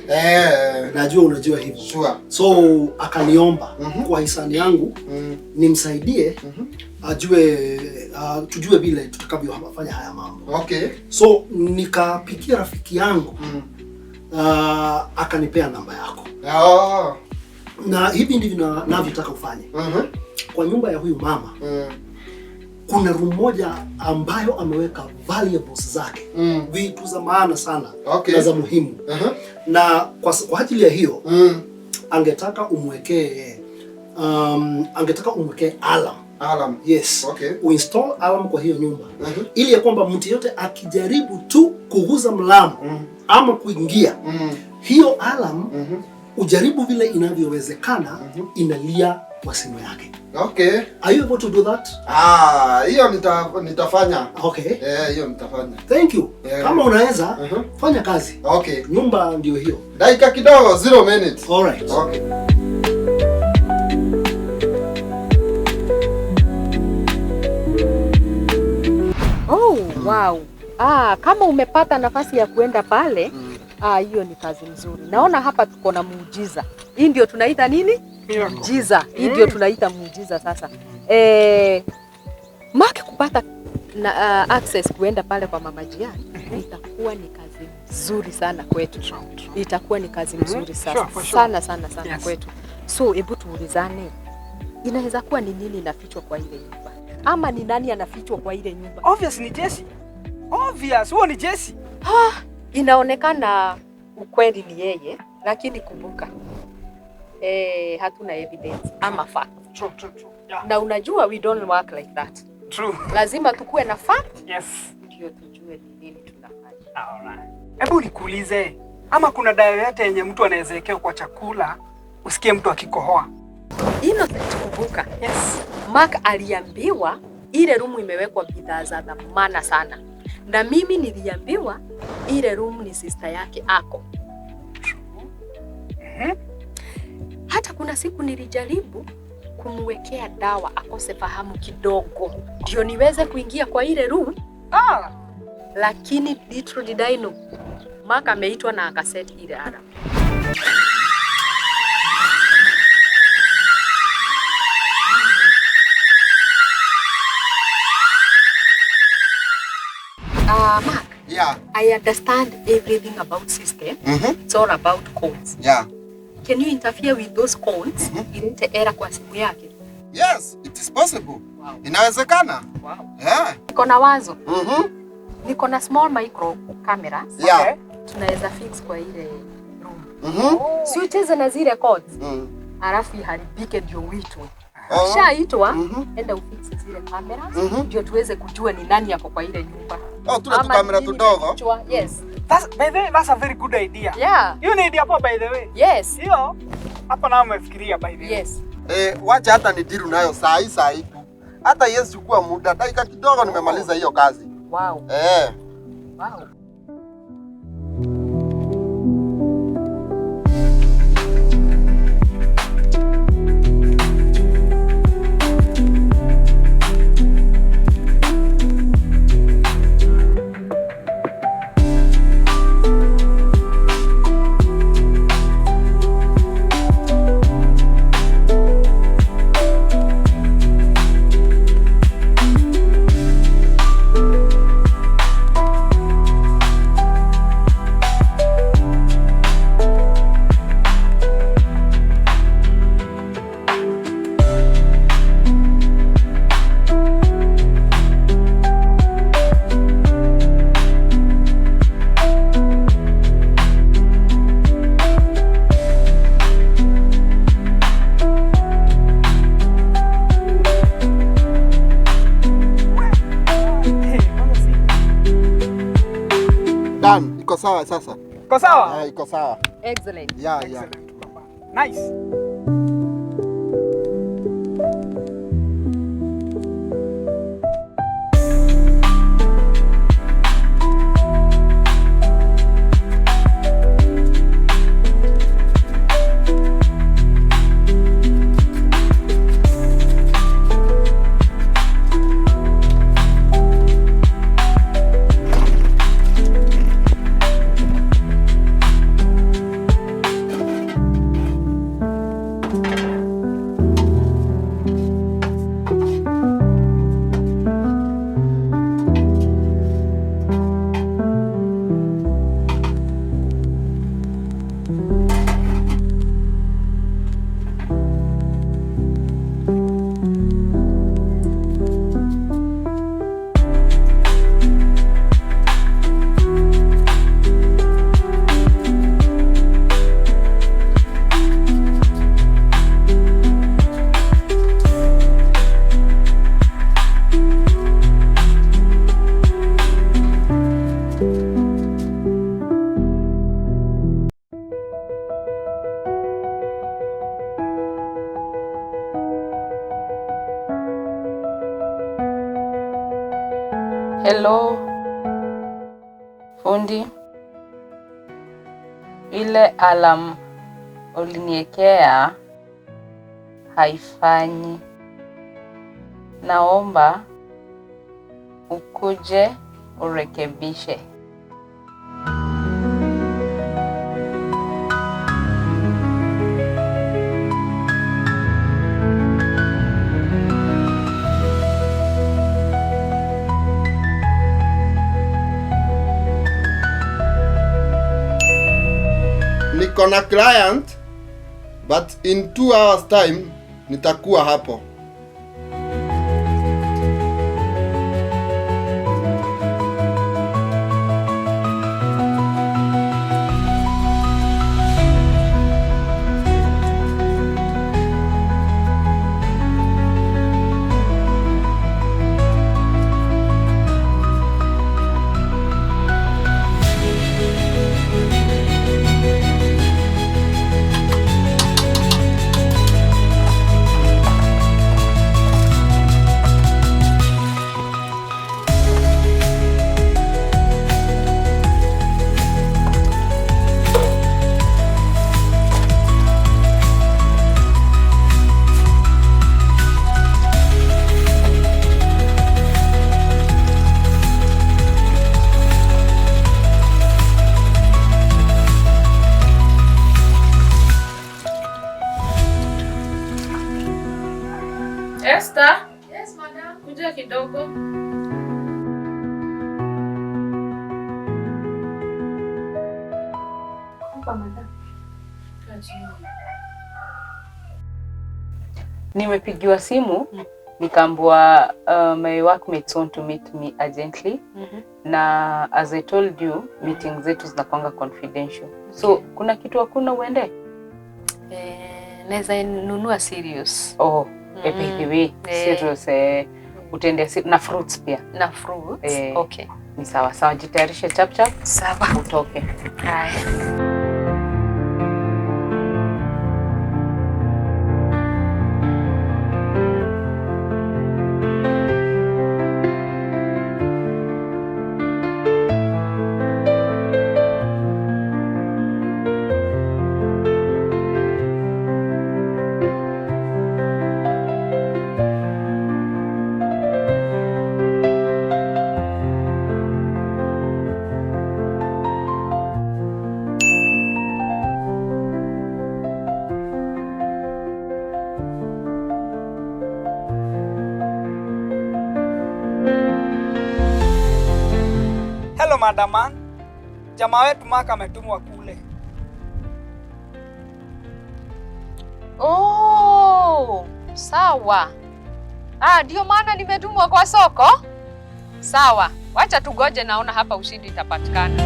Najua unajua hivyo. Sure. So akaniomba kwa hisani yangu nimsaidie ajue tujue vile tutakavyofanya haya mambo. Okay. So nikapikia rafiki yangu akanipea namba yako. Na hivi ndivyo navyotaka ufanye. Kwa nyumba ya huyu mama kuna room moja ambayo ameweka valuables zake, vitu za maana sana, na za muhimu. Na kwa ajili ya hiyo angetaka umwekee alarm. Yes. Okay. Uinstall alarm kwa hiyo nyumba ili ya kwamba mtu yote akijaribu tu kuguza mlango ama kuingia hiyo alarm ujaribu vile inavyowezekana inalia kwa simu yake. Okay. Are you able to do that? Hiyo nitafanya. Okay. Hiyo nitafanya. Thank you. Kama unaweza fanya kazi. Okay. Nyumba ndio hiyo. Dakika kidogo, 0 minutes. All right. Okay. Oh, wow. Kama umepata nafasi ya kuenda pale, hiyo ni kazi nzuri. Naona hapa tuko na muujiza. Hii ndio tunaita nini? Muujiza. Hii ndio tunaita muujiza sasa. Mark kupata na access kuenda pale kwa Mama Jiani itakuwa ni kazi nzuri sana kwetu. Itakuwa ni kazi nzuri sana sana kwetu. So hebu tuulizane. Inaweza kuwa ni nini inafichwa kwa ile nyumba? Ama ni nani anafichwa kwa ile nyumba? Obvious ni Jesse. Obvious, huo ni Jesse. Inaonekana ukweli ni yeye, lakini kumbuka hatuna evidence ama fact. True. Yeah. Na unajua we don't work like that. True. Lazima tukue na fact. Yes. Ndio tujue ni nini tunafanya. Alright. Hebu nikuulize, ama kuna dawa yote yenye mtu anaweza wekea kwa chakula usikie mtu akikohoa? Innocent, kumbuka. Yes. Mark aliambiwa ile room imewekwa bidhaa za dhamana sana. Na mimi niliambiwa ile room ni sister yake ako. Hata kuna siku nilijaribu kumwekea dawa akose fahamu kidogo ndio niweze kuingia kwa ile room. Lakini little did I know, Mark ameitwa na akaseti ile alarm. Mark. Yeah. I understand everything about system. It's all about codes. Yeah. Can you interfere with those codes ilete error kwa simu yake? Yes, it is possible. Wow. Inawezekana. Wow. Yeah. Niko na wazo. Niko na small micro cameras. Yeah. Okay. Tunaweza fix kwa ile room. Si ucheze na zile codes. Alafu iharibike ndio uitwe. Shaitwa, enda ufix zile cameras ndio tuweze kujua ni nani yako kwa ile nyumba. Tule tu kamera tudogo. Yes. By the way, that's a very good idea. Yeah. You need hapo by the way. Yes. Hiyo hapa na umefikiria by the way. Yes. Wacha hata nidiru nayo saa hii tu. Hata Yesu chukua muda, dakika kidogo nimemaliza hiyo kazi. Wow. Wow. Iko sawa sasa? Iko sawa? Iko sawa. Excellent. Yeah. Nice. Hello. Fundi. Ile alarm uliniekea haifanyi. Naomba ukuje urekebishe. Niko na client but in 2 hours time nitakuwa hapo. Esther? Yes, madam. Kuja kidogo. Hapa madam. Nimepigiwa simu nikaambiwa my workmates want to meet me urgently. Na as I told you, meeting zetu zinakuanga confidential. So kuna kitu hakuna uende? Naweza nunua serious. Oh, by the way, serious utende na fruits pia. Na fruits? Okay. Ni sawa sawa, jitayarishe chap chap. Sawa. Utoke. Haya. Hello madaman. Jamaa wetu Maka ametumwa kule. Oh, sawa. Ndio maana nimetumwa kwa soko? Sawa. Wacha tugoje, naona hapa ushindi itapatikana.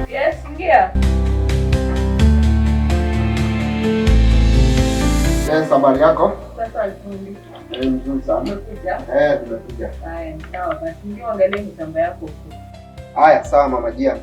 Yes, ingia. Habari yako? Sasa alikundi. Mzuri sana. Umekuja? Tumekuja. Haya, sawa basi. Ndio angalia mitamba yako huko. Haya, sawa mama Jia.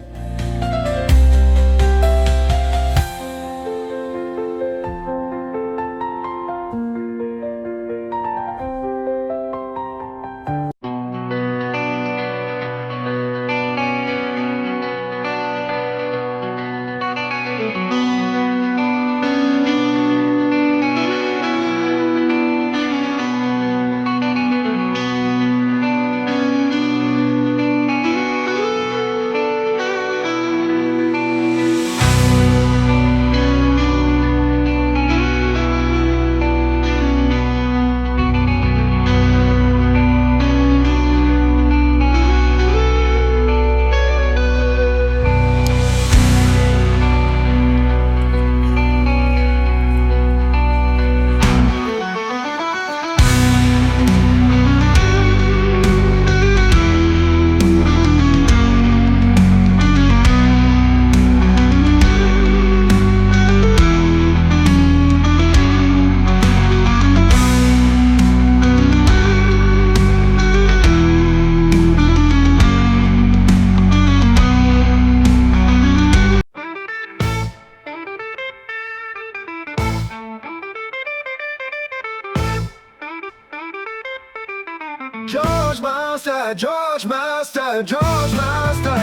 George Master,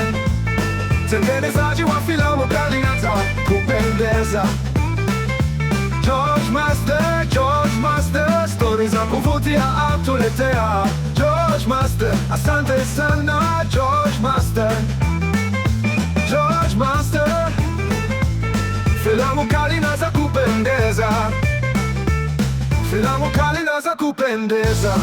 mtengenezaji wa filamu kali za kupendeza. George Master, stories za kuvutia atuletea. George Master, asante sana George Master. George Master, filamu kali na za kupendeza. Filamu kali na za kupendeza.